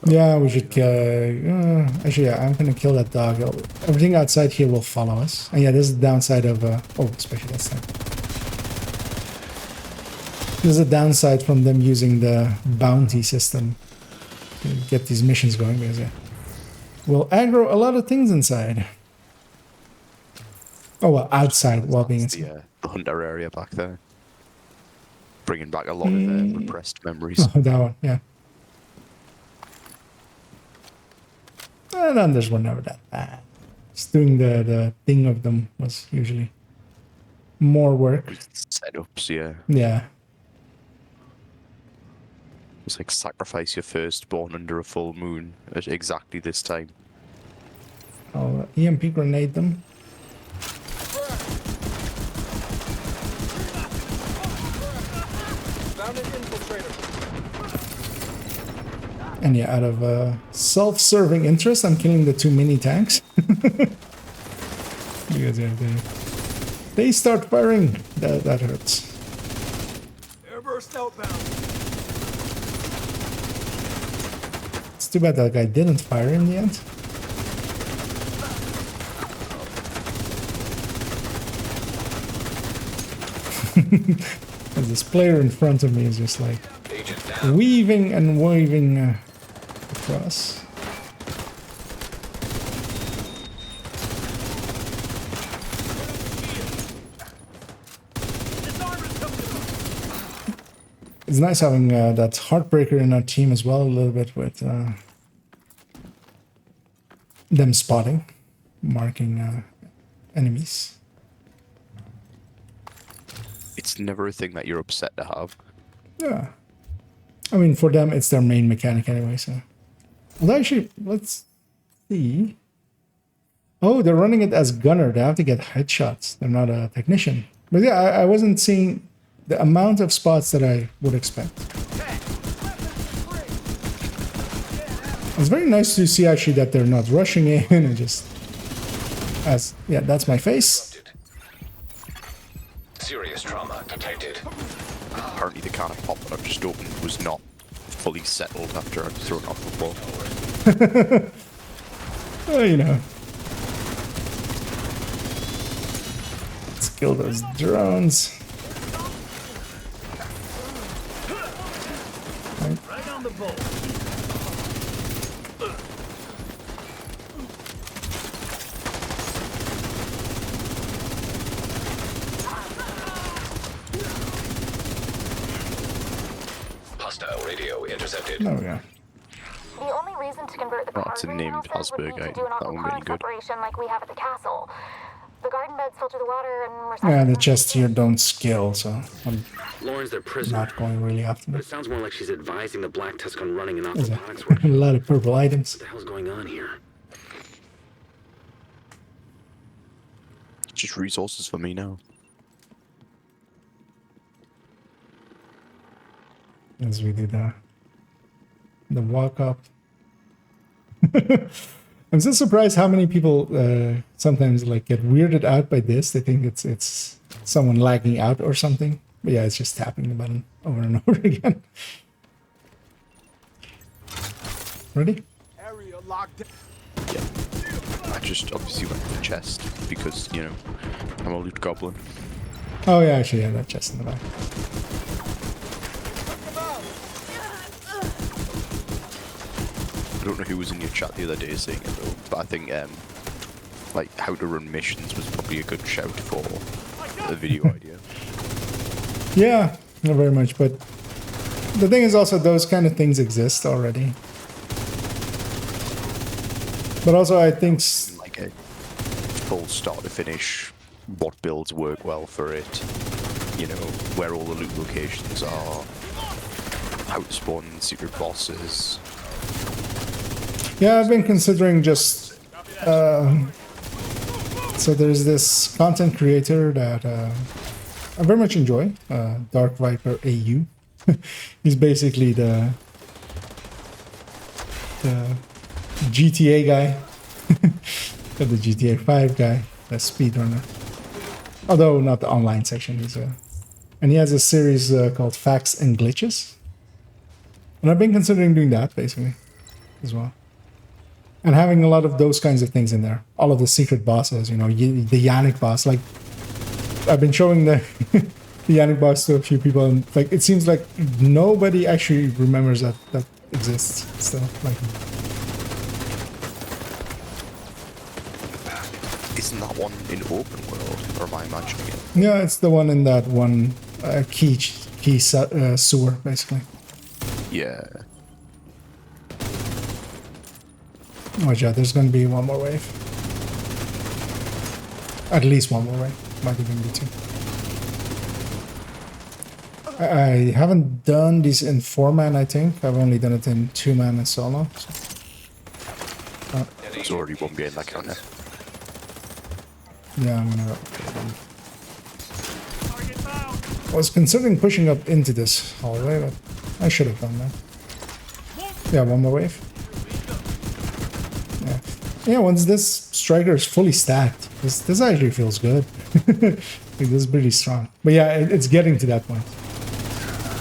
Yeah, we should. Actually, yeah, I'm gonna kill that dog. Everything outside here will follow us. And yeah, this is the downside of. Oh, especially that side. There's a downside from them using the bounty system to get these missions going, because yeah, we'll aggro a lot of things inside. Oh well, outside while being inside. The hunter area back there. bringing back a lot of repressed memories. Oh, that one, yeah. And others were never that bad. Just doing the thing of them was usually more work. Setups, yeah. Yeah. It's like sacrifice your firstborn under a full moon at exactly this time. I'll EMP grenade them. Found an infiltrator. And yeah, out of self-serving interest, I'm killing the 2 mini tanks. Because yeah, they start firing. That hurts. Airburst outbound. It's too bad that guy didn't fire in the end. As this player in front of me is just like Agent down. weaving and waving across. It's nice having that heartbreaker in our team as well, a little bit with them spotting, marking enemies. It's never a thing that you're upset to have. Yeah. I mean, for them, it's their main mechanic anyway, so. Well, actually, let's see. Oh, they're running it as gunner. They have to get headshots. They're not a technician. But yeah, I wasn't seeing the amount of spots that I would expect. It's very nice to see actually that they're not rushing in and just as yeah, that's my face. Serious trauma detected. Apparently the can of pop that I've just opened was not fully settled after I'd thrown it off the floor. Well, you know. Let's kill those drones. Right on the bolt. Hostile radio intercepted. There we go. The only reason to convert the Oh, it's a cargo named houses would be Hasberg, to do an that one really aquaponics good. operation like we have at the castle. The garden beds filter the water and Yeah, recycle the chests here don't scale, so I'm Lauren's their prisoner. not going really after But them. it sounds more like she's advising the Black Tusk on running an There's aquaponics a workshop. lot of purple items. What the hell's going on here? It's just resources for me now. As we do the walk up. I'm still surprised how many people sometimes like get weirded out by this. They think it's someone lagging out or something. But yeah, it's just tapping the button over and over again. Ready? Area locked down. I just obviously went for the chest because, you know, I'm a loot goblin. Oh yeah, actually, yeah, that chest in the back. I don't know who was in your chat the other day saying it though, but I think like how to run missions was probably a good shout for a video idea. Yeah, not very much, but the thing is also those kind of things exist already. But also I think Like a full start to finish, what builds work well for it, you know, where all the loot locations are, how to spawn secret bosses. yeah, I've been considering just so there's this content creator that I very much enjoy, Dark Viper AU. He's basically the GTA guy, the GTA 5 guy, the speedrunner. Although not the online section, and he has a series called Facts and Glitches. And I've been considering doing that basically as well. And having a lot of those kinds of things in there. All of the secret bosses, you know, the Yannick boss. Like, I've been showing the Yannick boss to a few people, and like it seems like nobody actually remembers that exists still. Like, Isn't that one in open world, or am I imagining it? yeah, it's the one in that one key sewer, basically. Yeah. Watch out, there's going to be one more wave. At least one more wave. Might even be two. I haven't done these in 4-man, I think. I've only done it in 2-man and solo. So. There's already one behind that counter. Yeah, I'm gonna... I was considering pushing up into this hallway, but I should have done that. Yeah, one more wave. Yeah, yeah. Once this striker is fully stacked, this actually feels good. Like, this is pretty strong. But yeah, it's getting to that point.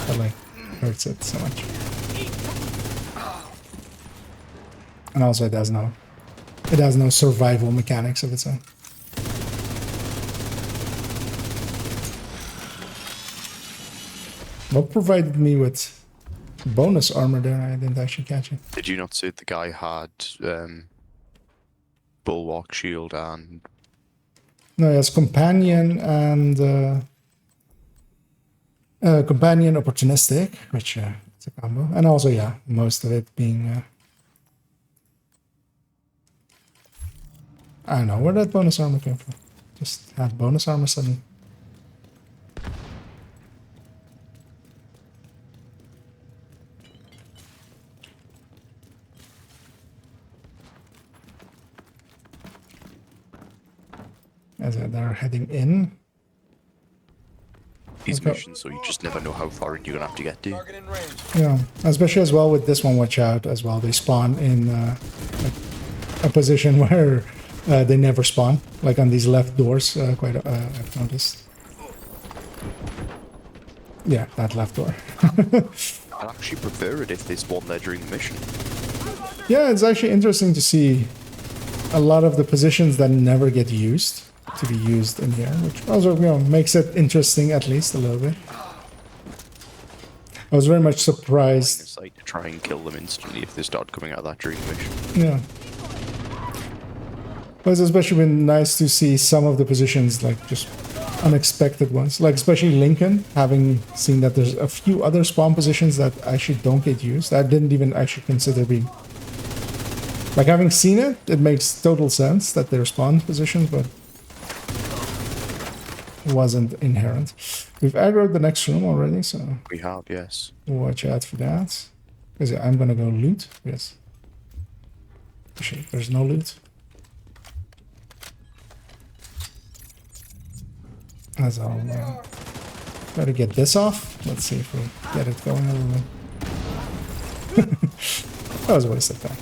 That like hurts it so much. And also, it has no survival mechanics of its own. What provided me with bonus armor there? I didn't actually catch it. Did you not say the guy had bulwark shield and... No, he has companion and companion opportunistic, which it's a combo, and also yeah, most of it being. I don't know where that bonus armor came from. Just had bonus armor suddenly. As they're heading in. These missions, so you just never know how far in you're gonna have to get to. Yeah, especially as well with this one. Watch out as well. They spawn in a position where they never spawn, like on these left doors. I've noticed. Yeah, that left door. I'd actually prefer it if they spawn there during the mission. Yeah, it's actually interesting to see a lot of the positions that never get used to be used in here, which also, you know, makes it interesting at least a little bit. I was very much surprised. It's like to try and kill them instantly if they start coming out of that during the mission. Yeah. But it's especially been nice to see some of the positions, like just unexpected ones, like especially Lincoln, having seen that there's a few other spawn positions that actually don't get used. I didn't even actually consider being. Like, having seen it, it makes total sense that they're spawn positions, but it wasn't inherent. We've aggroed the next room already, so... We have, yes. Watch out for that. Because I'm gonna go loot. Yes. Actually, there's no loot. As I'll try to get this off. Let's see if we get it going a little bit. That was a waste of time.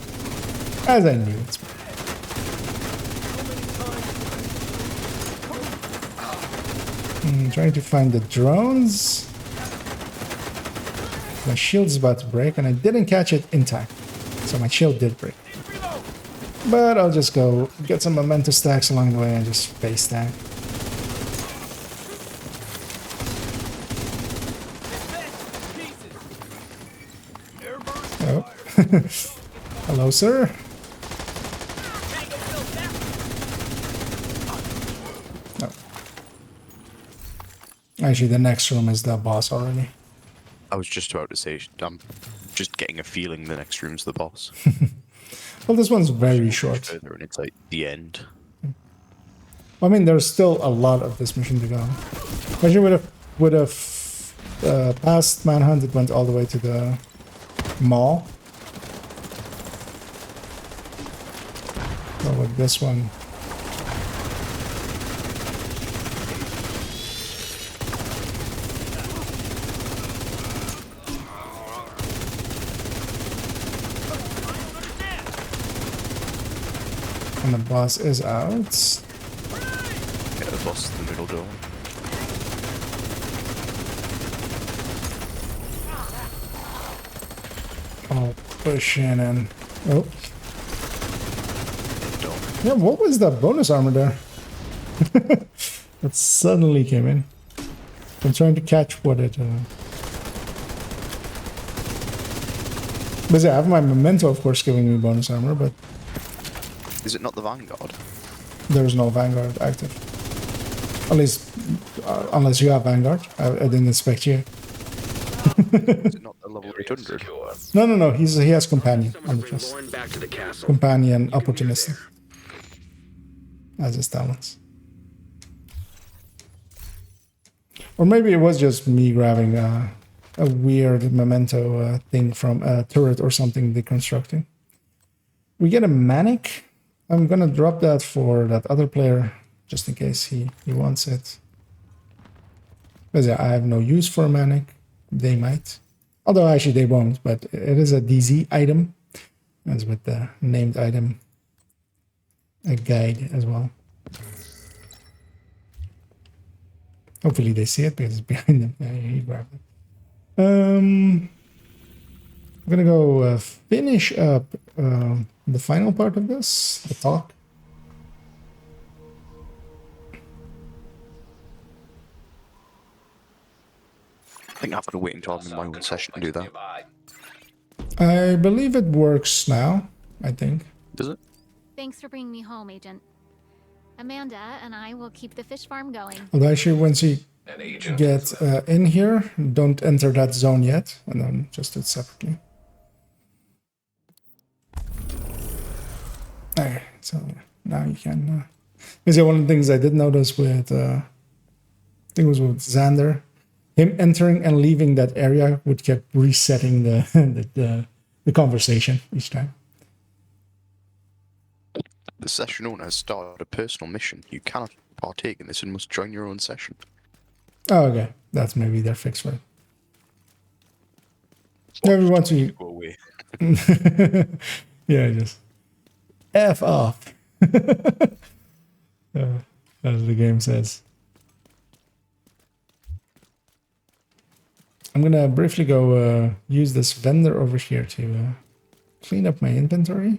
As I knew it. Trying to find the drones. My shield's about to break, and I didn't catch it intact. So my shield did break. But I'll just go get some memento stacks along the way and just face stack. Oh. Hello, sir. Oh. Actually, the next room is the boss already. I was just about to say, I'm just getting a feeling the next room's the boss. Well, this one's very short. Further and it's like the end. I mean, there's still a lot of this mission to go. Imagine would have past Manhunt, it went all the way to the mall. But with this one, and the boss is out. Yeah, the boss is in the middle door. I'll push in and... Oh. Yeah, what was that bonus armor there? That suddenly came in. I'm trying to catch what it... But yeah, I have my memento, of course, giving me bonus armor, but... Is it not the Vanguard? There's no Vanguard active. At least, unless you have Vanguard. I didn't expect you. Is it not a level 800? Secure. No. He has companion Someone on the bring chest. Lauren back to the castle. Companion You can meet her opportunistic as his talents. Or maybe it was just me grabbing a weird memento thing from a turret or something deconstructing. We get a manic. I'm gonna drop that for that other player just in case he wants it. Because yeah, I have no use for a manic. They might. Although actually they won't, but it is a DZ item. As with the named item. A guide as well. Hopefully they see it because it's behind them. Yeah, he grabbed it. I'm gonna go finish up the final part of this, the talk. I think I've got to wait until I'm in my own session to do that. Nearby. I believe it works now, I think. Does it? Thanks for bringing me home, Agent. Amanda and I will keep the fish farm going. Although actually once you An agent. get in here, don't enter that zone yet, and then just do it separately. Okay, so now you can... because yeah, one of the things I did notice with... I think it was with Xander, him entering and leaving that area would keep resetting the conversation each time. The session owner has started a personal mission. You cannot partake in this and must join your own session. Oh, okay. That's maybe their fix for it. Everyone to Go away. yeah, just F off. As the game says. I'm gonna briefly go use this vendor over here to clean up my inventory.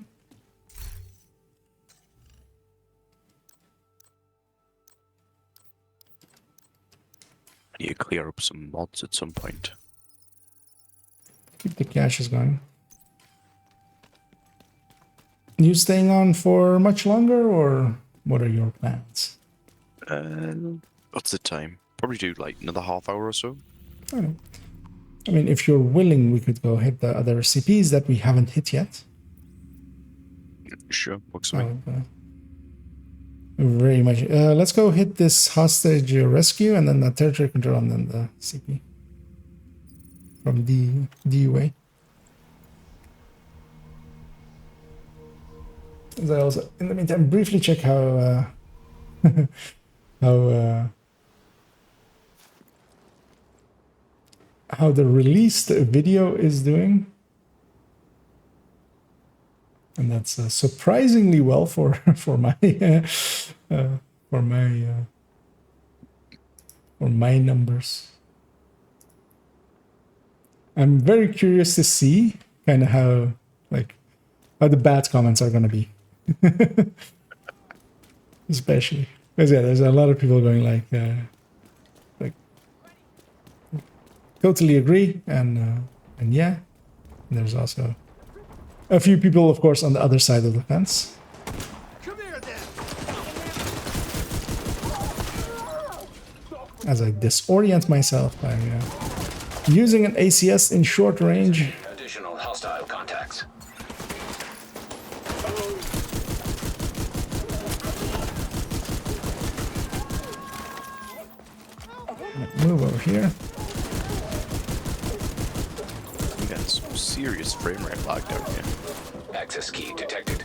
You clear up some mods at some point. Keep the caches going. You staying on for much longer, or what are your plans? What's the time? Probably do like another half hour or so. I don't know. I mean, if you're willing, we could go hit the other CPs that we haven't hit yet. Sure, works for me. Very much. Let's go hit this hostage rescue and then the territory control and then the CP from the DUA. As I also, in the meantime, briefly check how how the released video is doing. And that's surprisingly well for my numbers. I'm very curious to see kind of how the bad comments are going to be, especially because yeah, there's a lot of people going like totally agree and yeah, and there's also a few people, of course, on the other side of the fence. Come here, then. As I disorient myself by using an ACS in short range. Additional hostile contacts. Move over here. I'm getting some serious frame rate lag down here. Access key detected.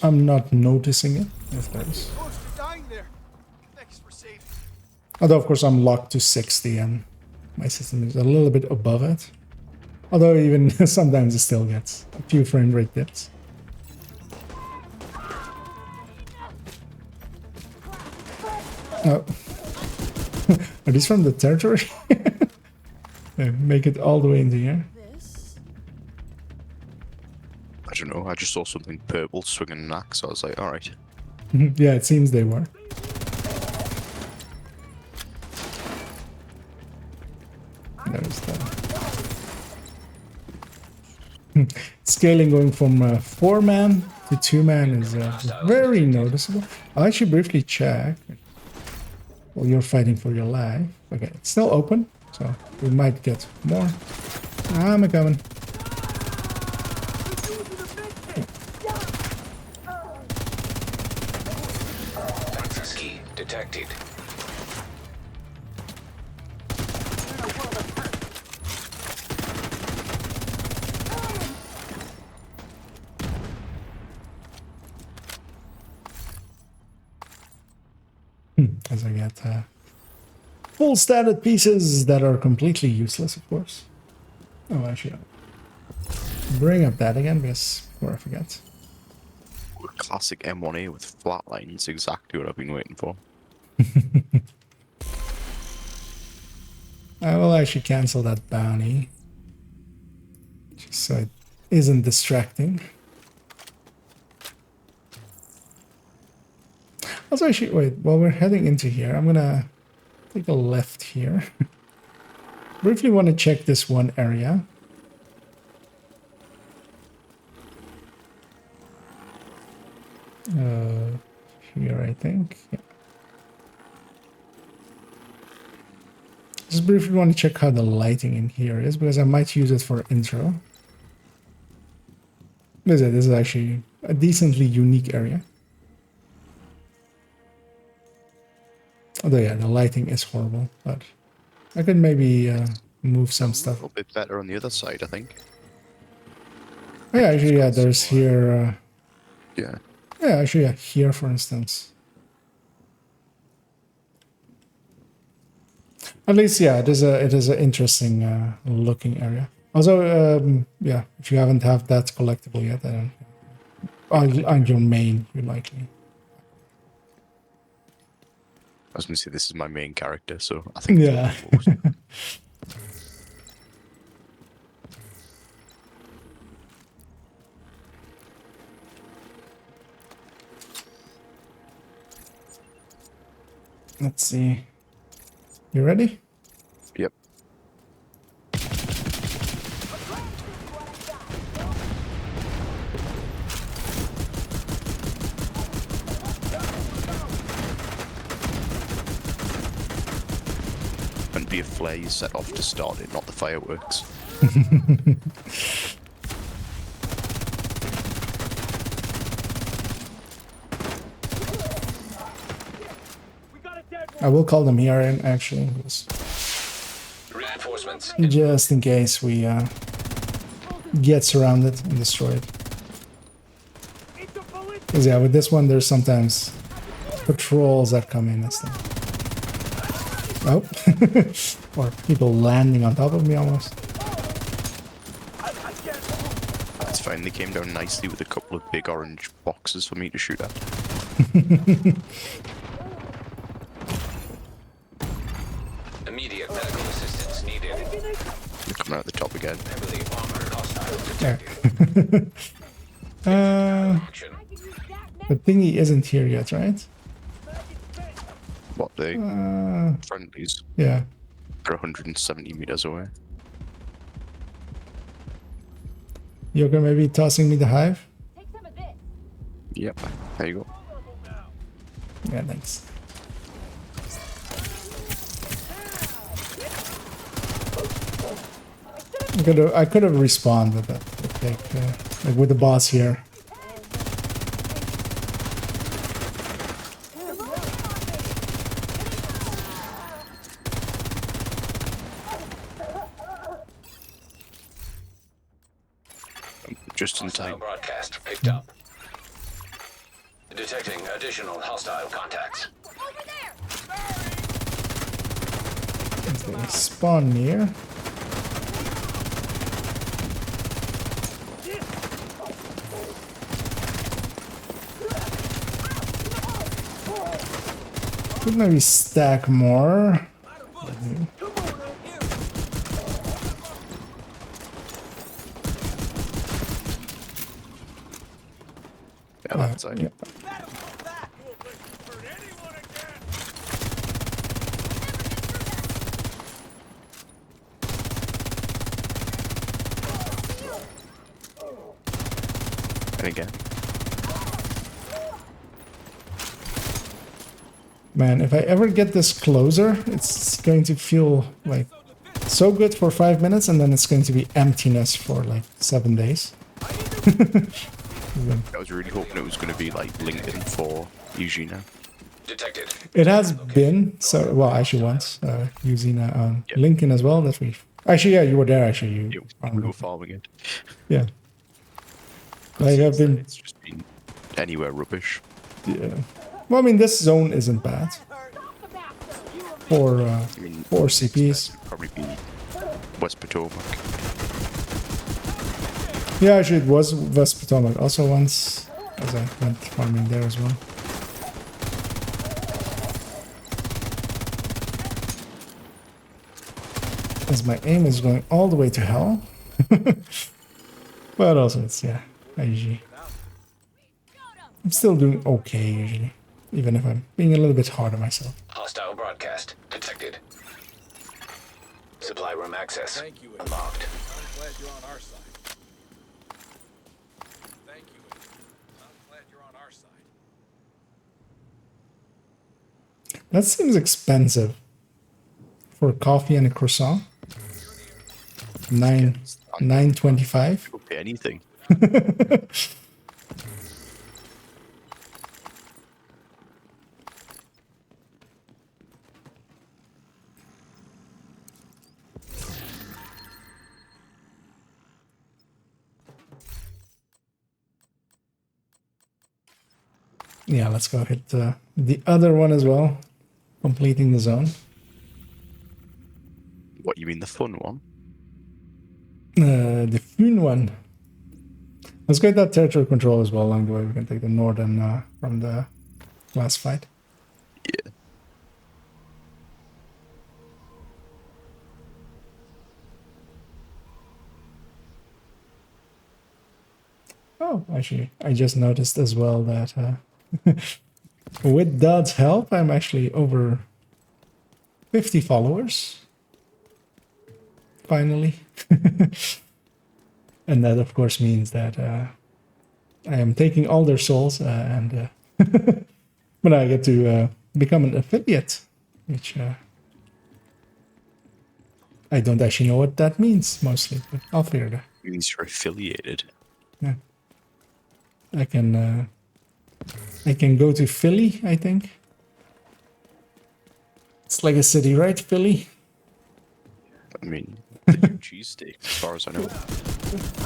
I'm not noticing it, if there is. Close to dying there. Thanks for saving. Although, of course, I'm locked to 60 and my system is a little bit above it. Although even sometimes it still gets a few frame rate dips. Oh. Are these from the territory? Make it all the way into here. I don't know, I just saw something purple swinging an axe, so I was like, alright. Yeah, it seems they were. There's the scaling going from 4-man to the two-man is very noticeable. I'll actually briefly check. Well, you're fighting for your life. Okay, it's still open, so we might get more. I'm coming. Access key detected. As I get full standard pieces that are completely useless, of course. Oh, actually, I'll bring up that again because before I forget. Classic M1A with flat lines, exactly what I've been waiting for. I will actually cancel that bounty, just so it isn't distracting. Also, actually, wait, while we're heading into here, I'm gonna take a left here. Briefly want to check this one area. Here, I think. Yeah. Just briefly want to check how the lighting in here is, because I might use it for intro. This is actually a decently unique area. Although, yeah, the lighting is horrible, but I could maybe move some A stuff. little bit better on the other side, I think. Oh, yeah, actually, yeah, there's here... Yeah. yeah, actually, yeah, here, for instance. At least, yeah, it is an interesting looking area. Also, yeah, if you haven't have that collectible yet, then on your main, you likely. I was going to say this is my main character, so I think. Yeah. Let's see. You ready? Yep. And be a flare you set off to start it, not the fireworks. I will call them here in actually, Reinforcements. just in case we get surrounded and destroyed. Because yeah, with this one, there's sometimes patrols that come in and stuff. Oh, or people landing on top of me almost. It's fine, they came down nicely with a couple of big orange boxes for me to shoot at. Immediate medical assistance needed. They're coming out the top again. Heavily armored hostile Yeah. detected. Action. The thingy isn't here yet, right? What, they friendlies? Yeah. They're 170 meters away. You're gonna maybe tossing me the hive? Yep, there you go. Yeah, thanks. I could have responded, but like with the boss here. Just in Hostile time. broadcast picked up. Detecting additional hostile contacts. Okay, spawn near. Could maybe stack more. Yeah, left side. Yeah. And again. Man, if I ever get this closer, it's going to feel like so good for 5 minutes, and then it's going to be emptiness for like 7 days. I was really hoping it was going to be like Lincoln for Eugenia. Detected. It has been, so, well, actually once, using Lincoln as well, that we... Actually, yeah, you were there, actually. You We were farming it. Yeah. Like, I've been... It's just been anywhere rubbish. Yeah. Well, I mean, this zone isn't bad. For, for CPs. It'd probably be West Potomac. Yeah, actually, it was West Potomac also once, as I went farming there as well. As my aim is going all the way to hell. But also, it's, yeah, I'm still doing okay, usually. Even if I'm being a little bit hard on myself. Hostile broadcast detected. Supply room access unlocked. I'm glad you're on our side. Thank you. I'm glad you're on our side. That seems expensive. For coffee and a croissant. $9.25. Could be anything. Yeah, let's go hit the other one as well. Completing the zone. What, you mean the fun one? The fun one. Let's get that territory control as well along the way. We can take the northern from the last fight. Yeah. Oh, actually, I just noticed as well that with Dodd's help, I'm actually over 50 followers. Finally. And that, of course, means that I am taking all their souls and but I get to become an affiliate, which I don't actually know what that means mostly, but I'll figure it out. It means you're affiliated. Yeah. I can go to Philly, I think. It's like a city, right? Philly? I mean, they do cheesesteak, as far as I know.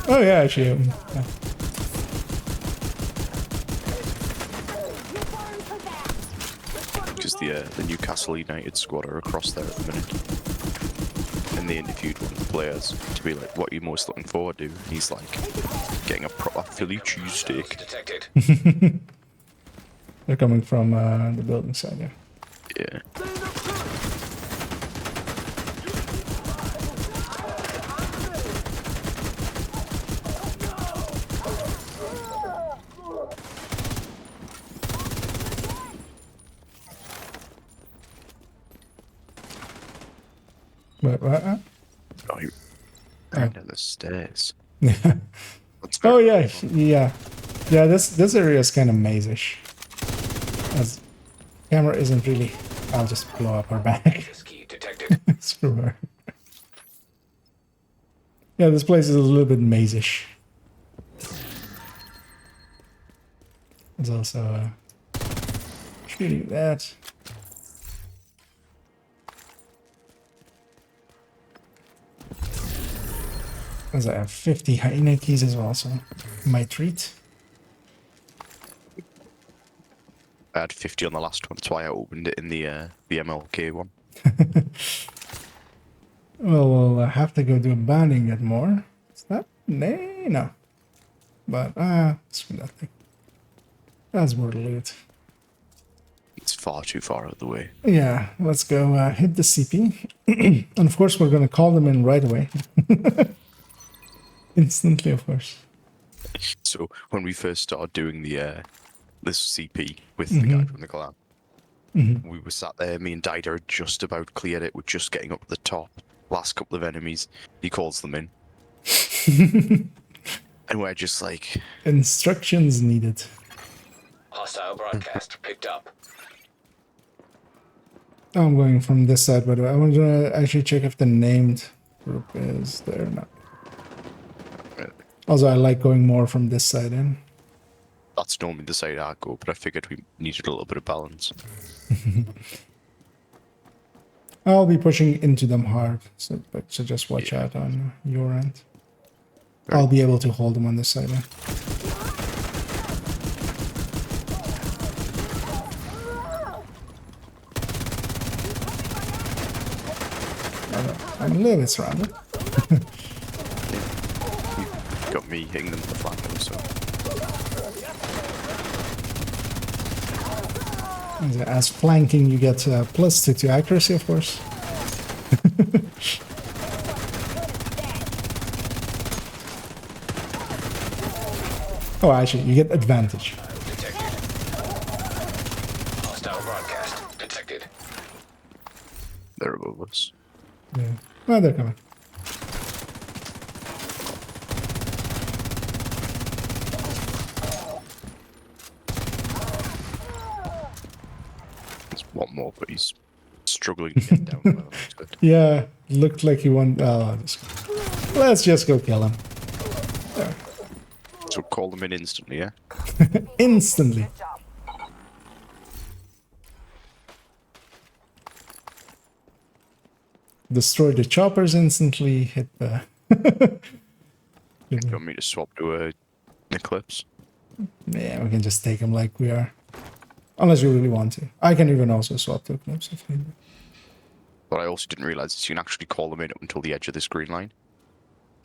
Oh, yeah, actually. Yeah. Because the Newcastle United squad are across there at the minute. And they interviewed one of the players to be like, what are you most looking forward to? And he's like, getting a proper Philly cheesesteak. Detected. They're coming from the building side there. Yeah. What? Oh, you're down the stairs. Yeah. That's Oh, very yeah, cool. yeah. Yeah, this area is kind of maze-ish. As camera isn't really... I'll just blow up her back. Access key detected. Screw her. Yeah, this place is a little bit maze-ish. There's also shooting that. As I have 50 hyena keys as well, so my treat. I had 50 on the last one, that's why I opened it in the MLK one. Well, we'll have to go do a bounty and get more. Is that? Nay, no. But, screw that thing. That's more loot. It's far too far out of the way. Yeah, let's go hit the CP. And of course, we're going to call them in right away. Instantly, of course. So when we first started doing the this CP with the guy from the clan, we were sat there, me and Dida had just about cleared it, we're just getting up to the top. Last couple of enemies, he calls them in. And we're just like... Instructions needed. Hostile broadcast picked up. I'm going from this side, by the way. I want to actually check if the named group is there or not. Also, I like going more from this side in. That's normally the side I go, but I figured we needed a little bit of balance. I'll be pushing into them hard, so just watch out on your end. I'll be able to hold them on this side. I'm a little bit surrounded. Got me hitting them with the flank, so. As flanking, you get +2 to accuracy, of course. Oh, actually, you get advantage. Detected. Hostile broadcast detected. They're above us. Yeah. Oh, they're coming. There's one more, but he's struggling to get down. Well, that's good. Yeah, looked like he won. Oh, let's just go kill him. So call them in instantly, yeah? Instantly. Good job. Destroy the choppers instantly. Hit the. You want me to swap to a Eclipse? Yeah, we can just take him like we are. Unless you really want to. I can even also swap to Eclipse if need be. But I also didn't realize that you can actually call them in up until the edge of this green line.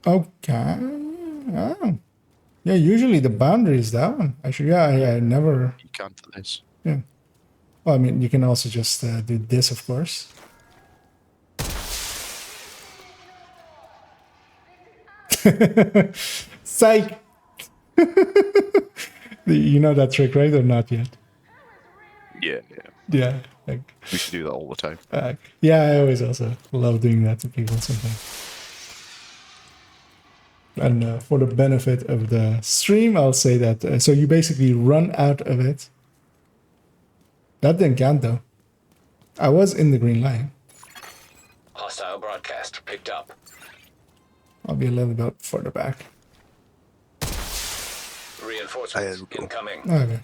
Okay. Oh. Yeah, usually the boundary is that one. Actually, yeah, I never. You can for this. Yeah. Well, I mean, you can also just do this, of course. Psych! You know that trick, right? Or not yet? Yeah. Yeah. Like, We should do that all the time. yeah, I always also love doing that to people sometimes. And for the benefit of the stream, I'll say that. So you basically run out of it. That didn't count, though. I was in the green line. Hostile broadcast picked up. I'll be a little bit further back. Reinforcements incoming. Okay.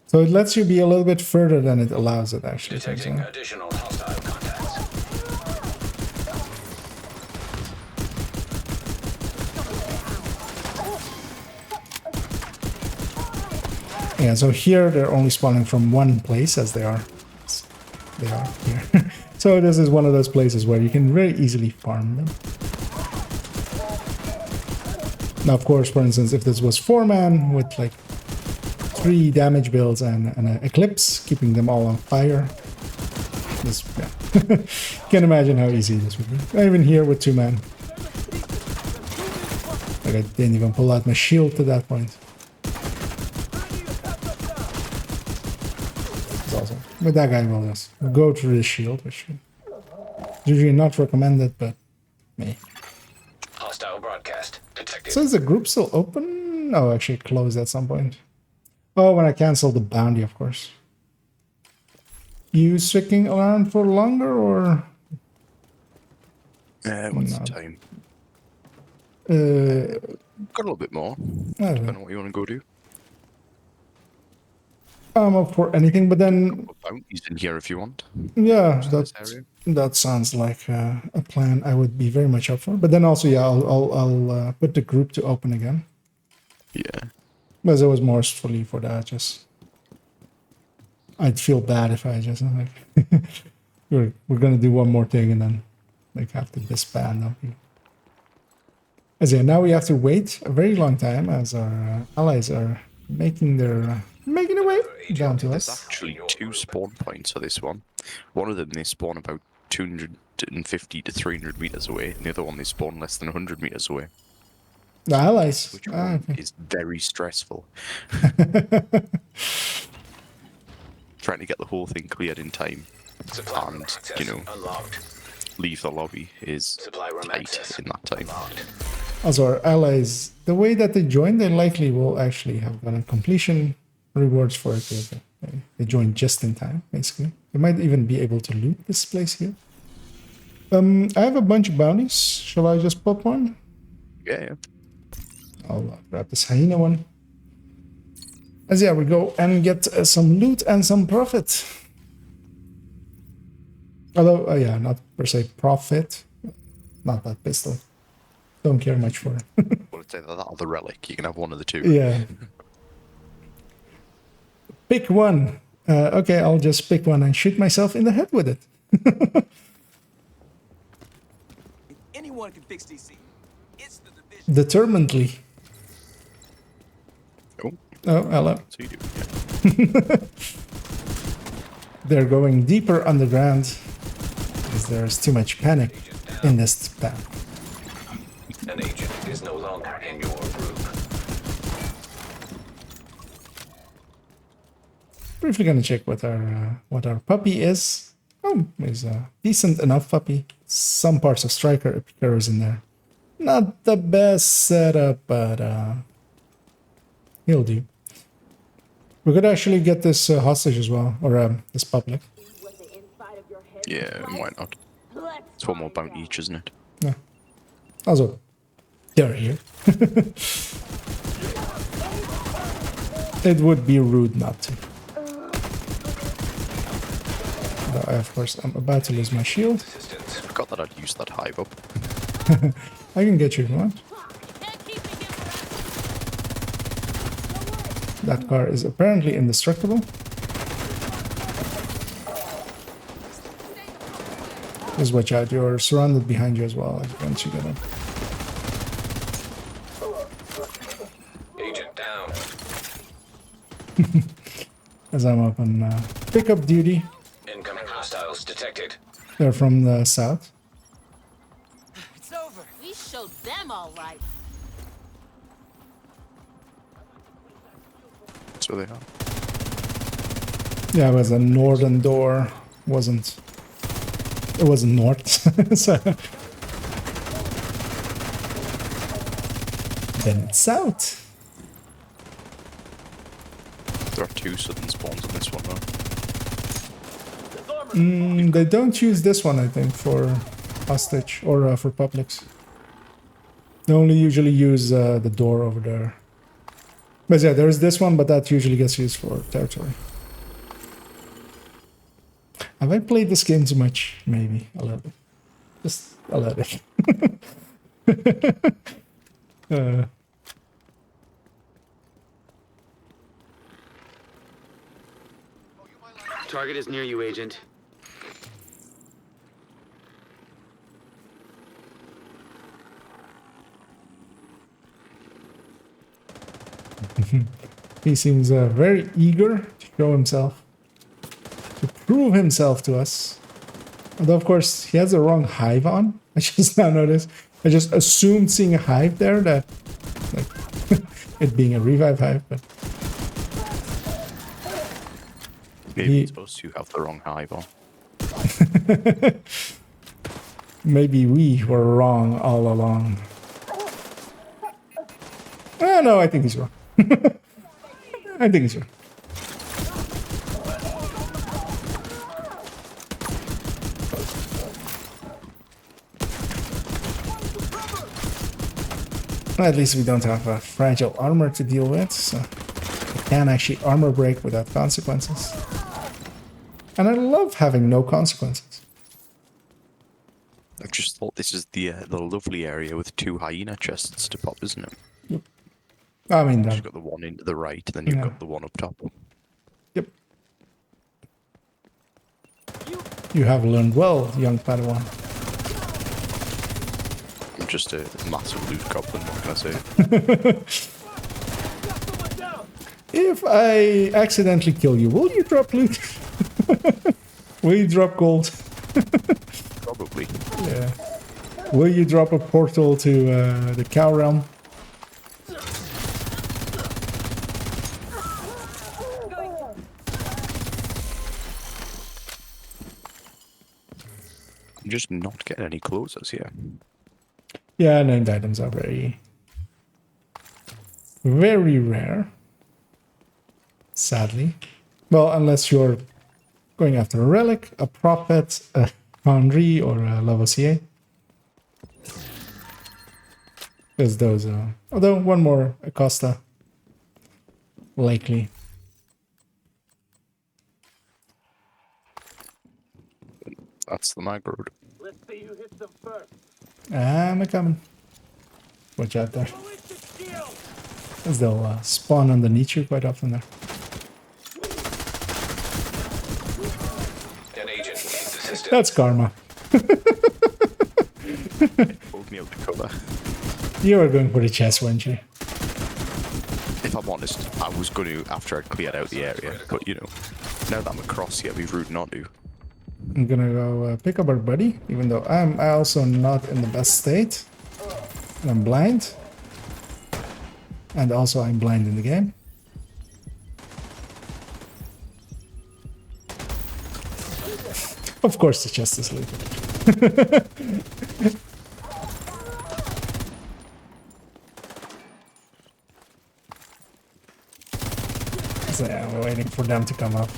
So it lets you be a little bit further than it allows it, actually. Detecting additional hostile contacts. Yeah, so here they're only spawning from one place, as they are here. So this is one of those places where you can very easily farm them. Now, of course, for instance, if this was 4-man with like 3 damage builds and an Eclipse, keeping them all on fire, this, yeah. Can imagine how easy this would be. Even here with 2-man. Like, I didn't even pull out my shield to that point. It's awesome. But that guy will just go through the shield, which is usually not recommended, but me. Hostile broadcast detected. So is the group still open? No, actually it closed at some point. Oh, when I canceled the bounty, of course. You sticking around for longer, or? What's the time? Got a little bit more. Depending on what you want to go do. I'm up for anything, but then Bounties in here if you want. yeah, This area. that sounds like a plan I would be very much up for. But then also, yeah, I'll put the group to open again. Yeah. But it was mostly for that. Just I'd feel bad if I just like we're gonna do one more thing and then like have to disband them. As yeah, now we have to wait a very long time as our allies are making their way down to There's us. actually 2 spawn points for this one. One of them they spawn about 250 to 300 meters away, and the other one they spawn less than 100 meters away. The allies. Which Ah, okay. is very stressful. Trying to get the whole thing cleared in time Supply room and, access you know, unlocked. leave the lobby is Supply room tight access in that time. unlocked. Also, our allies, the way that they join, they likely will actually have completion rewards for it. They joined just in time, basically. They might even be able to loot this place here. I have a bunch of bounties. Shall I just pop one? Yeah. I'll grab this hyena one. As yeah, we go and get some loot and some profit. Although, yeah, not per se profit. Not that pistol. Don't care much for it. Well, it's either that or the relic. You can have one of the two. Yeah. Pick one. Okay, I'll just pick one and shoot myself in the head with it. Anyone can fix DC. It's the division. Determinedly. Oh, Oh, hello. so you do. Yeah. They're going deeper underground because there's too much panic in this town. An agent is no longer in your group. Briefly gonna check what our puppy is. Oh, he's a decent enough puppy. Some parts of Striker occurs in there. Not the best setup, but he'll do. We could actually get this hostage as well, or this public. Yeah, why not? It's one more bounty each, isn't it? Yeah. Also, they're here. It would be rude not to. But of course, I'm about to lose my shield. Forgot that I'd used that hive up. I can get you if you want. That car is apparently indestructible. Just watch out, you're surrounded behind you as well once you get up. Agent down. As I'm up on pickup duty. Incoming hostiles detected. They're from the south. It's over. We showed them all right. So they are. Yeah, it was a northern door. It wasn't north. So then it's south. There are two southern spawns on this one, though. They don't use this one, I think, for hostage or for publics. They only usually use the door over there. But yeah, there's this one, but that usually gets used for territory. Have I played this game too much? Maybe a little bit. Just a little bit. Target is near you, Agent. He seems very eager to show himself, to prove himself to us. Although, of course, he has the wrong hive on. I just now noticed. I just assumed seeing a hive there that, like, it being a revive hive, but Maybe it's supposed to have the wrong hive on. maybe we were wrong all along. Oh, no, I think he's wrong. I think he's wrong. At least we don't have a fragile armor to deal with, so we can actually armor break without consequences. And I love having no consequences. I just thought this is the lovely area with two hyena chests to pop, isn't it? I mean, You've got the one into the right, and then you've Yeah. got the one up top. yep. You have learned well, young Padawan. I'm just a massive loot goblin, what can I say? If I accidentally kill you, will you drop loot? Will you drop gold? Probably. Yeah. Will you drop a portal to the Cow Realm? I'm just not getting any closers here. Yeah, named items are very rare. Sadly. Well, unless you're going after a relic, a prophet, a foundry, or a Lavoisier. There's those. Although one more Acosta, likely. That's the mag road. I'm coming. Watch out there. As they'll spawn underneath you quite often there. An agent needs assistance. That's karma. Pulled me out to cover. You were going for the chest, weren't you? If I'm honest, I was going to after I'd cleared out the area, but you know, now that I'm across here, we've rude not to. I'm gonna go pick up our buddy, even though I'm also not in the best state. And I'm blind. And also I'm blind in the game. Of course the chest is looted. So yeah, we're waiting for them to come up.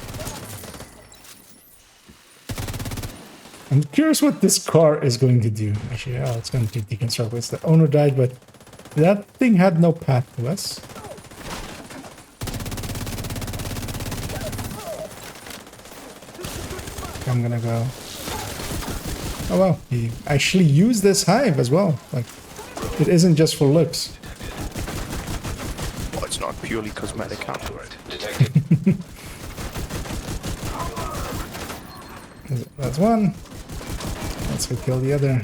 I'm curious what this car is going to do. Actually, oh, it's going to deconstruct. It's the owner died, but that thing had no path to us. I'm gonna go. Oh well, he actually used this hive as well. Like, it isn't just for looks. Well, it's not purely cosmetic. Detected. That's one. Let's go kill the other.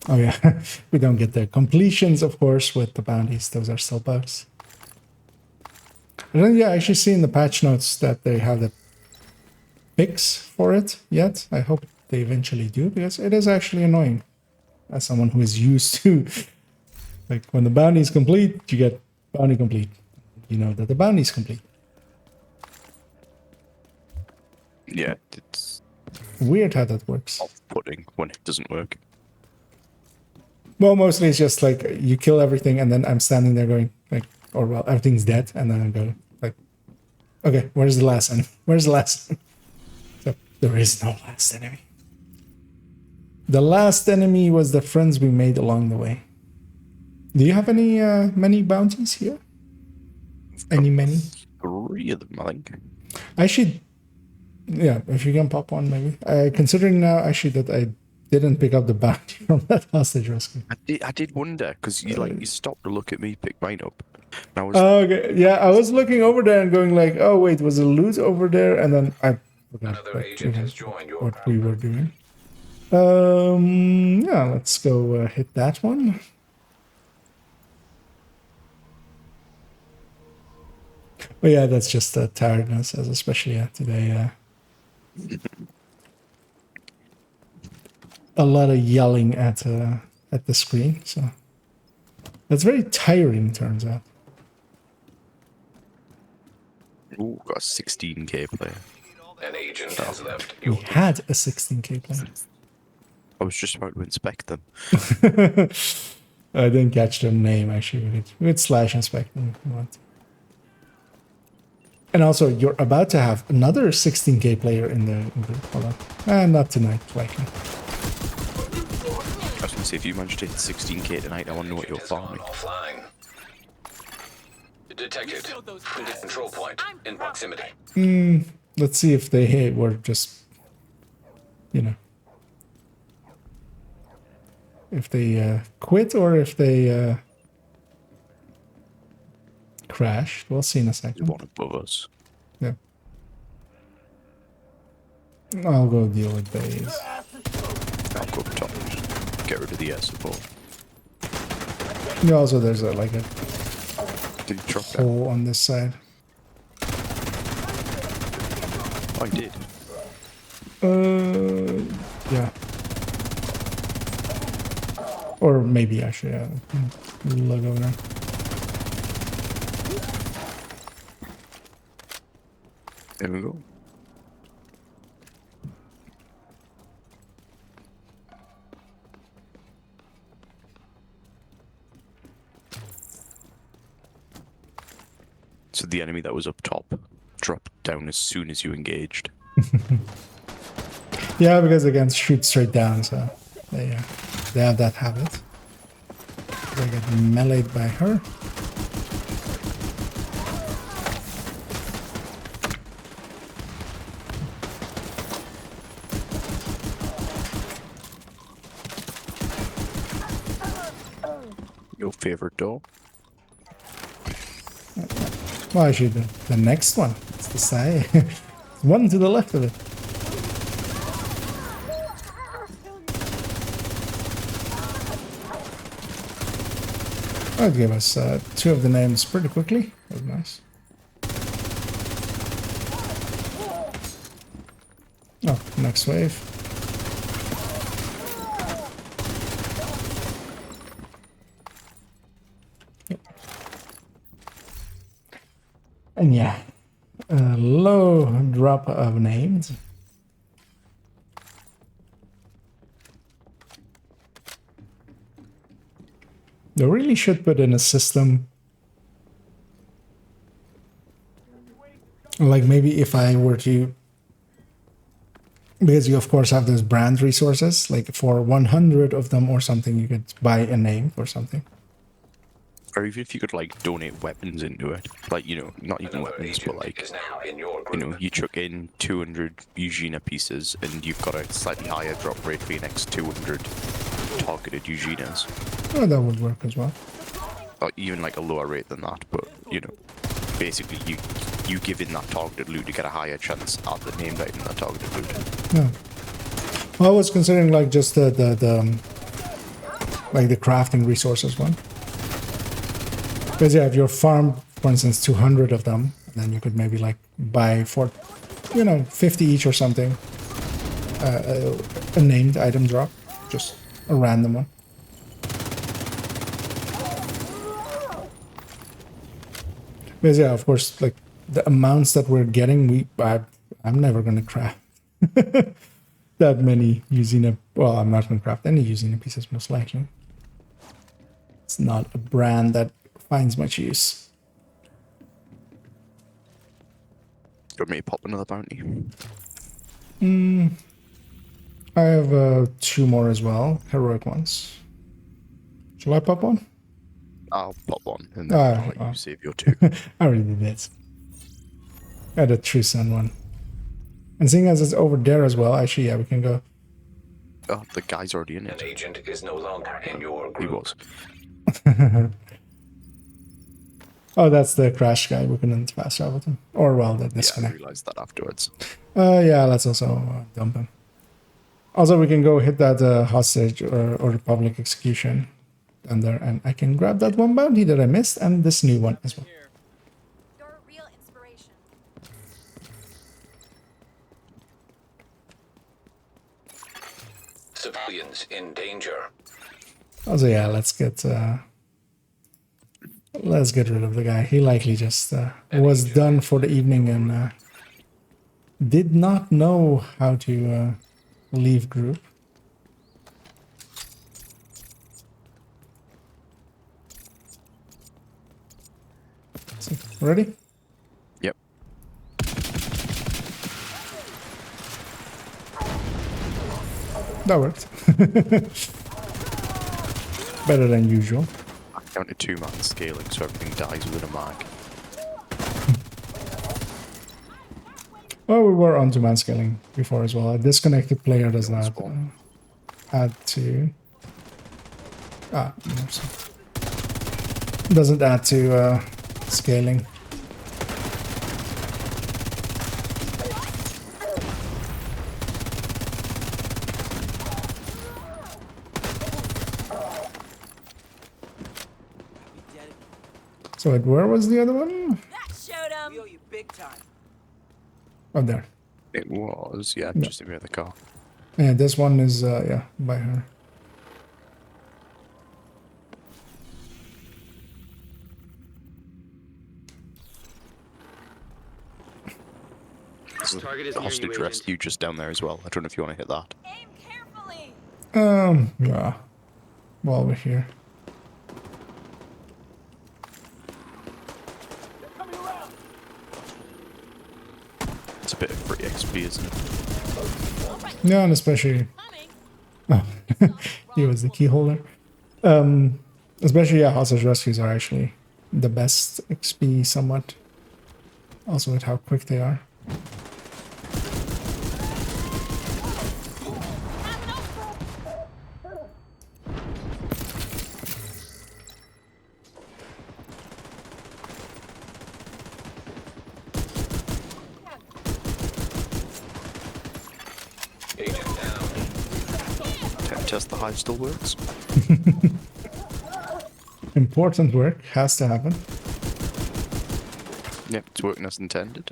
Oh yeah, we don't get the completions, of course, with the bounties. Those are still bugs. And then, yeah, I actually see in the patch notes that they have the fix for it yet. I hope they eventually do, because it is actually annoying. As someone who is used to, like, when the bounty is complete, you get bounty complete. You know that the bounty is complete. Yeah, it's Weird how that works. off-putting when it doesn't work. Well, mostly it's just like you kill everything, and then I'm standing there going like, or well, everything's dead, and then I go like, okay, where's the last enemy? Where's the last? So there is no last enemy. The last enemy was the friends we made along the way. Do you have any many bounties here? Many? 3 of them, I think. Actually, yeah, if you can pop one, maybe. Considering now, actually, that I didn't pick up the bounty from that hostage rescue. I did wonder because you stopped to look at me, pick mine up. And I was Okay, yeah, I was looking over there and going like, oh wait, was the loot over there? And then I forgot Another agent has joined your what we were doing. Yeah, let's go hit that one. But yeah, that's just tiredness, as especially today. A lot of yelling at the screen, so that's very tiring. Turns out. ooh, got a 16k player. An agent has left. We had a 16k player. I was just about to inspect them. I didn't catch their name actually. We could slash inspect them if you want. And also, you're about to have another 16k player in the group. Hold on. Not tonight, likely. I was going to say, if you manage to hit 16k tonight, I want to know what you're farming. Offline. Detected. Control point in proximity. Let's see if they were just, you know, if they quit or if they crashed. We'll see in a second. One above us. Yeah. I'll go deal with bays. I'll go top. Get rid of the air support. Yeah, also there's like a Did you drop that? hole on this side. I did. Yeah. Or maybe actually, look over there. There we go. the enemy that was up top dropped down as soon as you engaged. Yeah, because they can shoot straight down, so they have that habit. They get meleeed by her. Your favorite door? Well, actually, the next one. It's the side. One to the left of it. That gave us two of the names pretty quickly. That was nice. Oh, next wave. Yep. And yeah, a low drop of names. They really should put in a system. Like maybe if I were to, because you of course have those brand resources, like for 100 of them or something, you could buy a name or something. Or even if you could like donate weapons into it, like, you know, not even Another weapons, agent but like, is now in your you group. know, you chuck in 200 Eugenia pieces and you've got a slightly higher drop rate for your next 200 targeted Eugenias. Oh, that would work as well. Or even like a lower rate than that, but, you know, basically you give in that targeted loot to get a higher chance at the named item that targeted loot. Yeah. Well, I was considering like just the like the crafting resources one. Because yeah, if you farm, for instance, 200 of them, then you could maybe like buy for, you know, 50 each or something, a named item drop, just a random one. Because yeah, of course, like the amounts that we're getting, I'm never gonna craft that many using well, I'm not gonna craft any using pieces most likely. It's not a brand that finds much use. Got me pop another bounty. I have two more as well, heroic ones. Shall I pop one? I'll pop one and then I'll let you save your two. I already did it. I had a True Sun one. And seeing as it's over there as well, actually, yeah, we can go. Oh, the guy's already in An it. agent is no longer in your He group. was. Oh, that's the crash guy. We couldn't fast travel to him. Or, well, the Yeah, I disconnect. realized that afterwards. Yeah, let's also dump him. Also, we can go hit that hostage or public execution down there, and I can grab that one bounty that I missed and this new one as well. You're a real inspiration. Civilians in danger. Also, yeah, let's get rid of the guy. He likely just was done for the evening and did not know how to leave group. So, ready? Yep. That worked. Better than usual. I counted 2-man scaling so everything dies within a mag. Oh, we were on two-man scaling before as well. A disconnected player does not add to... no, doesn't add to scaling. So wait, where was the other one? That showed him. We owe you big time. Oh, there. It was, yeah, Yeah. just in the other car. Yeah, this one is, yeah, by her. Target is The near you, hostage agent. rescue just down there as well. I don't know if you want to hit that. Aim carefully. Yeah. While we're here. It's a bit of free XP, isn't it? Yeah, and especially... Oh, he was the key holder. Especially, yeah, hostage rescues are actually the best XP somewhat. Also with how quick they are. Agent down. Test the hive still works. Important work has to happen. Yep, it's working as intended.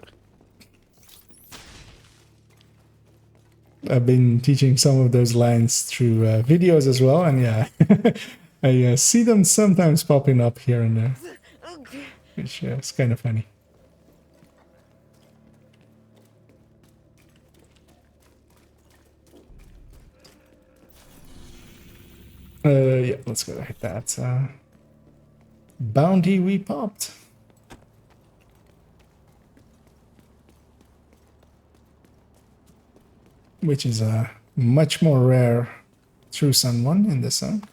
I've been teaching some of those lines through videos as well, and yeah, I see them sometimes popping up here and there, which is kind of funny. Yeah, let's go hit that bounty we popped. Which is a much more rare True Sun one in this zone.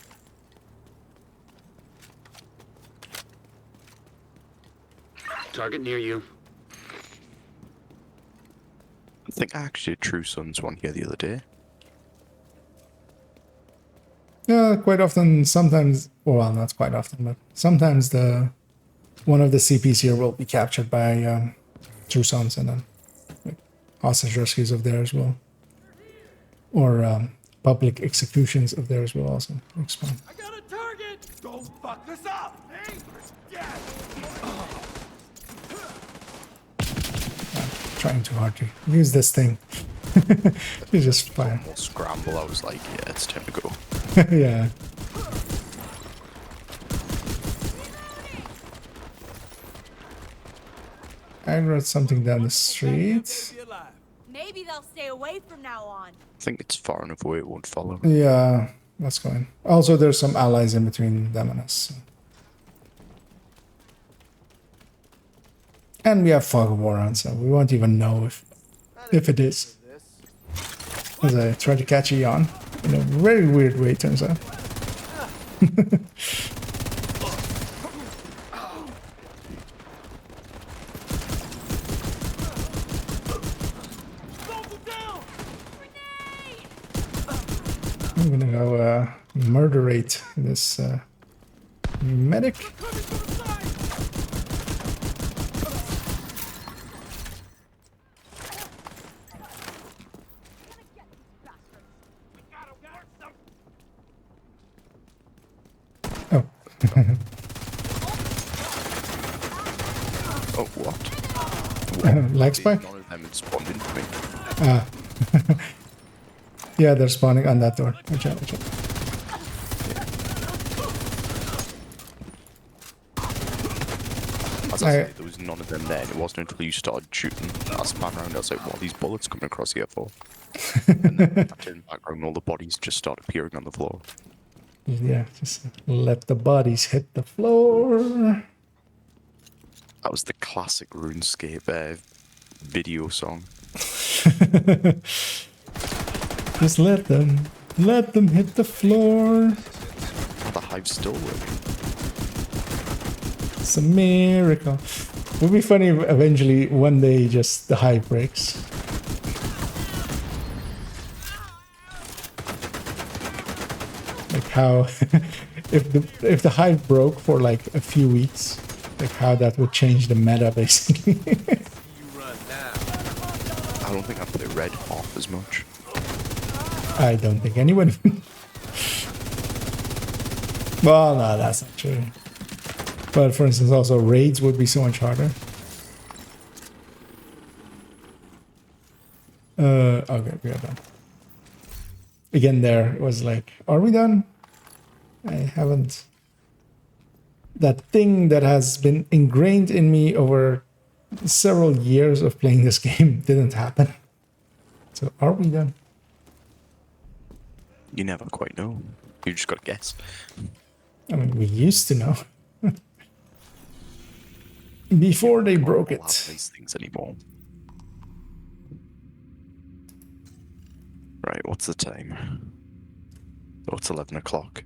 Target near you. I think I actually did True Sun's one here the other day. Yeah, quite often, sometimes, well, not quite often, but sometimes one of the CPs here will be captured by True Suns and then like, hostage rescues of there as well. Or public executions of there as well also. Looks fun. I got a target! Don't fuck this up! Hey! Yeah! Trying too hard to use this thing. You just fire. Scramble, I was like, yeah, it's time to go. Yeah. I read something down the street. Maybe they'll stay away from now on. I think it's far enough away it won't follow. Yeah, that's going. Also, there's some allies in between them and us. So. And we have fog of war on, so we won't even know if it is. As I try to catch a yawn in a very weird way, turns out. I'm gonna go murderate this medic. Oh. Oh, what? Lag spike? None of them had spawned into me. Ah. Yeah, they're spawning on that door. Watch out, watch out. As I say, there was none of them there, and it wasn't until you started shooting. I span around, I was like, what are these bullets coming across here for? And then I turned back around, and all the bodies just started appearing on the floor. Yeah, just let the bodies hit the floor. That was the classic RuneScape video song. Just let them hit the floor. The hive's still working. It's a miracle. It would be funny if eventually one day just the hive breaks. Like how if the hive broke for like a few weeks, like how that would change the meta basically. I don't think I play red half as much. I don't think anyone would. Well, no, that's not true. But for instance, also raids would be so much harder. Okay, we are done. Again, there was like, are we done? I haven't. That thing that has been ingrained in me over several years of playing this game didn't happen. So, are we done? You never quite know. You just gotta guess. I mean, we used to know. Before they broke I don't it. have these things anymore. Right, what's the time? Oh, it's 11 o'clock.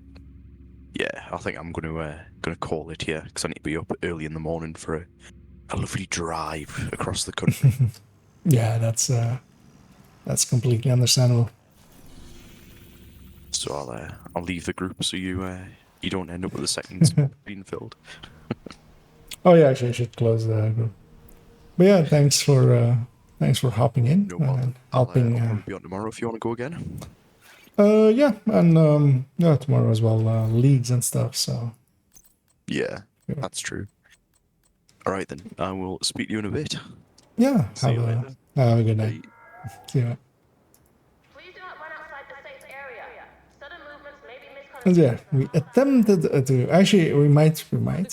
Yeah, I think I'm gonna call it here because I need to be up early in the morning for a lovely drive across the country. Yeah, that's completely understandable. So I'll leave the group so you don't end up with a second spot being filled. Oh yeah, actually I should close the group. But yeah, thanks for hopping in No and problem. I'll helping. probably be on tomorrow if you want to go again. Yeah, and yeah, tomorrow as well, leagues and stuff. So Yeah, that's true. All right then, I will speak to you in a bit. yeah, See you later. have a good night. See you. Please do not run outside the safe area. Sudden movements may be And misconstrued. yeah, we attempted to actually we might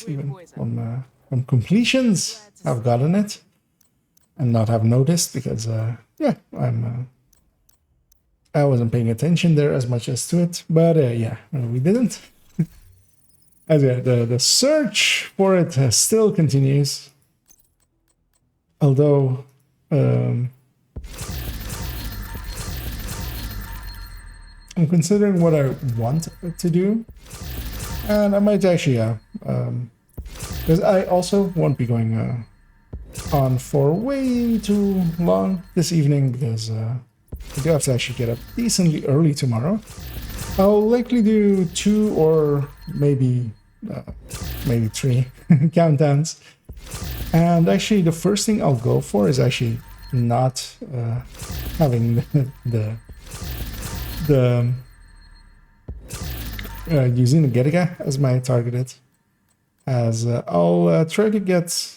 even from completions have gotten it and not have noticed because yeah, I wasn't paying attention there as much as to it, but yeah, we didn't. As yeah, the search for it still continues, although I'm considering what I want to do, and I might actually because I also won't be going on for way too long this evening because I do have to actually get up decently early tomorrow. I'll likely do 2 or maybe 3 countdowns. And actually the first thing I'll go for is actually not having the using the Gediga as my targeted, as I'll try to get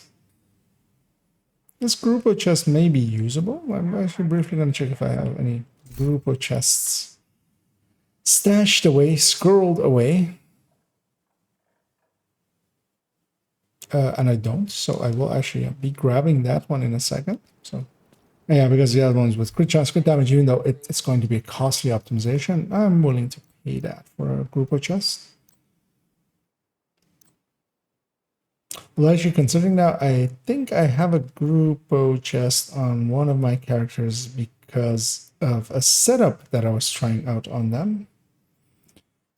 this group of chests may be usable. I'm actually briefly going to check if I have any group of chests stashed away, squirreled away. And I don't, so I will actually be grabbing that one in a second. So yeah, because the other one's with crit chance, crit damage, even though it's going to be a costly optimization, I'm willing to pay that for a group of chests. Well, actually, considering now, I think I have a Grupo chest on one of my characters because of a setup that I was trying out on them.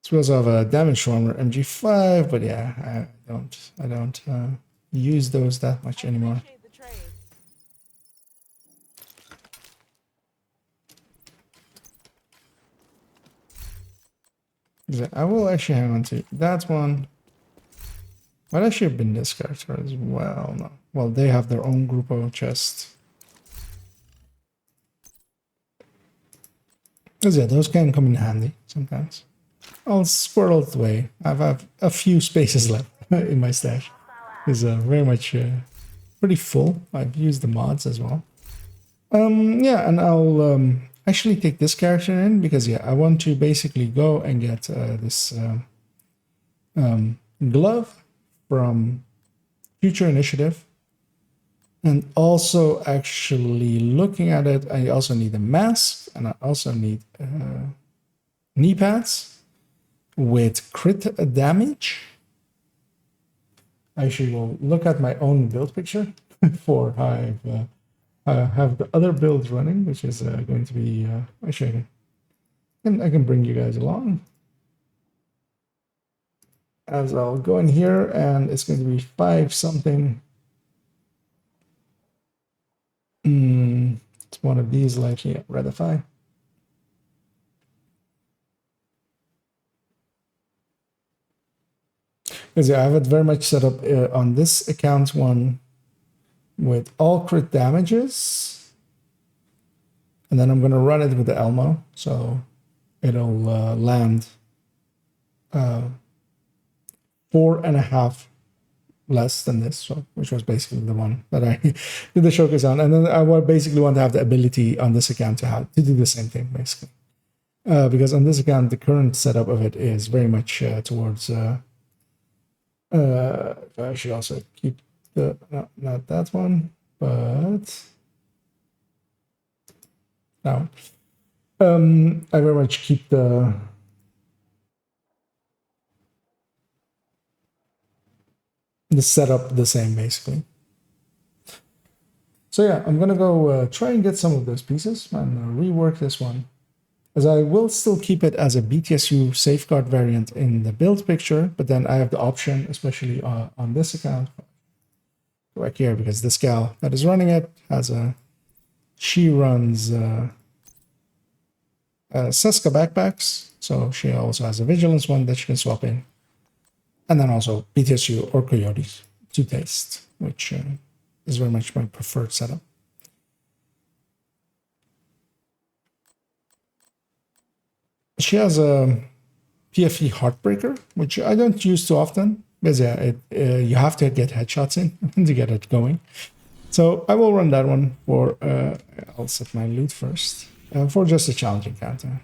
It's because of a damage armor MG5, but yeah, I don't use those that much anymore. I will actually hang on to that one. Might actually have been this character as well. No. Well, they have their own Grupo chest. Because yeah, those can come in handy sometimes. I'll squirrel it away. I have a few spaces left in my stash. It's very much pretty full. I've used the mods as well. Yeah, and I'll actually take this character in because yeah, I want to basically go and get this glove from Future Initiative. And also actually looking at it, I also need a mask and I also need knee pads with crit damage. I actually will look at my own build picture for how I have the other builds running, which is going to be actually I can bring you guys along. As I'll go in here and it's going to be 5 something. It's one of these likely at Redify. Because yeah, I have it very much set up on this account one with all crit damages. And then I'm going to run it with the Elmo. So it'll land 4.5 less than this, so which was basically the one that I did the showcase on, and then I would basically want to have the ability on this account to do the same thing basically, because on this account the current setup of it is very much towards. I should also keep the not that one, but now I very much keep the. The setup the same basically. So yeah, I'm gonna go try and get some of those pieces and rework this one As I will still keep it as a BTSU safeguard variant in the build picture, but then I have the option, especially on this account, go back here, because this gal that is running it has she runs Seska backpacks, so she also has a vigilance one that she can swap in, and then also BTSU or Coyotes to taste, which is very much my preferred setup. She has a PFE Heartbreaker, which I don't use too often, because yeah, you have to get headshots in to get it going. So I will run that one for, I'll set my loot first, for just a challenge encounter.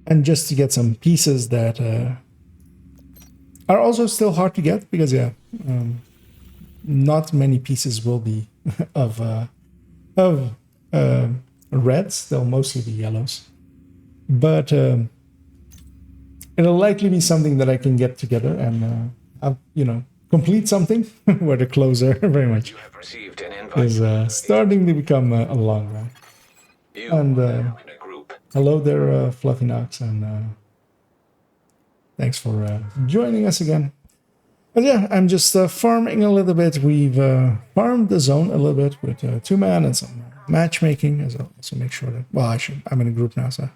And just to get some pieces that are also still hard to get, because yeah, not many pieces will be of reds, they'll mostly be yellows. But it'll likely be something that I can get together and, complete something where the closer very much is starting to become a long run. And hello there, Fluffy Knox, and thanks for joining us again. But yeah, I'm just farming a little bit. We've farmed the zone a little bit with 2-man and some matchmaking, as I'll also make sure that, well, I'm in a group now, so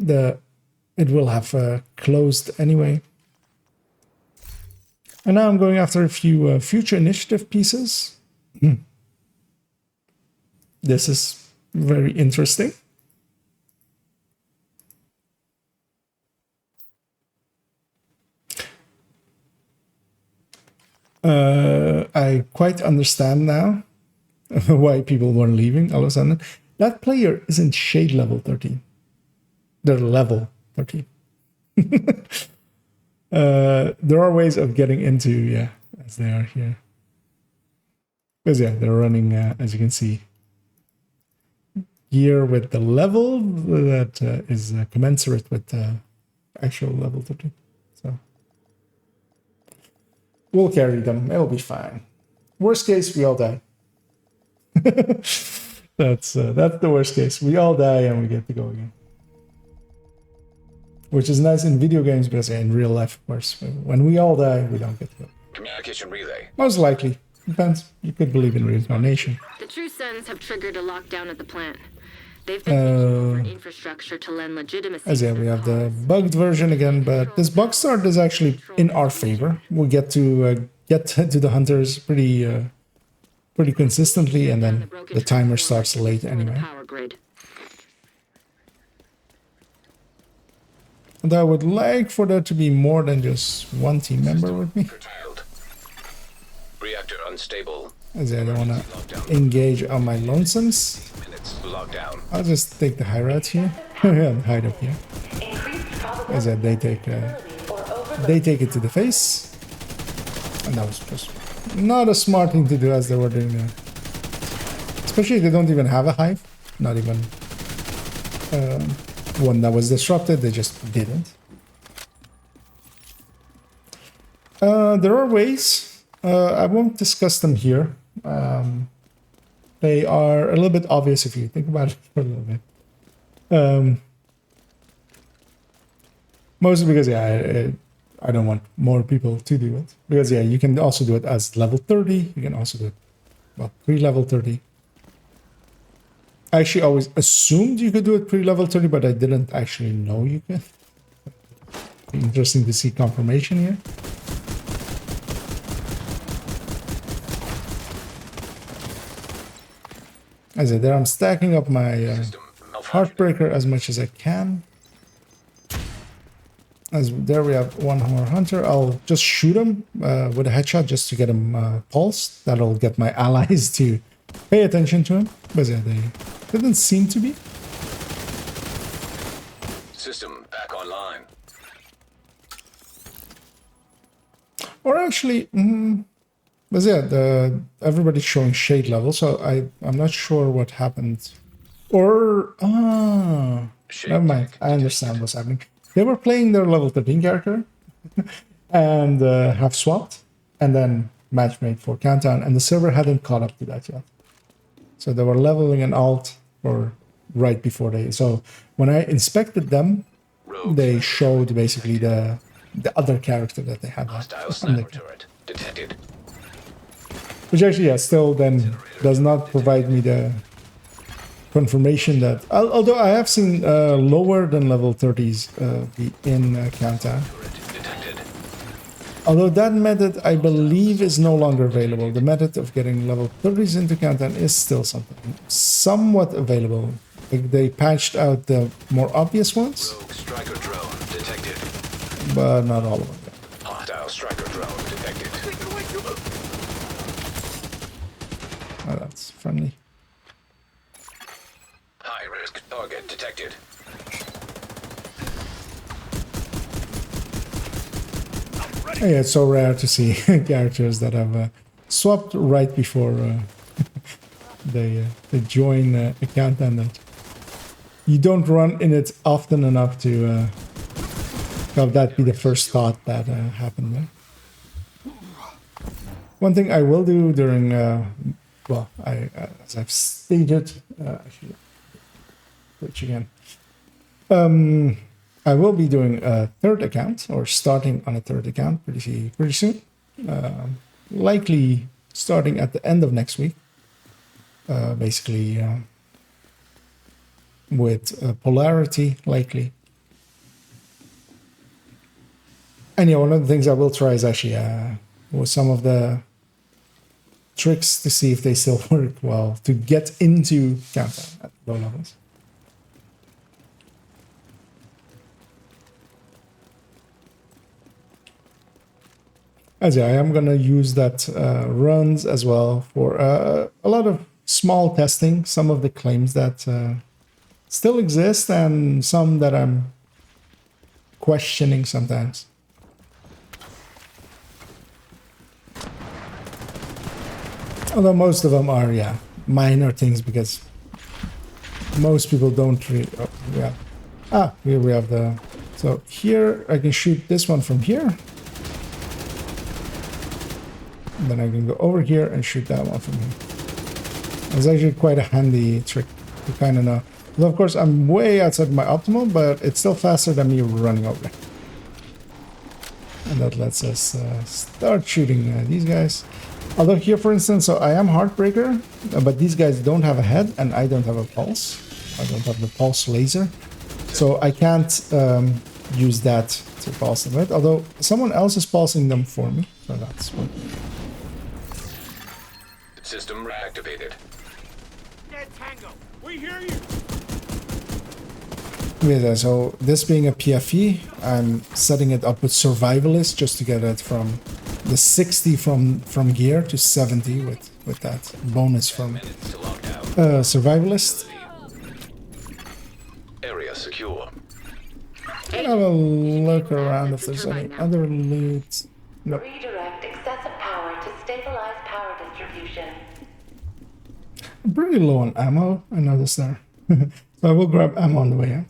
it will have closed anyway. And now I'm going after a few future initiative pieces. This is very interesting. I quite understand now why people were leaving all of a sudden. That player isn't shade level 13. They're level 13. There are ways of getting into, yeah, as they are here. Because yeah, they're running, as you can see, gear with the level that is commensurate with actual level 13. So we'll carry them. It'll be fine. Worst case, we all die. That's the worst case. We all die and we get to go again. Which is nice in video games, because in real life, of course, when we all die, we don't get to go. Communication relay. Most likely. Depends. You could believe in reincarnation. The True Sons have triggered a lockdown at the plant. They've been taking over infrastructure to lend legitimacy. As yeah, we have the bugged version again, but this bug start is actually in our favor. We'll get to the hunters pretty consistently, and then the timer starts late anyway. And I would like for there to be more than just one team member with me. Reactor unstable. As I don't want to engage on my lonesomes. I'll just take the high route here. And hide up here. As they take it to the face. And that was just not a smart thing to do, as they were doing there. Especially if they don't even have a hive. Not even one that was disrupted, they just didn't. There are ways. I won't discuss them here. They are a little bit obvious if you think about it for a little bit. Mostly because, yeah, I don't want more people to do it. Because, yeah, you can also do it as level 30. You can also do it, well, pre-level 30. I actually always assumed you could do it pre-level 30, but I didn't actually know you could. Interesting to see confirmation here. As I said, there I'm stacking up my Heartbreaker as much as I can. As there we have one more hunter. I'll just shoot him with a headshot just to get him pulsed. That'll get my allies to pay attention to him. But yeah, they didn't seem to be. System back online. Or actually, but yeah, everybody's showing shade level, so I'm not sure what happened. Or never mind. I understand what's happening. They were playing their level 13 character and have swapped, and then matchmade for countdown, and the server hadn't caught up to that yet. So they were leveling an alt for right before they. So when I inspected them, they showed basically the other character that they had. Hostile sniper turret detected. Which actually, yeah, still then does not provide me the confirmation that, although I have seen lower than level 30s be in Countdown. Although that method, I believe, is no longer available. The method of getting level 30s into Countdown is still somewhat available. Like they patched out the more obvious ones. Rogue striker drone detected. But not all of them. Hostile striker drone detected. Oh, that's friendly. High risk target detected. Yeah, it's so rare to see characters that have swapped right before they join a Countdown that you don't run in it often enough to have that be the first thought that happened there. One thing I will do during, well, as I've stated, actually, which again, I will be doing a third account, or starting on a third account pretty soon. Likely starting at the end of next week. Basically, with polarity, likely. And yeah, one of the things I will try is actually with some of the tricks to see if they still work well to get into Countdown at low levels. As yeah, I am gonna use that runs as well for a lot of small testing, some of the claims that still exist and some that I'm questioning sometimes. Although most of them are, yeah, minor things because most people don't really. Oh, yeah. Ah, here we have the. So here I can shoot this one from here. And then I can go over here and shoot that one from here. It's actually quite a handy trick to kind of know. Well, of course, I'm way outside my optimal, but it's still faster than me running over. And that lets us start shooting these guys. Although here, for instance, so I am Heartbreaker, but these guys don't have a head and I don't have a pulse. I don't have the pulse laser. So I can't use that to pulse them, right? Although someone else is pulsing them for me. So that's what. System reactivated. Dead Tango, we hear you. Yeah, so this being a PFE, I'm setting it up with Survivalist just to get it from the 60 from gear to 70 with that bonus from Survivalist. Area secure. And I will look around if there's any other loot. Nope. Redirect excessive power to stabilize power distribution. I'm pretty low on ammo, I noticed there. So I will grab ammo on the way out.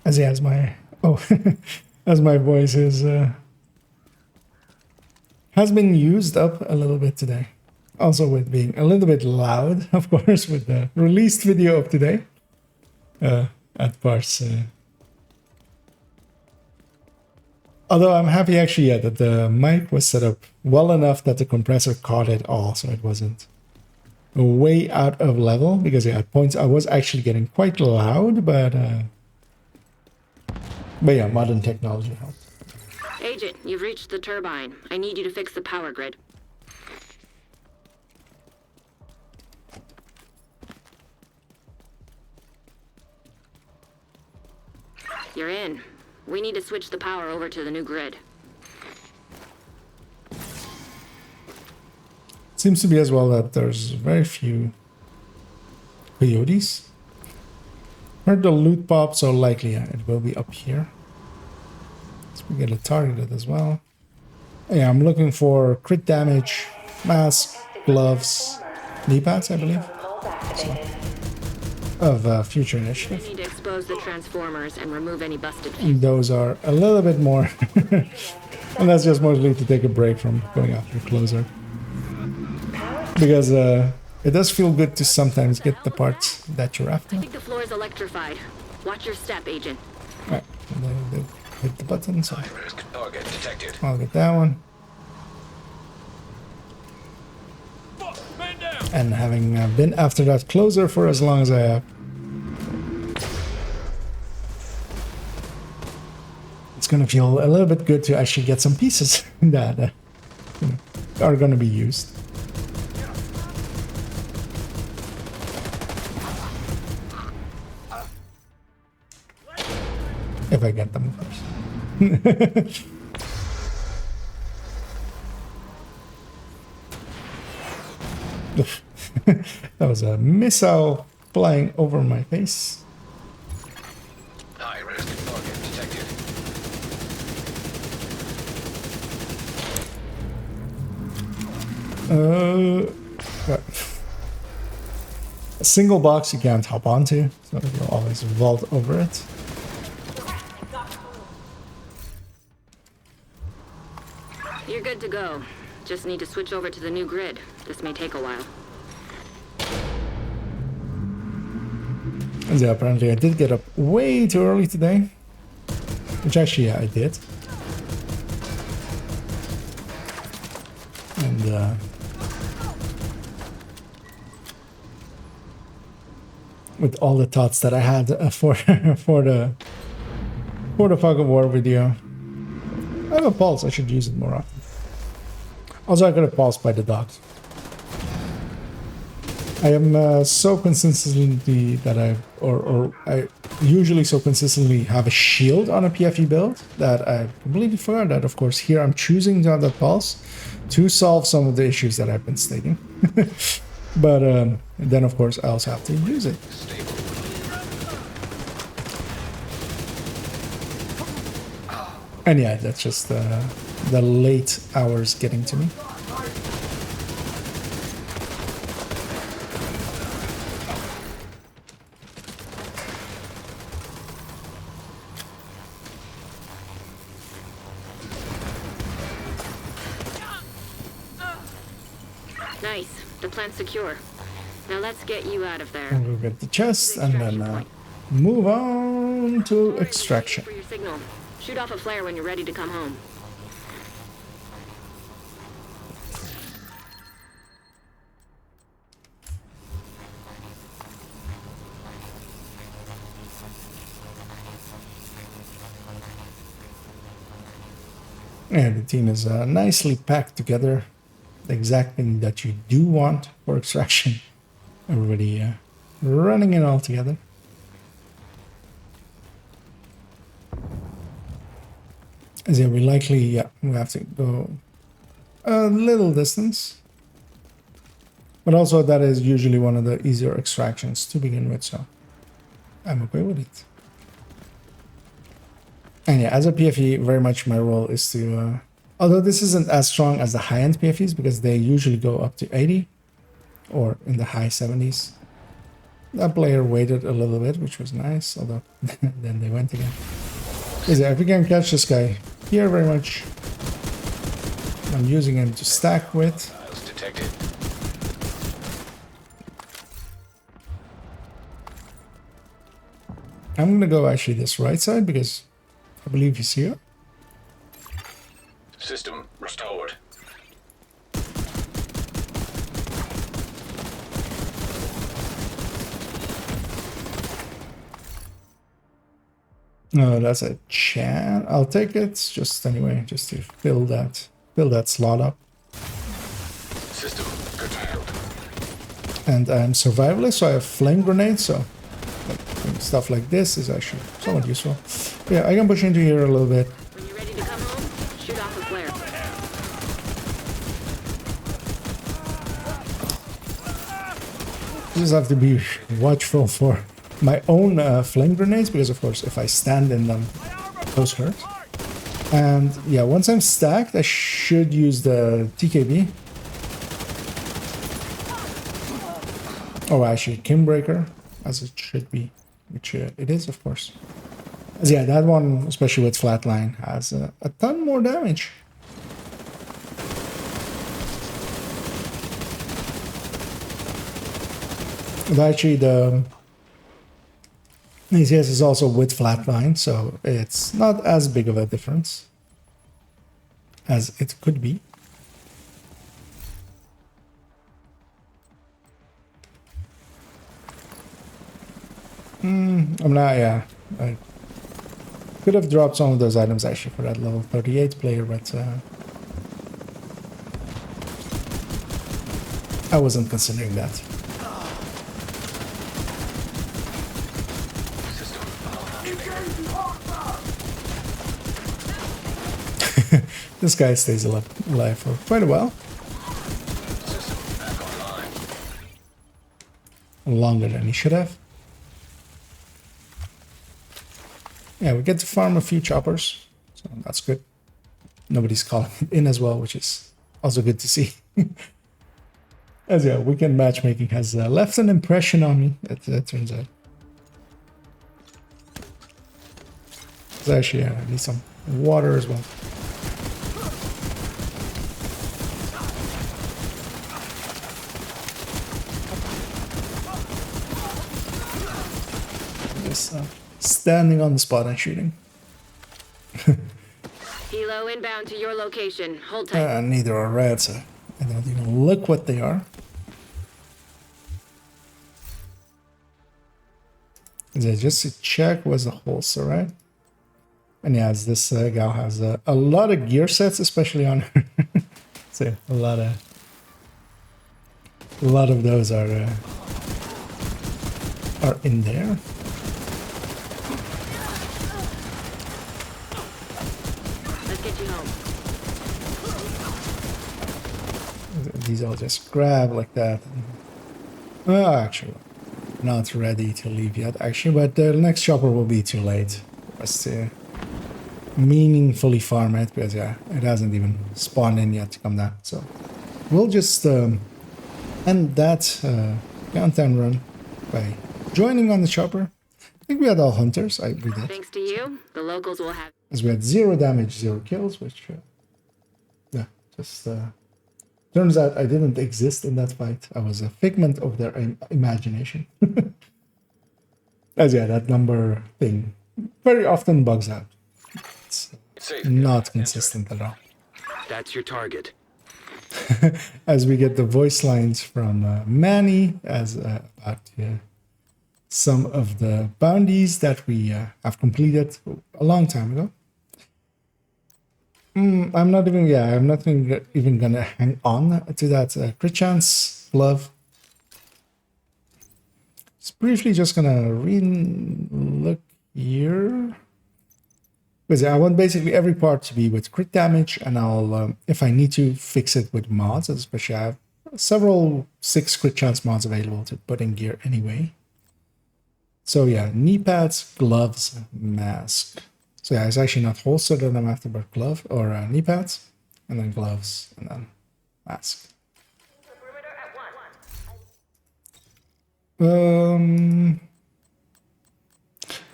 As yeah, as my as my voice is has been used up a little bit today. Also with being a little bit loud, of course, with the released video of today. At parts. Although I'm happy actually, yeah, that the mic was set up well enough that the compressor caught it all, so it wasn't way out of level. Because yeah, at points I was actually getting quite loud, but yeah, modern technology helped. Agent, you've reached the turbine. I need you to fix the power grid. You're in. We need to switch the power over to the new grid. Seems to be as well that there's very few coyotes. Heard the loot pop, so likely yeah, it will be up here. So we get it targeted as well. Yeah, I'm looking for crit damage, mask, gloves, knee pads, I believe. So, of future initiative. We need to expose the transformers and remove any busted And fuses. those are a little bit more. And that's just mostly to take a break from going after closer. because it does feel good to sometimes get the parts that you're after. I think the floor is electrified. Watch your step, Agent. Alright, they hit the button, so High-risk target detected. I'll get that one. And having been after that closer for as long as I have, it's gonna feel a little bit good to actually get some pieces that you know, are gonna be used. If I get them, of course. That was a missile flying over my face. High-risk target detected. What? A single box you can't hop onto, so you'll always vault over it. You're good to go. Just need to switch over to the new grid. This may take a while. And yeah, apparently I did get up way too early today. Which actually, yeah, I did. And with all the thoughts that I had for the Fog of War video. I have a pulse, I should use it more often. Also, I got a pulse by the dogs. I am so consistently that I usually so consistently have a shield on a PFE build that I completely forgot that, of course, here I'm choosing to have that pulse to solve some of the issues that I've been stating. But then, of course, I also have to use it. And yeah, that's just the late hours getting to me. Nice. The plant's secure. Now let's get you out of there. And we'll get the chest and then move on to extraction. For your signal. Shoot off a flare when you're ready to come home. And the team is nicely packed together. The exact thing that you do want for extraction. Everybody running it all together. As yeah, we likely we have to go a little distance. But also that is usually one of the easier extractions to begin with, so I'm okay with it. And yeah, as a PFE, very much my role is to, although this isn't as strong as the high-end PFEs because they usually go up to 80 or in the high 70s. That player waited a little bit, which was nice, although then they went again. Yeah, if we can catch this guy here very much, I'm using him to stack with. Detected. I'm gonna go actually this right side because I believe he's here. System restored. No, that's a chan. I'll take it. Just anyway, just to fill that slot up. System curtailed. And I'm survivalist, so I have flame grenades. So stuff like this is actually somewhat useful. Yeah, I can push into here a little bit. When you're ready to come home, shoot off a flare. Just have to be watchful for my own flame grenades because, of course, if I stand in them, those hurt. And yeah, once I'm stacked, I should use the TKB. Oh, actually, Kimbreaker, as it should be, which it is, of course. As yeah, that one, especially with flatline, has a ton more damage. But actually, the ACS is also with flatline, so it's not as big of a difference as it could be. I'm not, yeah. I could have dropped some of those items actually for that level 38 player, but I wasn't considering that. This guy stays alive for quite a while. Longer than he should have. Yeah, we get to farm a few choppers, so that's good. Nobody's calling it in as well, which is also good to see. As yeah, weekend matchmaking has left an impression on me, it turns out. So actually, yeah, I need some water as well. Just standing on the spot and shooting. Helo inbound to your location. Hold tight. Neither are red, so I don't even look what they are. Just to check was the holster, right? And yeah, this gal has a lot of gear sets, especially on her. So a lot of those are in there. Let's get you home. These I'll just grab like that. Oh, actually, not ready to leave yet, actually, but the next chopper will be too late for us to meaningfully farm it, because yeah, it hasn't even spawned in yet to come down. So we'll just end that countdown run by joining on the chopper. I think we had all hunters. We did. Thanks to you, the locals will have. As we had 0 damage, 0 kills, which yeah, just turns out I didn't exist in that fight. I was a figment of their imagination. As yeah, that number thing very often bugs out. It's not consistent at all. That's your target. As we get the voice lines from Manny as about some of the bounties that we have completed a long time ago. I'm not even gonna hang on to that crit chance glove. Just briefly, just gonna look here. Because I want basically every part to be with crit damage, and I'll, if I need to, fix it with mods, especially I have several 6 crit chance mods available to put in gear anyway. So yeah, knee pads, gloves, mask. So yeah, it's actually not holstered that I'm after, but glove or knee pads, and then gloves, and then mask.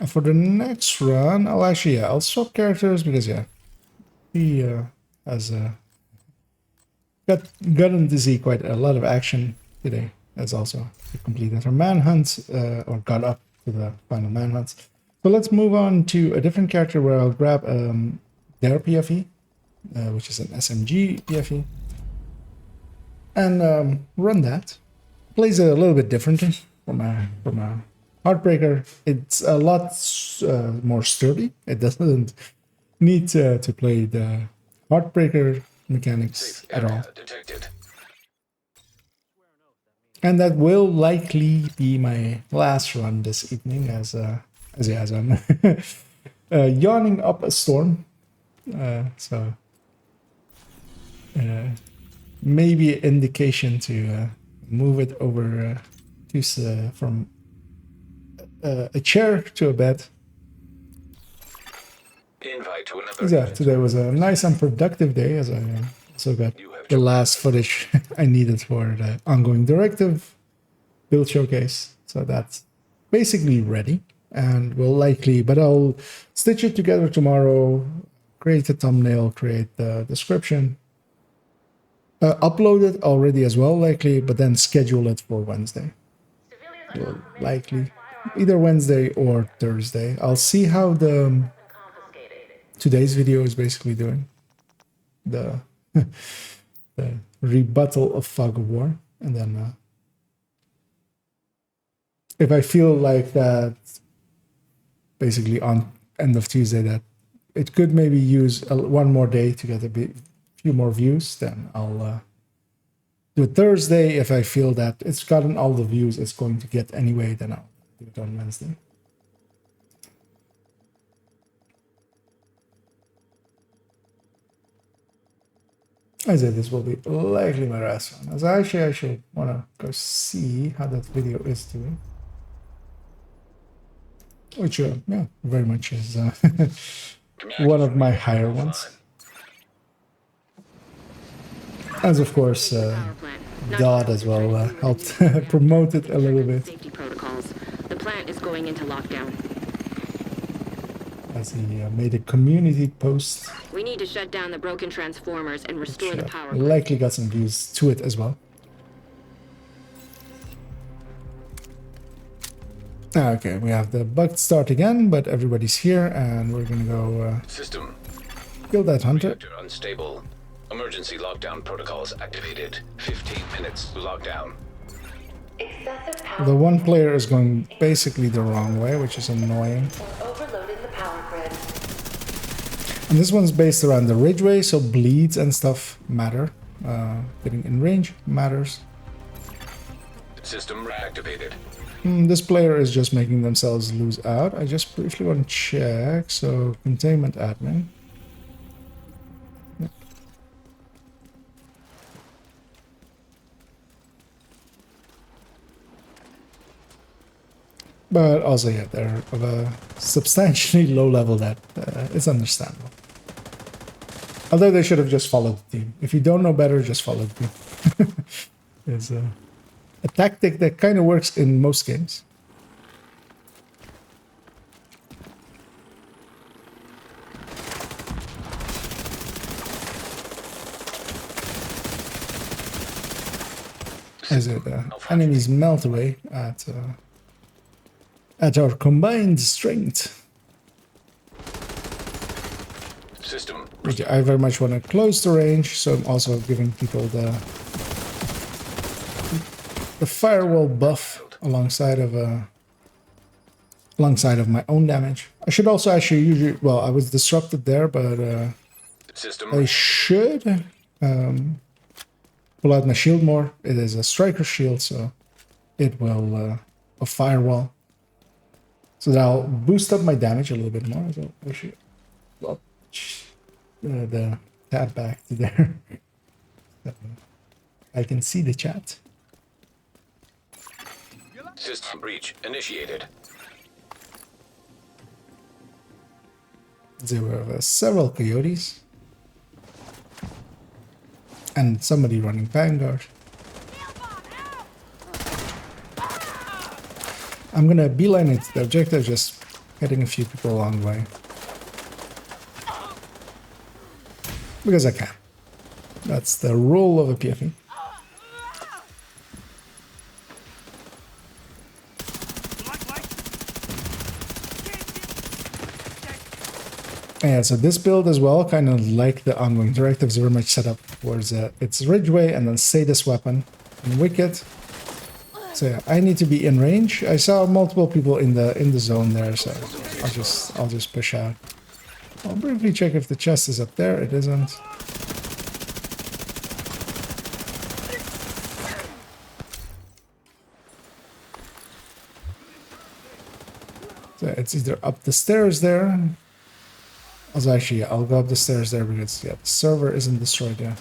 And for the next run, I'll swap characters because yeah, he has gotten to see quite a lot of action today. As also completed her manhunt or got up to the final manhunt. So let's move on to a different character where I'll grab their PFE, which is an SMG PFE, and run that. Plays a little bit differently from a Heartbreaker. It's a lot more sturdy. It doesn't need to play the Heartbreaker mechanics at all. Detected. And that will likely be my last run this evening, as I'm yawning up a storm. So maybe an indication to move it over from a chair to a bed. Invite to another. Yeah, today was a nice and productive day, as I also got the last footage I needed for the ongoing directive build showcase. So that's basically ready, and we'll likely, but I'll stitch it together tomorrow, create a thumbnail, create the description, upload it already as well, likely, but then schedule it for Wednesday. likely either Wednesday or Thursday. I'll see how the today's video is basically doing. The the rebuttal of Fog of War, and then if I feel like that basically on end of Tuesday that it could maybe use one more day to get a few more views, then I'll do it Thursday. If I feel that it's gotten all the views it's going to get anyway, then I'll do it on Wednesday. I said this will be likely my last one. As actually I should want to go see how that video is doing. Which, yeah, very much is one of my higher ones. As of course, Dodd as well helped promote it a little bit. Safety protocols. The plant is going into lockdown. As he made a community post. We need to shut down the broken transformers and restore the power grid. Likely got some views to it as well. Okay, we have the bug start again, but everybody's here, and we're gonna go System. kill that hunter. Reactor unstable. Emergency lockdown protocols activated. 15 minutes lockdown. Excessive power The one player is going basically the wrong way, which is annoying. or overloading the power grid. And this one's based around the ridgeway, so bleeds and stuff matter. Getting in range matters. System reactivated. This player is just making themselves lose out. I just briefly want to check. So, containment admin. But also, yeah, they're of a substantially low level that is understandable. Although they should have just followed the team. If you don't know better, just follow the team. It's a tactic that kind of works in most games. As the enemies melt away at our combined strength. System. I very much want to close the range, so I'm also giving people the firewall buff alongside of my own damage. I should also actually usually, well, I was disrupted there, but System. I should pull out my shield more. It is a striker shield, so it will a firewall. So that'll boost up my damage a little bit more. So I should the tab back to there. So I can see the chat. System breach initiated. There were several coyotes. And somebody running Vanguard. I'm gonna beeline it to the objective, just getting a few people along the way. Because I can. That's the role of a PFE. Yeah, so this build as well, kind of like the ongoing directives, very much set up towards its Ridgeway and then Sadist weapon and Wicked. So yeah, I need to be in range. I saw multiple people in the zone there, so I'll just push out. I'll briefly check if the chest is up there. It isn't. So it's either up the stairs there. Also, actually, yeah, I'll go up the stairs there because yeah, the server isn't destroyed yet.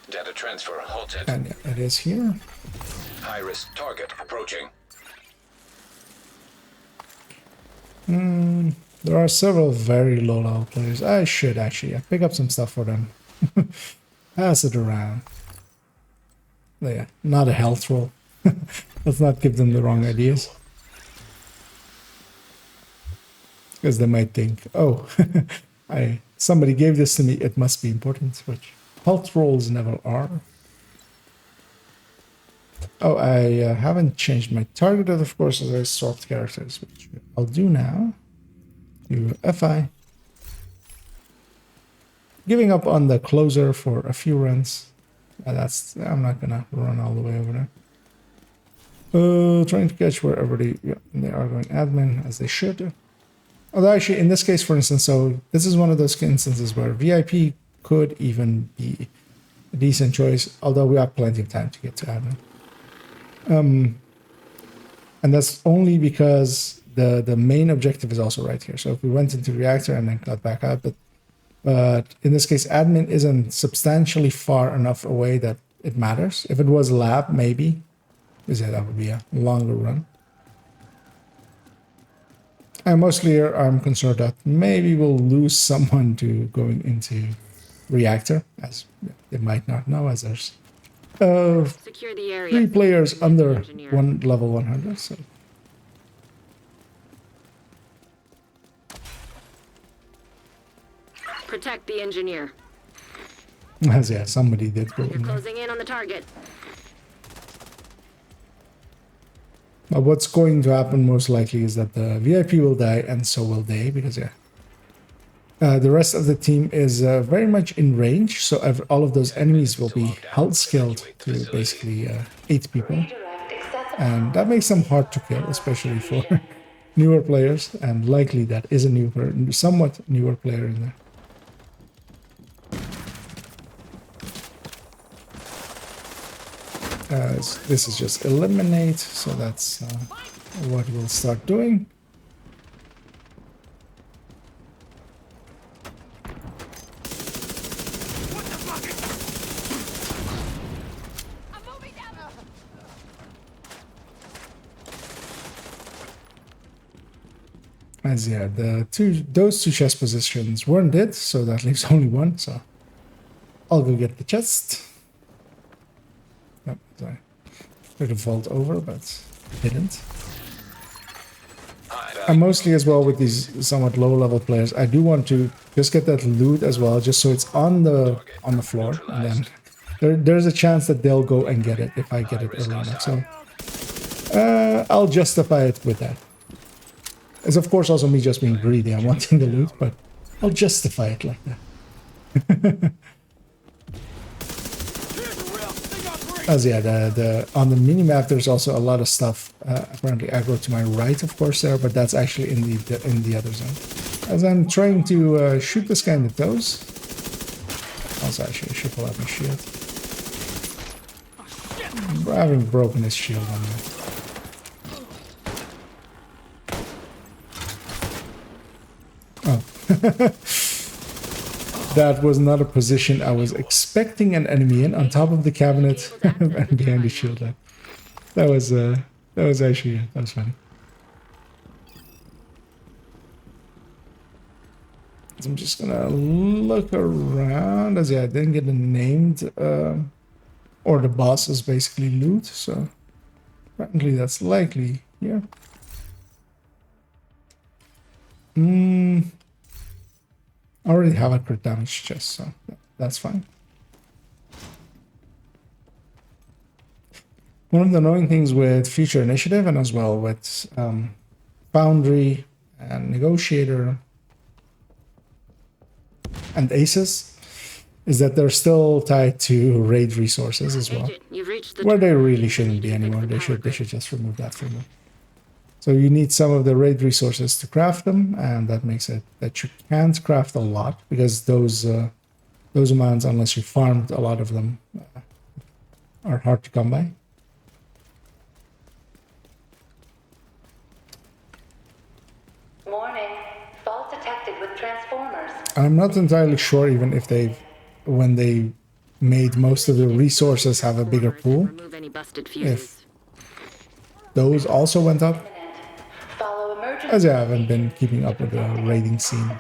Data transfer halted. And yeah, it is here. High-risk target approaching. There are several very low-level players. I should actually pick up some stuff for them. Pass it around. Yeah, not a health roll. Let's not give them the wrong ideas. Because they might think, oh, somebody gave this to me, it must be important, which health rolls never are. Oh, I haven't changed my targeted, of course, as I swapped characters, which I'll do now. Do FI. Giving up on the closer for a few runs. I'm not gonna run all the way over there. Trying to catch wherever they are going admin, as they should. Although actually, in this case, for instance, so this is one of those instances where VIP could even be a decent choice, although we have plenty of time to get to admin. And that's only because the main objective is also right here. So if we went into reactor and then got back out, but in this case, admin isn't substantially far enough away that it matters. If it was lab, maybe, because yeah, that would be a longer run. And mostly I'm concerned that maybe we'll lose someone to going into reactor, as they might not know, as there's Secure the area. 3 players under Engineer. level 100. So Protect the engineer. as yeah, somebody did go You're in there. closing in on the target. But what's going to happen most likely is that the VIP will die, and so will they, because yeah, the rest of the team is very much in range, so all of those enemies will be health skilled to basically 8 people, and that makes them hard to kill, especially for newer players, and likely that is a somewhat newer player in there. This is just eliminate, so that's what we'll start doing. As yeah, those two chest positions weren't dead, so that leaves only one. So I'll go get the chest. Nope, sorry. Could have vault over, but didn't. And mostly as well with these somewhat low-level players, I do want to just get that loot as well, just so it's on the floor, and then there's a chance that they'll go and get it if I get it early enough. So I'll justify it with that. It's of course also me just being greedy. I'm wanting the loot, but I'll justify it like that. As yeah, on the minimap there's also a lot of stuff apparently aggro to my right, of course, there, but that's actually in the other zone. As I'm trying to shoot this guy in the toes. Also, actually, I should pull out my shield. Having broken his shield on me. Oh. That was not a position I was expecting an enemy in, on top of the cabinet and behind the shield. That was funny. So I'm just gonna look around, as yeah, I didn't get a named or the boss is basically loot, so apparently that's likely here. I already have a crit damage chest, so that's fine. One of the annoying things with Future Initiative, and as well with Foundry and Negotiator and Aces, is that they're still tied to raid resources as well, where they really shouldn't be anymore. They should just remove that from them. So you need some of the raid resources to craft them, and that makes it that you can't craft a lot, because those amounts, unless you farmed a lot of them, are hard to come by. Warning. Fault detected with transformers. I'm not entirely sure even if when they made most of the resources have a bigger pool, if those also went up. As I haven't been keeping up with the raiding scene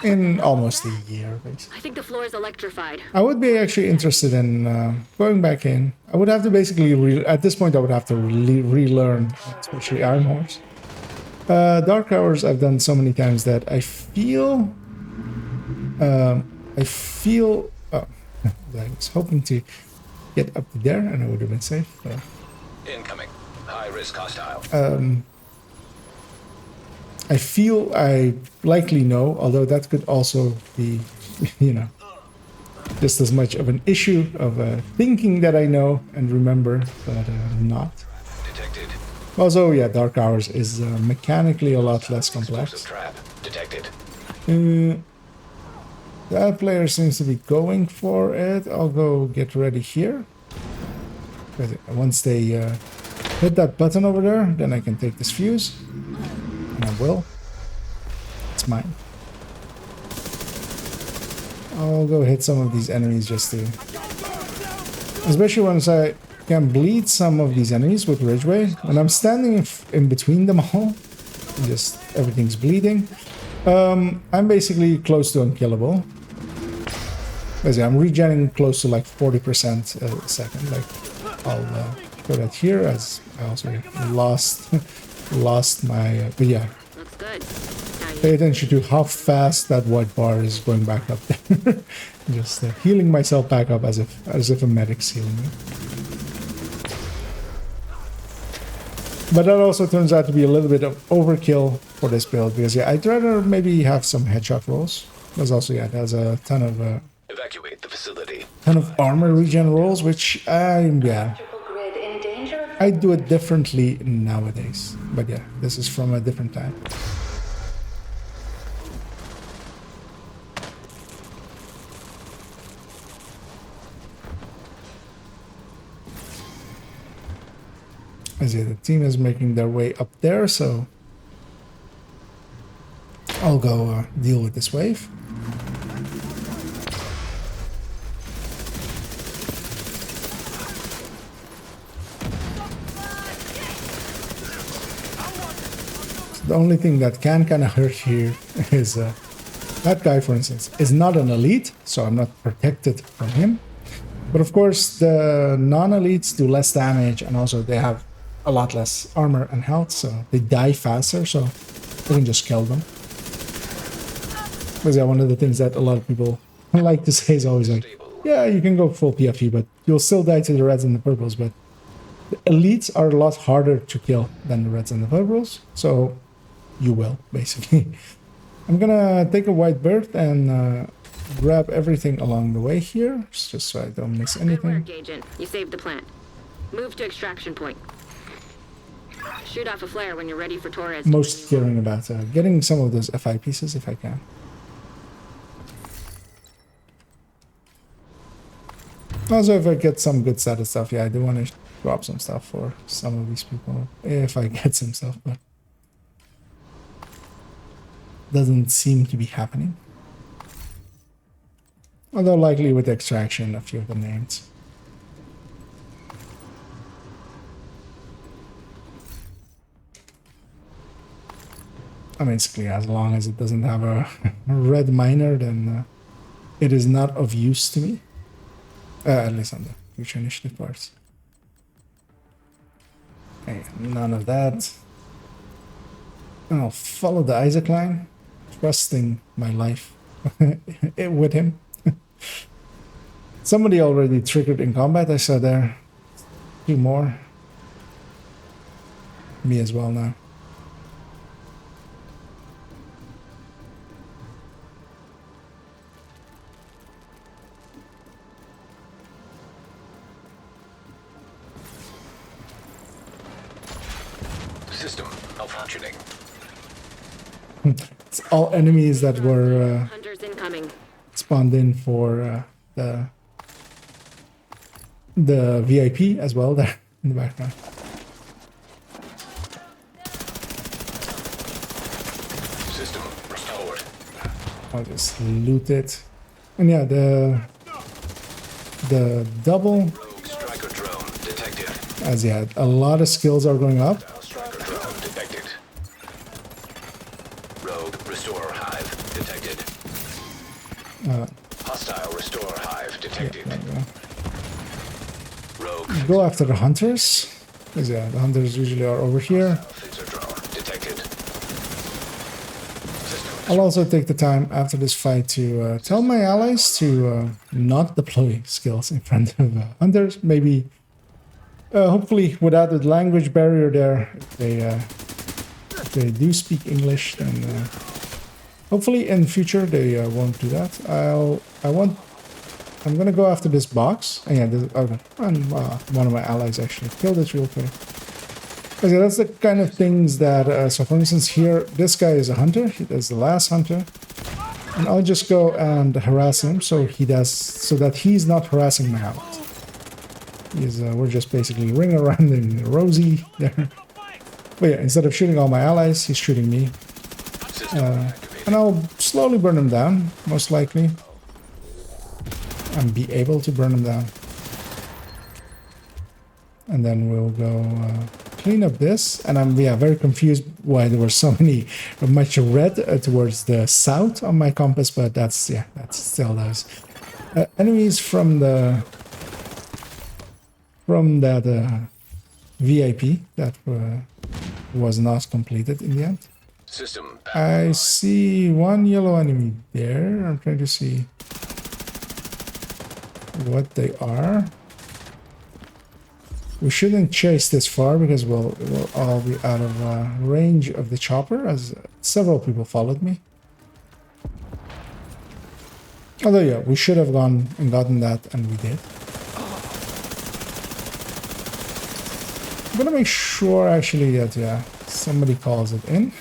in almost a year, basically. I think the floor is electrified. I would be actually interested in going back in. I would have to basically, at this point, I would have to relearn, especially Iron Horse. Dark Hours I've done so many times that I feel, I was hoping to get up to there, and I would have been safe. Incoming. High risk hostile. I feel I likely know, although that could also be, you know, just as much of an issue of thinking that I know and remember, but not. Detected. Also, yeah, Dark Hours is mechanically a lot less complex. Explosive trap. Detected. That player seems to be going for it. I'll go get ready here. Once they hit that button over there, then I can take this fuse. And I will. It's mine. I'll go hit some of these enemies just to... Especially once I can bleed some of these enemies with Ridgeway. And I'm standing in between them all. Just everything's bleeding. I'm basically close to unkillable. I'm regenerating close to like 40% a second. Like, I'll put that here as I also lost my... but yeah. Looks good. Pay attention to how fast that white bar is going back up there. Just healing myself back up as if a medic's healing me. But that also turns out to be a little bit of overkill for this build, because yeah, I'd rather maybe have some headshot rolls. There's also, yeah, there's a ton of Evacuate the facility. ton of armor regen rolls, which I do it differently nowadays. But yeah, this is from a different time. As yeah, the team is making their way up there, so I'll go deal with this wave. The only thing that can kind of hurt here is that guy, for instance, is not an elite, so I'm not protected from him. But of course, the non-elites do less damage, and also they have a lot less armor and health, so they die faster, so we can just kill them. Because yeah, one of the things that a lot of people like to say is always like, yeah, you can go full PFE, but you'll still die to the reds and the purples. But the elites are a lot harder to kill than the reds and the purples, so you will, basically. I'm gonna take a white bird and grab everything along the way here, just so I don't miss anything. Good work, Agent. You saved the plant. Move to extraction point. Shoot off a flare when you're ready for Torres. Most caring about getting some of those FI pieces if I can. Also, if I get some good status stuff, yeah, I do want to drop some stuff for some of these people. If I get some stuff, but doesn't seem to be happening. Although likely with extraction, a few of the names. Basically, as long as it doesn't have a red miner, then it is not of use to me. At least on the future initiative parts. Okay, none of that. I'll follow the Isaac line, trusting my life with him. Somebody already triggered in combat, I saw there. 2 more. Me as well now. System malfunctioning. It's all enemies that were Hunters incoming. spawned in for the VIP as well there in the background. System restored. I'll just loot it. And yeah, the double, Rogue striker drone detected. as yeah, a lot of skills are going up. Striker drone detected. Rogue restore hive detected. Hostile restore hive detected. There we go. Rogue Go after the hunters. Because yeah, the hunters usually are over here. phaser drone detected. System I'll also take the time after this fight to tell my allies to not deploy skills in front of hunters. Maybe, hopefully, without the language barrier there, if they do speak English, then hopefully in future they won't do that. I'm gonna go after this box. And yeah, okay. And one of my allies actually killed it real quick. Okay, that's the kind of things that, so for instance here, this guy is a hunter, that's the last hunter. And I'll just go and harass him so that he's not harassing my allies. We're just basically ring around in Rosie there. But yeah, instead of shooting all my allies, he's shooting me. And I'll slowly burn him down, most likely. And be able to burn him down. And then we'll go clean up this. And I'm very confused why there were so much red towards the south on my compass, but that's still those enemies from that VIP that was not completed in the end. System. I see one yellow enemy there. I'm trying to see what they are. We shouldn't chase this far because we'll all be out of range of the chopper, as several people followed me. Although yeah, we should have gone and gotten that, and we did. I'm gonna make sure actually that somebody calls it in.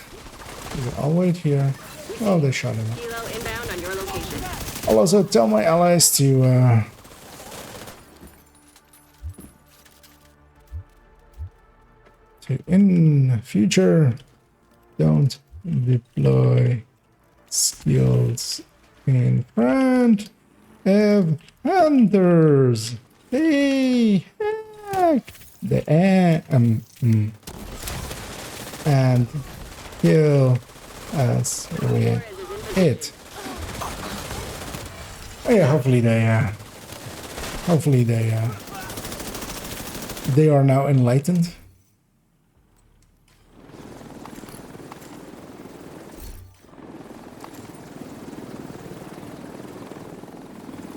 I'll wait here. Oh, they shot him. Kilo inbound on your location. I'll also tell my allies to in future don't deploy skills in front of hunters. Hey, heck, and kill us with it. Oh yeah, hopefully they are now enlightened.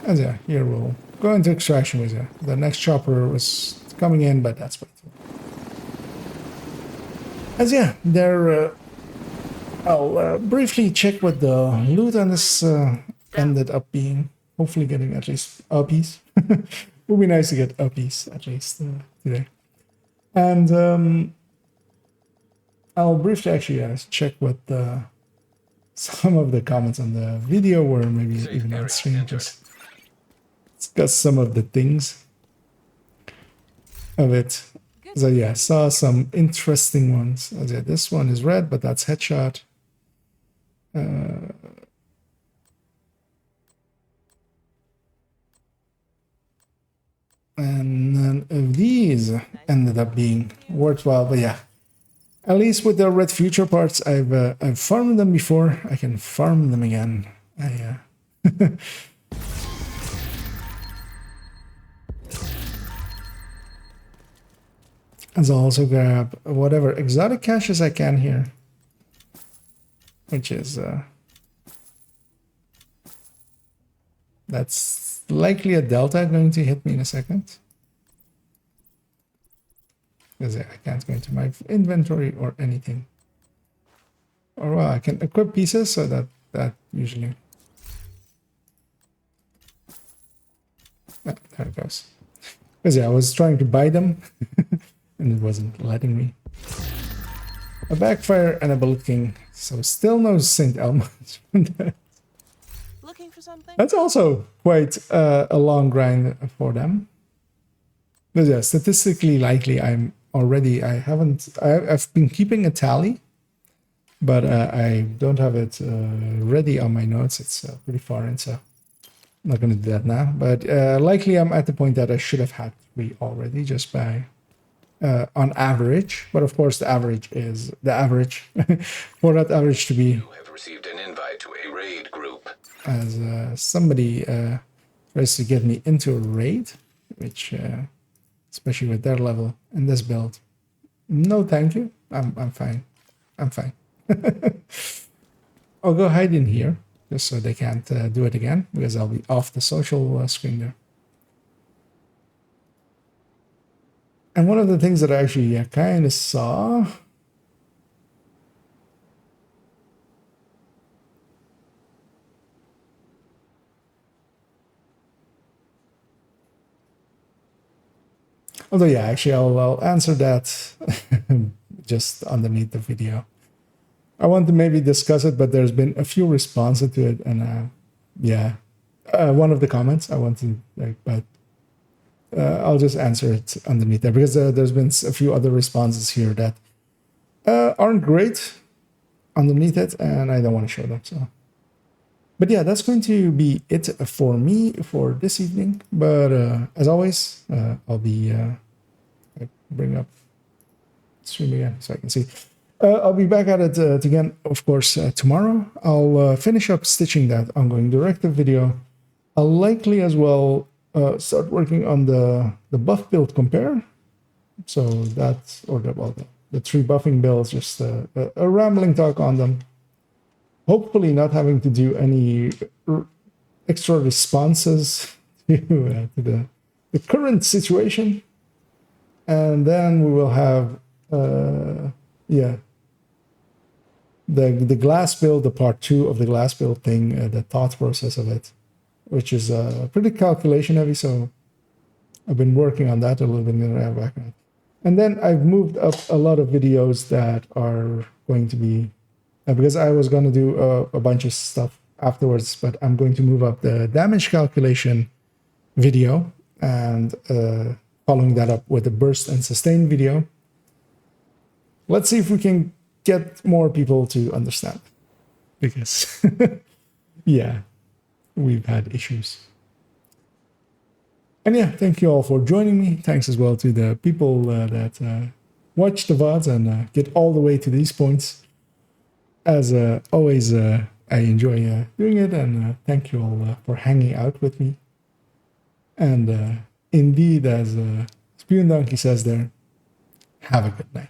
And yeah, here we'll go into extraction with you. The next chopper was coming in, but that's way too. As yeah, there. I'll briefly check what the loot on this ended up being. Hopefully, getting at least a piece. Would be nice to get a piece at least today. And I'll briefly actually check what some of the comments on the video were, maybe even on stream. Just discuss some of the things of it. So yeah, I saw some interesting ones. So yeah, this one is red, but that's headshot. And none of these ended up being worthwhile. But yeah, at least with the red future parts, I've farmed them before. I can farm them again. And I'll also grab whatever exotic caches I can here, which is that's likely a delta going to hit me in a second, because I can't go into my inventory or anything. Or well, I can equip pieces, so that usually. Ah, there it goes. Because yeah, I was trying to buy them. And it wasn't letting me. A backfire and a bullet king. So still no St. Elmo's. Looking for something? That's also quite a long grind for them. But yeah, statistically likely I've been keeping a tally, but I don't have it ready on my notes. It's pretty far in, so I'm not going to do that now. But likely I'm at the point that I should have had 3 already, just by on average. But of course the average is the average. For that average to be, You have received an invite to a raid group. as somebody tries to get me into a raid, which especially with their level in this build, no thank you. I'm fine. I'll go hide in here just so they can't do it again, because I'll be off the social screen there. And one of the things that I actually kind of saw, although yeah, actually I'll answer that just underneath the video. I want to maybe discuss it, but there's been a few responses to it, and yeah, one of the comments I want to like, but I'll just answer it underneath there, because there's been a few other responses here that aren't great underneath it, and I don't want to show them. So, but yeah, that's going to be it for me for this evening. But as always, I'll be bring up stream again so I can see. I'll be back at it again, of course, tomorrow. I'll finish up stitching that ongoing directive video. I'll likely as well start working on the buff build compare. So that's, or the 3 buffing builds, just a rambling talk on them. Hopefully not having to do any extra responses to the current situation. And then we will have, yeah, the glass build, the part 2 of the glass build thing, the thought process of it, which is pretty calculation heavy. So I've been working on that a little bit in the background. And then I've moved up a lot of videos that are going to be, because I was going to do a bunch of stuff afterwards, but I'm going to move up the damage calculation video and following that up with the burst and sustain video. Let's see if we can get more people to understand, because yeah, we've had issues. And yeah, thank you all for joining me. Thanks as well to the people that watch the VODs and get all the way to these points. As always, I enjoy doing it, and thank you all for hanging out with me. And indeed, as Spoon Donkey says there, have a good night.